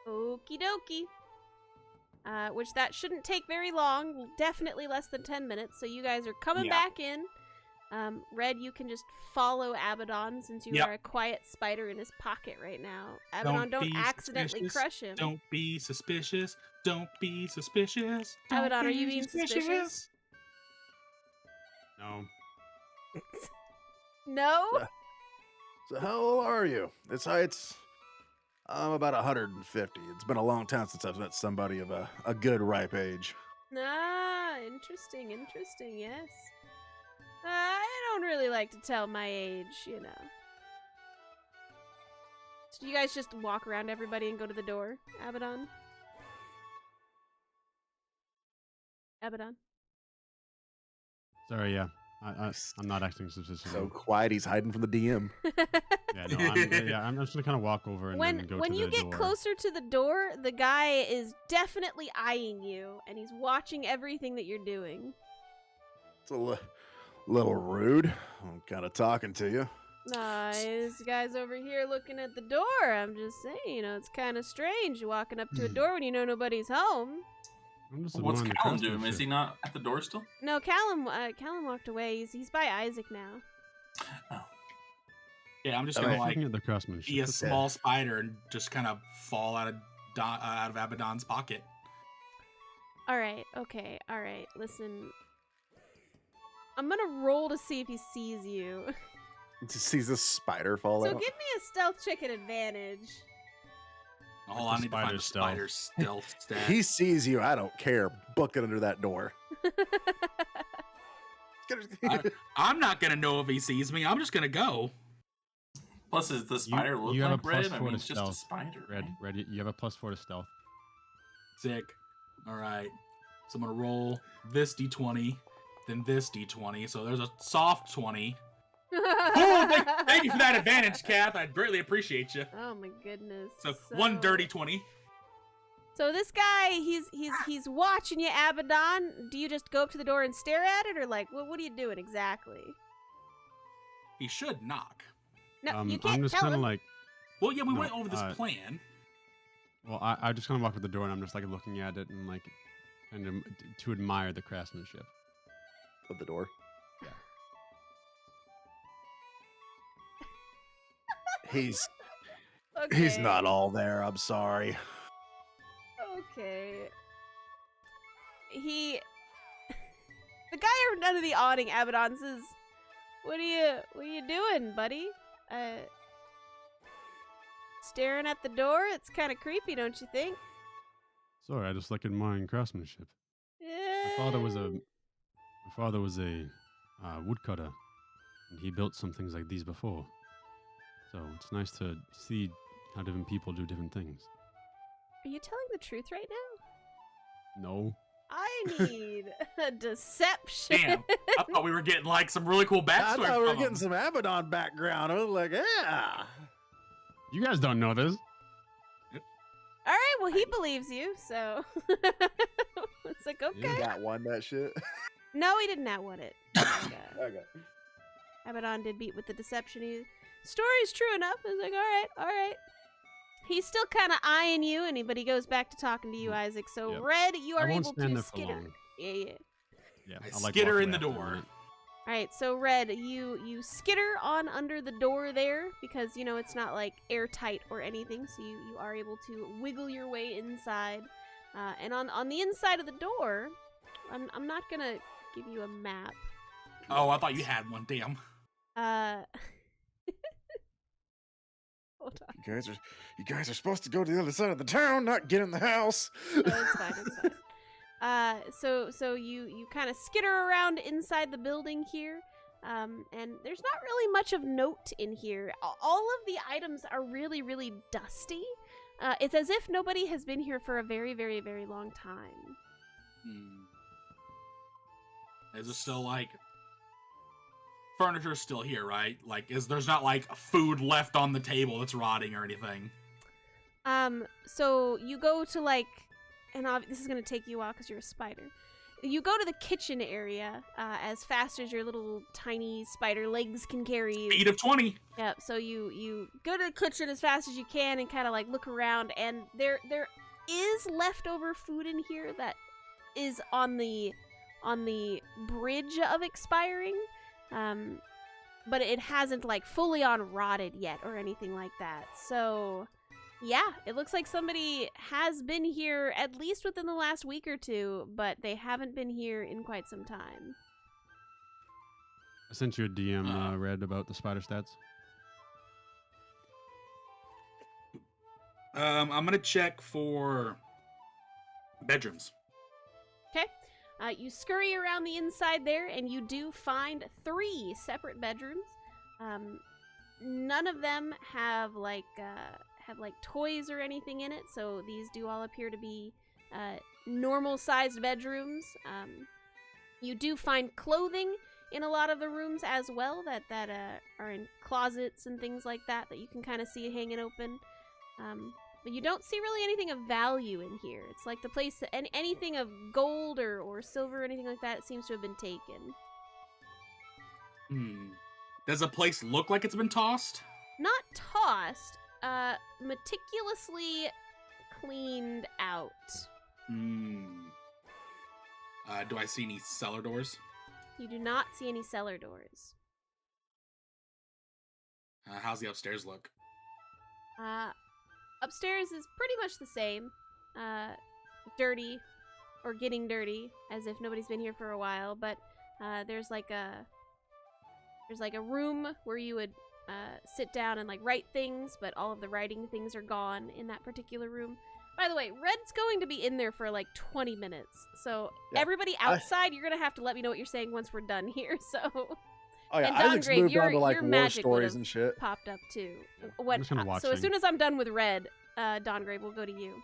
Okie dokie. Which that shouldn't take very long. Definitely less than 10 minutes. So you guys are coming Yeah. back in. Red, you can just follow Abaddon since you Yep. are a quiet spider in his pocket right now. Abaddon, don't be accidentally suspicious. crush him. Don't be suspicious. Don't be suspicious. Don't Abaddon, are be you being suspicious? No. No? So how old are you? I'm about 150. It's been a long time since I've met somebody of a good ripe age. Ah, interesting, yes. I don't really like to tell my age, you know. So you guys just walk around everybody and go to the door, Abaddon? Abaddon? Sorry, yeah. I'm not acting suspicious. So quiet, he's hiding from the DM. Yeah, no, I'm just gonna kind of walk over and then go to the door. When you get closer to the door, the guy is definitely eyeing you, and he's watching everything that you're doing. It's a little rude. I'm kind of talking to you. Nah, this guy's over here looking at the door. I'm just saying, it's kind of strange walking up to a door when you know nobody's home. I'm just What's annoying the Callum customer doing? Is shit. he not at the door still? No, Callum walked away. He's by Isaac now. Oh. Yeah, I'm just I'm gonna just like looking at the craftsmanship. be a small spider and just kind of fall out of Abaddon's pocket. All right, okay, all right. Listen, I'm gonna roll to see if he sees you. Just sees this spider fall So out. give me a stealth check at advantage. Hold on, I need to find the spider's spider stealth stat. If he sees you, I don't care. Book it under that door. I'm not gonna know if he sees me. I'm just gonna go. Plus, does the spider look you have like a plus red? I 4 mean, to it's just a stealth. spider. Red, right? you have a +4 to stealth. Sick. All right. So I'm gonna roll this d20, then this d20. So there's a soft 20. Oh, thank you for that advantage, Kath. I greatly appreciate you. Oh my goodness. So one dirty 20. So this guy, he's watching you, Abaddon. Do you just go up to the door and stare at it, or like, what are you doing exactly? He should knock. No, you I'm can't just tell kind of him. like, Well, yeah, we No, went over this plan. Well, I just kind of walk to the door and I'm just like looking at it and like kind of to admire the craftsmanship. Of the door. He's He's Okay. not all there. I'm sorry. Okay. The guy under the awning, Abaddon, says, What are you doing, buddy? Staring at the door? It's kind of creepy, don't you think? Sorry, I just like admiring craftsmanship. Yeah. My father was a woodcutter, and he built some things like these before. So it's nice to see how different people do different things. Are you telling the truth right now? No. I need a deception. Damn, I thought we were getting like some really cool I backstory. thought we were from getting him. some Abaddon background. I was like, yeah. You guys don't know this. All right, well, he believes you, so it's like, okay. Got one that shit. No, he didn't nat one it. Like, Okay. Abaddon did beat with the deception. Story's true enough. I was like, all right. He's still kind of eyeing you, but he goes back to talking to you, Isaac. So, Yep. Red, you are I won't able stand to there for skitter. long. Yeah. Yeah, I like skitter walk in away the after a door. minute. All right, so Red, you skitter on under the door there because it's not like airtight or anything, so you are able to wiggle your way inside. And on the inside of the door, I'm not gonna give you a map. Oh, I thought you had one. Damn. Hold on. You guys are supposed to go to the other side of the town, not get in the house. No, it's fine. It's fine. So you kind of skitter around inside the building here, and there's not really much of note in here. All of the items are really, really dusty. It's as if nobody has been here for a very, very, very long time. Is it still like furniture's still here, right? Like, there's not like food left on the table that's rotting or anything? So you go to like, and this is gonna take you a while because you're a spider. You go to the kitchen area as fast as your little tiny spider legs can carry you. Speed of 20. Yep. So you go to the kitchen as fast as you can and kind of like look around, and there is leftover food in here that is on the bridge of expiring, but it hasn't like fully on rotted yet or anything like that. So yeah, it looks like somebody has been here at least within the last week or two, but they haven't been here in quite some time. I sent you a DM, Red, about the spider stats. I'm gonna check for bedrooms. Okay. You scurry around the inside there, and you do find 3 separate bedrooms. None of them have like toys or anything in it, so these do all appear to be normal-sized bedrooms. You do find clothing in a lot of the rooms as well that are in closets and things like that you can kind of see hanging open. But you don't see really anything of value in here. It's like the place that anything of gold or silver or anything like that seems to have been taken. Does the place look like it's been tossed? Not tossed, meticulously cleaned out. Do I see any cellar doors? You do not see any cellar doors. How's the upstairs look? Upstairs is pretty much the same. Dirty, or getting dirty, as if nobody's been here for a while. But there's like a room where you would sit down and like write things, but all of the writing things are gone in that particular room. By the way, Red's going to be in there for like 20 minutes. So Yeah, everybody outside, you're gonna have to let me know what you're saying once we're done here. So. Oh yeah, And Isaac's Dongrave, moved on to like your war magic stories would've and shit. Popped up too. I'm just gonna watch So as things. soon as I'm done with Red, Dongrave will go to you.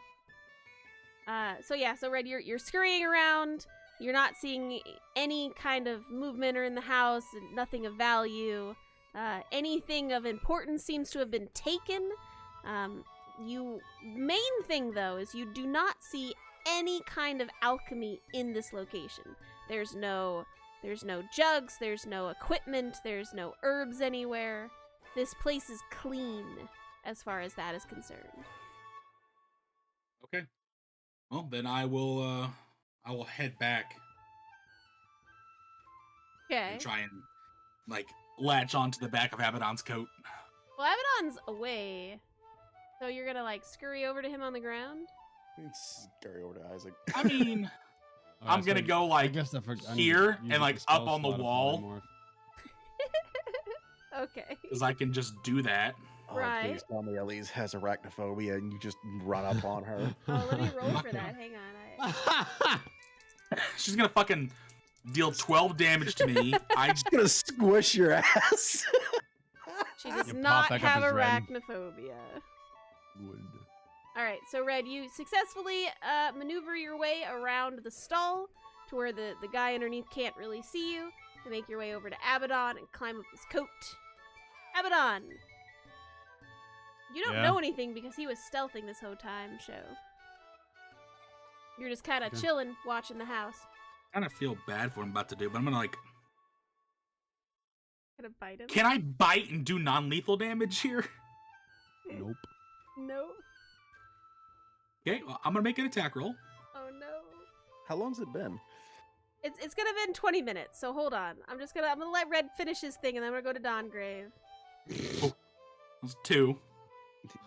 So Red, you're scurrying around. You're not seeing any kind of movement or in the house. Nothing of value. Anything of importance seems to have been taken. Main thing though is you do not see any kind of alchemy in this location. There's no jugs, there's no equipment, there's no herbs anywhere. This place is clean as far as that is concerned. Okay. Well, then I will head back Okay. and try and like latch onto the back of Abaddon's coat. Well, Abaddon's away, so you're gonna like scurry over to him on the ground. Scurry over to Isaac. I mean, I'm gonna go I like guess I need to here use and like the spell up on the slot of wall polymorph. Okay. because I can just do that. Oh, Right. please tell me Elise has arachnophobia and you just run up on her. Oh, let me roll for that. Hang on. She's gonna fucking deal 12 damage to me. I She's gonna squish your ass. She does You pop not back up have as Red. arachnophobia. Would. All right, so Red, you successfully maneuver your way around the stall to where the guy underneath can't really see you, to make your way over to Abaddon and climb up his coat. Abaddon! You don't Yeah? know anything because he was stealthing this whole time, show. You're just kind of Okay. chilling, watching the house. kind of feel bad for what I'm about to do, but I'm gonna like. Gonna bite him? Can I bite and do non-lethal damage here? Nope. No. Okay, well, I'm gonna make an attack roll. Oh no. How long's it been? It's gonna been 20 minutes, so hold on. I'm gonna let Red finish his thing, and then I'm gonna go to Dawngrave. That's 2.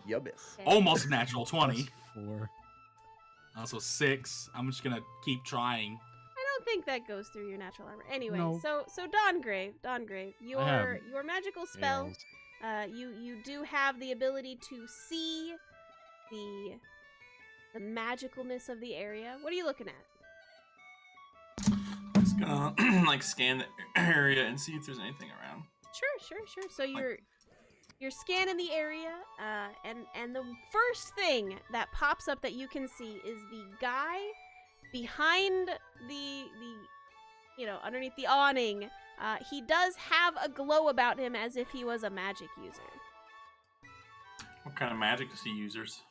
You miss. Okay. Almost a natural 20. Plus 4. Also 6. I'm just gonna keep trying. I don't think that goes through your natural armor. Anyway, No. so Dawngrave, have your magical spell, Nails. you do have the ability to see the magicalness of the area. What are you looking at? Just gonna like scan the area and see if there's anything around. Sure. So you're scanning the area, and the first thing that pops up that you can see is the guy behind the underneath the awning. He does have a glow about him as if he was a magic user. What kind of magic does he users?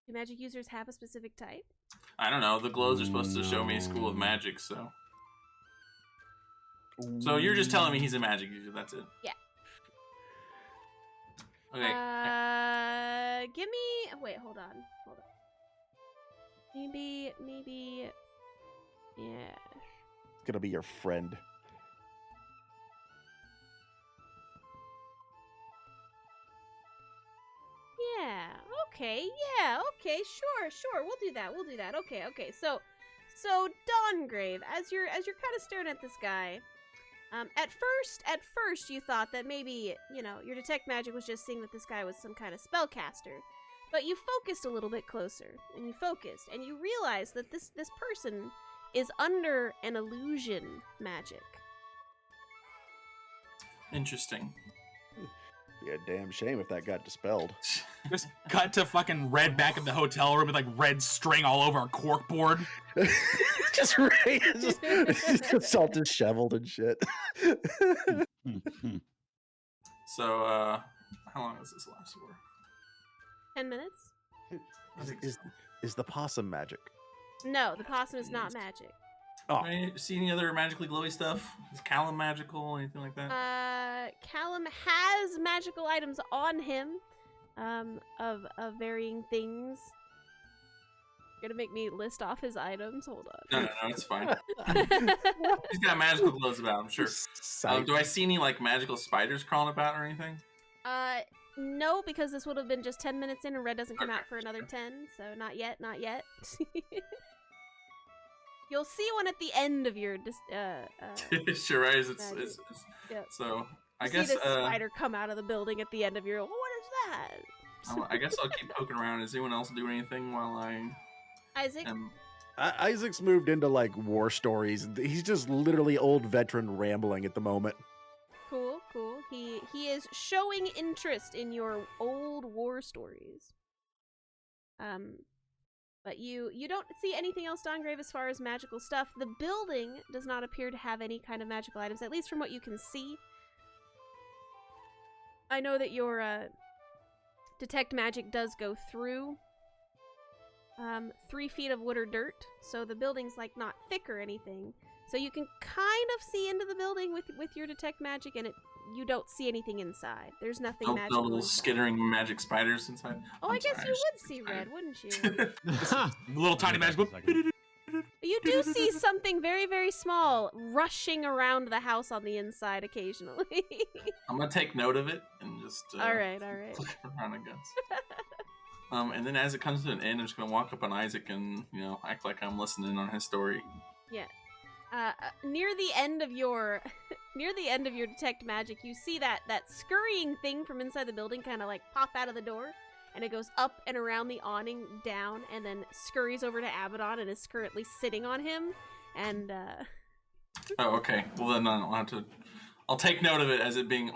Do magic users have a specific type? I don't know. The glows are supposed to show me a school of No. magic, so. So you're just telling me he's a magic user. That's it. Yeah. Okay. Give me. Wait, hold on. Maybe. Yeah. It's gonna be your friend. Yeah. Okay. Yeah. Okay. Sure. We'll do that. Okay. So Dawngrave, as you're kind of staring at this guy, at first you thought that maybe your detect magic was just seeing that this guy was some kind of spellcaster, but you focused a little bit closer, and you realized that this person is under an illusion magic. Interesting. Be a damn shame if that got dispelled. Just cut to fucking Red back in the hotel room with like red string all over a corkboard. Just right. It's all disheveled and shit. So, how long does this last for? 10 minutes? I think Is the possum magic? No, the possum is not magic. Oh, See any other magically glowy stuff? Is Callum magical? Anything like that? Callum has magical items on him, of varying things. You're gonna make me list off his items? Hold No, it's fine. He's got magical glows about him, sure. Do I see any like magical spiders crawling about or anything? No, because this would have been just 10 minutes in, and Red doesn't come Okay, out for another sure. 10, so not yet. You'll see one at the end of your Sure, right? It's Yep. So I you guess see this spider come out of the building at the end of your. What is that? I guess I'll keep poking around. Is anyone else doing anything while I Isaac. am? Isaac's moved into like war stories. He's just literally old veteran rambling at the moment. Cool. He is showing interest in your old war stories. But you don't see anything else, Dawngrave, as far as magical stuff. The building does not appear to have any kind of magical items, at least from what you can see. I know that your detect magic does go through 3 feet of wood or dirt, so the building's like not thick or anything. So you can kind of see into the building with your detect magic, and it you don't see anything inside. There's nothing No magical little inside. skittering magic spiders inside. Oh, I'm I guess sorry, you just would see excited. red, wouldn't you? Little tiny magic book. You do see something very, very small rushing around the house on the inside occasionally. I'm gonna take note of it and just all right. look around at guns. And then as it comes to an end, I'm just gonna walk up on Isaac and act like I'm listening on his story. Yeah. Near the end of your detect magic, you see that scurrying thing from inside the building kind of like pop out of the door, and it goes up and around the awning down, and then scurries over to Abaddon and is currently sitting on him. And Oh, okay. Well, then I'll have to. I'll take note of it as it being.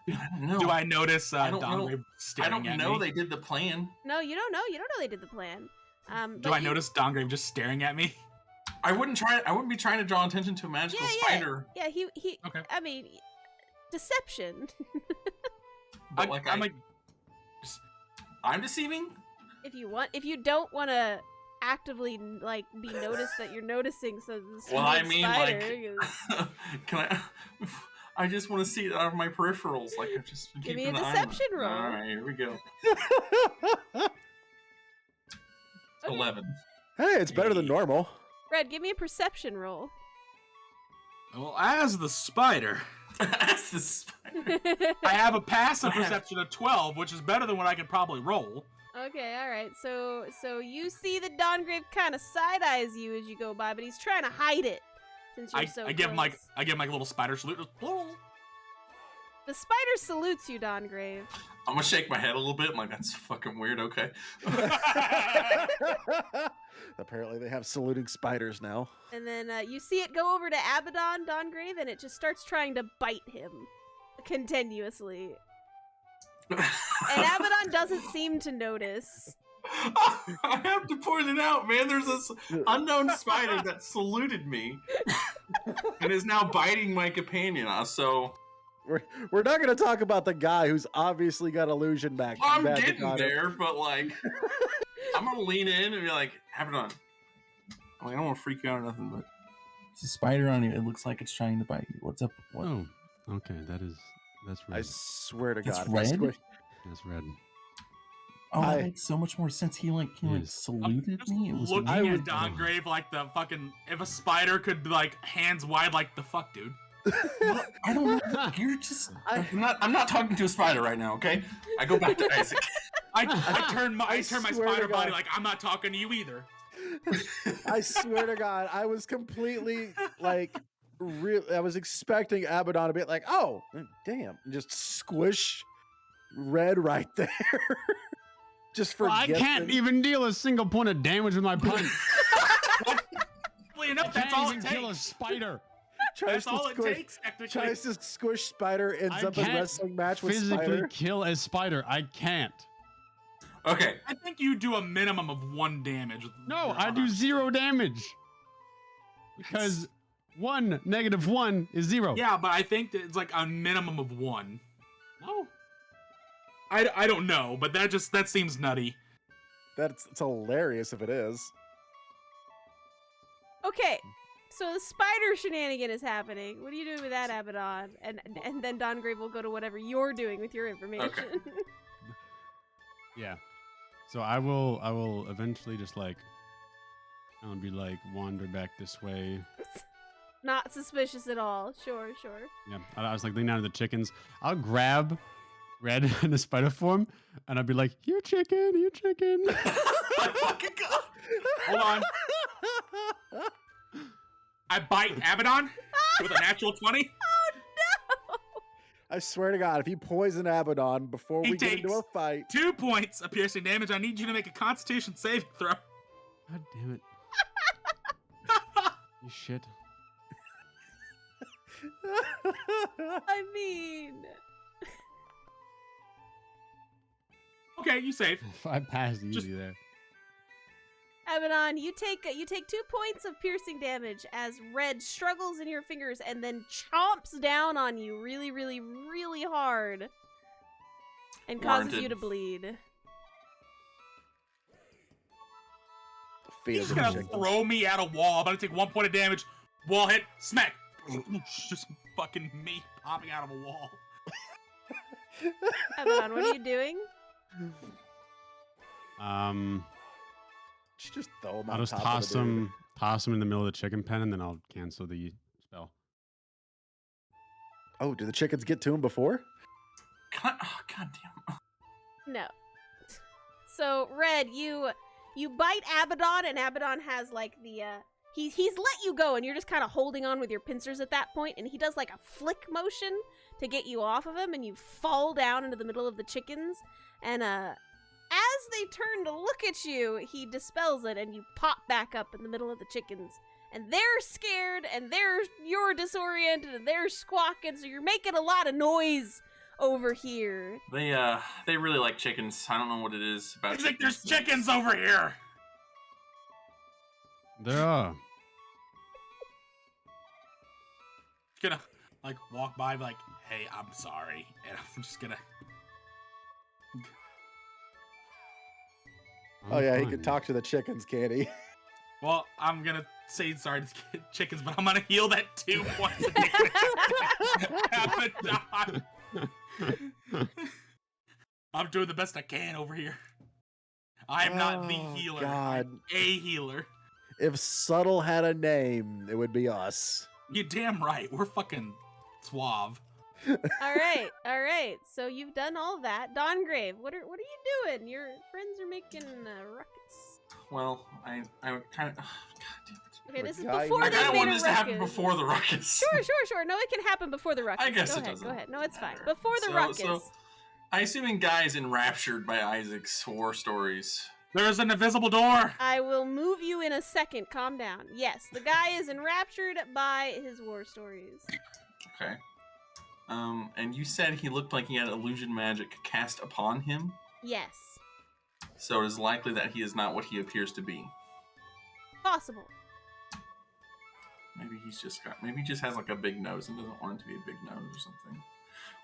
I don't know. Do I notice I don't know. Dongrave staring I don't at know me? they did the plan. no, you don't know. You don't know they did the plan. Do I notice Dongrave just staring at me? I wouldn't be trying to draw attention to a magical spider. Yeah, he. Okay. I mean, deception. But I'm deceiving. If you don't want to actively like be noticed that you're noticing, so this Well, I weird mean, spider like, can I? I just want to see it out of my peripherals. Like, I just Give me keeping a an eye on it. deception roll. All right, here we go. Okay. 11. Hey, it's better than normal. Red, give me a perception roll. Well, as the spider, That's the spider. I have a passive perception of 12, which is better than what I could probably roll. Okay, all right. So you see that Dongrave kind of side eyes you as you go by, but he's trying to hide it since you're so I give him close. like a little spider salute. The spider salutes you, Dongrave. I'm gonna shake my head a little bit. I'm like, that's fucking weird. Okay. Apparently, they have saluting spiders now. And then you see it go over to Abaddon, Dongrave, and it just starts trying to bite him continuously. And Abaddon doesn't seem to notice. I have to point it out, man. There's this unknown spider that saluted me and is now biting my companion. So We're not going to talk about the guy who's obviously got illusion back. I'm magic getting on him. there, but like, I'm gonna lean in and be like, have it on. I'm like, I don't want to freak you out or nothing, but it's a spider on you. It looks like it's trying to bite you. What's up? What? Oh, okay. That's red. I swear to It's God. red? That's red. Oh, that I- makes so much more sense. He Yes. saluted me. It was Looking I at would- Dongrave like the fucking if a spider could like hands wide like the fuck, dude. I don't know. You're just. I'm not talking to a spider right now. Okay. I go back to Isaac. I turn my swear to spider body God. like I'm not talking to you either. I swear to God, I was completely like, I was expecting Abaddon to be like, oh, damn, and just squish red right there. Just for I can't even deal a single point of damage with my punch. Well, enough, that's all it kill a takes. spider. That's all it takes, technically. Tries to squish spider, ends I up in can't wrestling match with Physically spider. kill a spider. I can't. Okay. I think you do a minimum of 1 damage. No, I do 0 damage. Because 1 - 1 is 0. Yeah, but I think that it's like a minimum of 1. No. I don't know, but that seems nutty. It's hilarious if it is. Okay, so the spider shenanigan is happening. What are you doing with that, Abaddon? And then Dongrave will go to whatever you're doing with your information. Yeah. So I will eventually just like I'll be like wander back this way. Not suspicious at all. Sure. Yeah. I was like leaning down to the chickens. I'll grab Red in the spider form and I'll be like, "Here, chicken, here, chicken." My fucking God. Hold on. I bite Abaddon with a natural 20. I swear to God, if you poison Abaddon before He we get into takes a fight, 2 points of piercing damage. I need you to make a Constitution saving throw. God damn it. You shit. I mean, Okay, you save. If I passed easy there. Abaddon, you take 2 points of piercing damage as Red struggles in your fingers and then chomps down on you really, really, really hard and causes Warranted. you to bleed. feet He's of the gonna chicken. throw me at a wall. I'm gonna take 1 point of damage. Wall hit. Smack. Just fucking me popping out of a wall. Abaddon, what are you doing? Just throw him I'll on just top toss of the dude. him in the middle of the chicken pen, and then I'll cancel the spell. Oh, do the chickens get to him before? God damn. No. So, Red, you bite Abaddon, and Abaddon has like the he's let you go, and you're just kind of holding on with your pincers at that point, and he does like a flick motion to get you off of him, and you fall down into the middle of the chickens, and as they turn to look at you, he dispels it, and you pop back up in the middle of the chickens. And they're scared, and you're disoriented, and they're squawking, so you're making a lot of noise over here. They really like chickens. I don't know what it is about. It's like there's chickens over here. There are. Gonna like walk by, like, hey, I'm sorry, and I'm just gonna. Oh yeah, he fine. can talk to the chickens, can't he? Well, I'm gonna say sorry to the chickens, but I'm gonna heal that 2 points of damage. Abaddon. I'm doing the best I can over here. I am not the healer. God. I'm a healer. If Subtle had a name, it would be us. You damn right. We're fucking suave. All right. So you've done all that. Dawngrave, what are you doing? Your friends are making a ruckus. Well, I kind of. God damn it. Okay, this is Guy- before I they kind of made wanted a this to happen ruckus. before the ruckus. Sure. No, it can happen before the ruckus. I guess go it ahead, doesn't Go ahead. No, it's fine. matter. Before the ruckus. So, I assuming Guy's enraptured by Isaac's war stories. There's an invisible door. I will move you in a second. Calm down. Yes, the guy is enraptured by his war stories. Okay. And you said he looked like he had illusion magic cast upon him, Yes. so it is likely that he is not what he appears to be. Possible. Maybe he just has like a big nose and doesn't want it to be a big nose or something.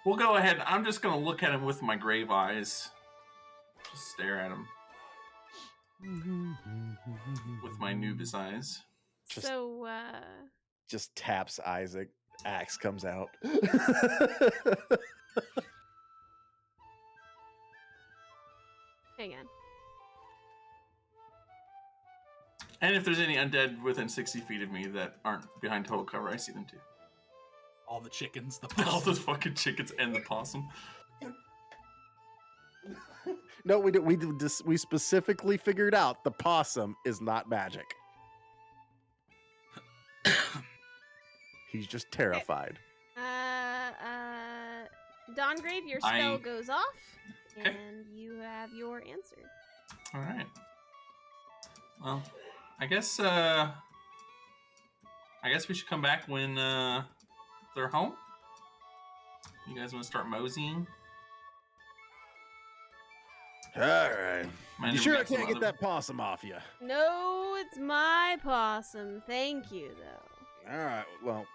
We'll go ahead. I'm just gonna look at him with my grave eyes. Just stare at him with my Nubis eyes. Just- So, Just taps Isaac. Axe comes out. hang on. And if there's any undead within 60 feet of me that aren't behind total cover, I see them too. All the chickens, the All possum. those fucking chickens and the possum. No, we specifically figured out the possum is not magic. He's just terrified. Dawngrave, your spell goes off, and you have your answer. All right. Well, I guess we should come back when they're home. You guys want to start moseying? All right. Mind You if we sure I got some can't get other- that possum off you? No, it's my possum. Thank you, though. All right. Well.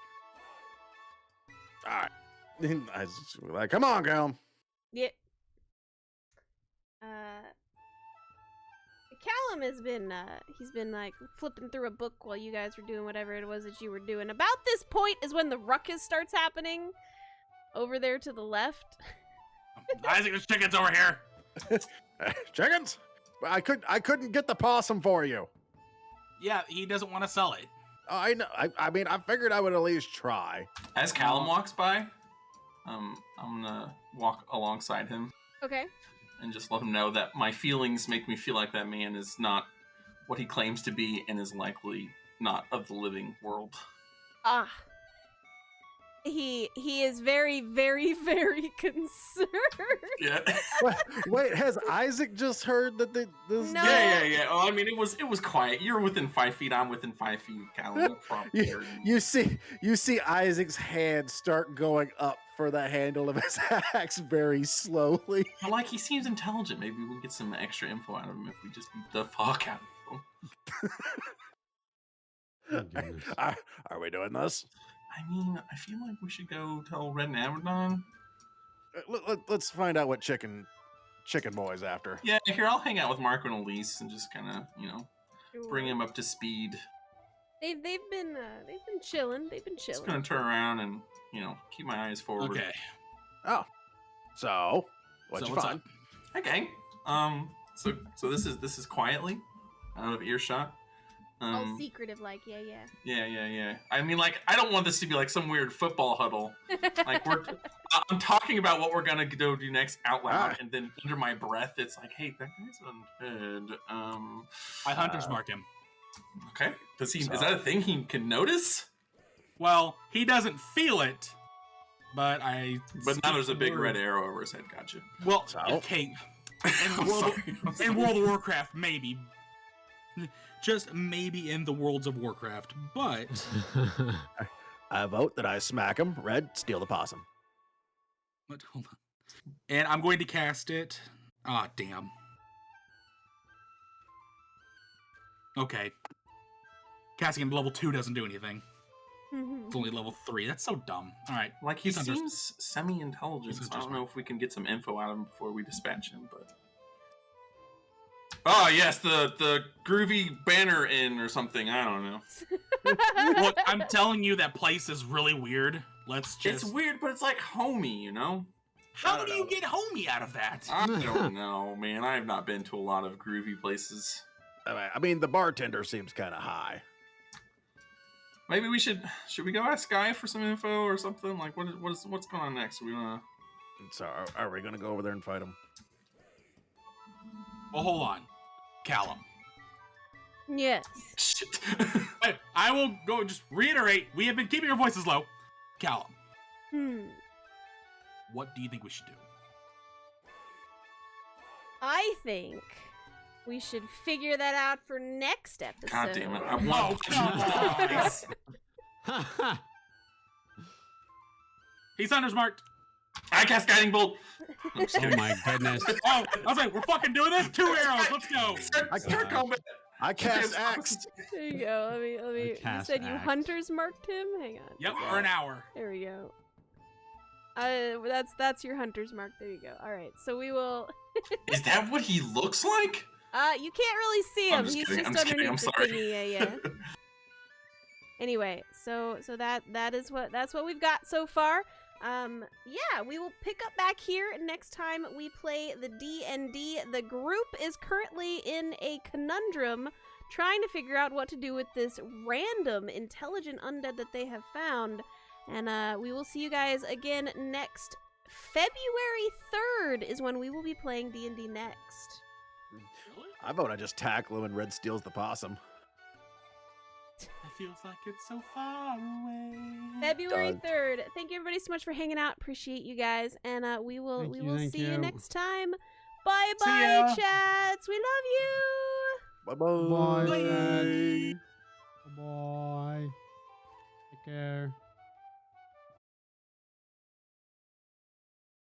All right. I was just like, come on, Callum. Yeah. Callum has been, he's been, like, flipping through a book while you guys were doing whatever it was that you were doing. About this point is when the ruckus starts happening. Over there to the left. Isaac, there's chickens over here. Chickens? I couldn't get the possum for you. Yeah, he doesn't want to sell it. I know. I mean, I figured I would at least try. As Callum walks by, I'm gonna walk alongside him Okay. and just let him know that my feelings make me feel like that man is not what he claims to be and is likely not of the living world. Ah. He is very, very, very concerned. Yeah. Wait, has Isaac just heard that this? No. Yeah. Oh, I mean, it was quiet. You're within 5 feet. I'm within 5 feet. Callum, you probably heard me. You see Isaac's hand start going up for the handle of his axe very slowly. But, like, he seems intelligent. Maybe we can get some extra info out of him if we just beat the fuck out of him. Oh, goodness. Are we doing this? I mean, I feel like we should go tell Red and Abaddon. Let's find out what chicken boy's after. Yeah, here, I'll hang out with Marco and Elise and just kind of, bring him up to speed. They've been chilling. Just gonna turn around and, keep my eyes forward. Okay. Oh, so what'd So you what's find? up? Hey, gang. So this is quietly out of earshot. All secretive, like, yeah. Yeah. I mean, like, I don't want this to be like some weird football huddle. Like, I'm talking about what we're gonna go do next out loud, Ah. and then under my breath, it's like, hey, that guy's undead. I hunter's mark him. Okay. Is So- that a thing he can notice? Well, he doesn't feel it, but I. But now there's a speak big the red word. arrow over his head. Gotcha. Well, So? okay. I'm sorry. In World of Warcraft, maybe. Just maybe in the Worlds of Warcraft, but I vote that I smack him. Red, steal the possum. but hold on. And I'm going to cast it. Ah, damn. Okay. Casting him level 2 doesn't do anything. It's only level 3. That's so dumb. All right. Like, he He's under- seems semi-intelligent, He's so I don't under- know if we can get some info out of him before we dispatch him, but... Oh, yes, the groovy banner inn or something. I don't know. Look, I'm telling you that place is really weird. Let's just. It's weird, but it's like homey, you know? How do you get homey out of that? I don't know, man. I have not been to a lot of groovy places. I mean, the bartender seems kind of high. Maybe we should we go ask Guy for some info or something? Like, what's going on next? We wanna... So are we gonna go over there and fight him? Well, hold on. Callum. Yes. Shit. I will go just reiterate. We have been keeping our voices low. Callum, what do you think we should do? I think we should figure that out for next episode. God damn it! I Oh, want. come on. He's hunter's marked. I cast guiding bolt. I'm just Oh kidding. my goodness. Oh, I was like, we're fucking doing this. 2 arrows. Let's go. Start combat. I cast axe. There you go. Let me. You cast said you axe. hunters marked him. Hang on. Yep, for an hour. There we go. That's your hunter's mark. There you go. All right. So we will. Is that what he looks like? You can't really see I'm him. just He's kidding, just I'm just kidding, underneath I'm the sorry. thingy. Yeah. Anyway, so that's what we've got so far. Yeah, we will pick up back here next time we play the D&D. The group is currently in a conundrum trying to figure out what to do with this random intelligent undead that they have found. And we will see you guys again next February 3rd is when we will be playing D&D next. I vote I just tackle him and Red steals the possum. It feels like it's so far away. February Done. 3rd. Thank you everybody so much for hanging out. Appreciate you guys. And we will Thank see you you. next time. Bye See bye, ya. chats. We love you. Bye-bye. Bye. Bye. Take care.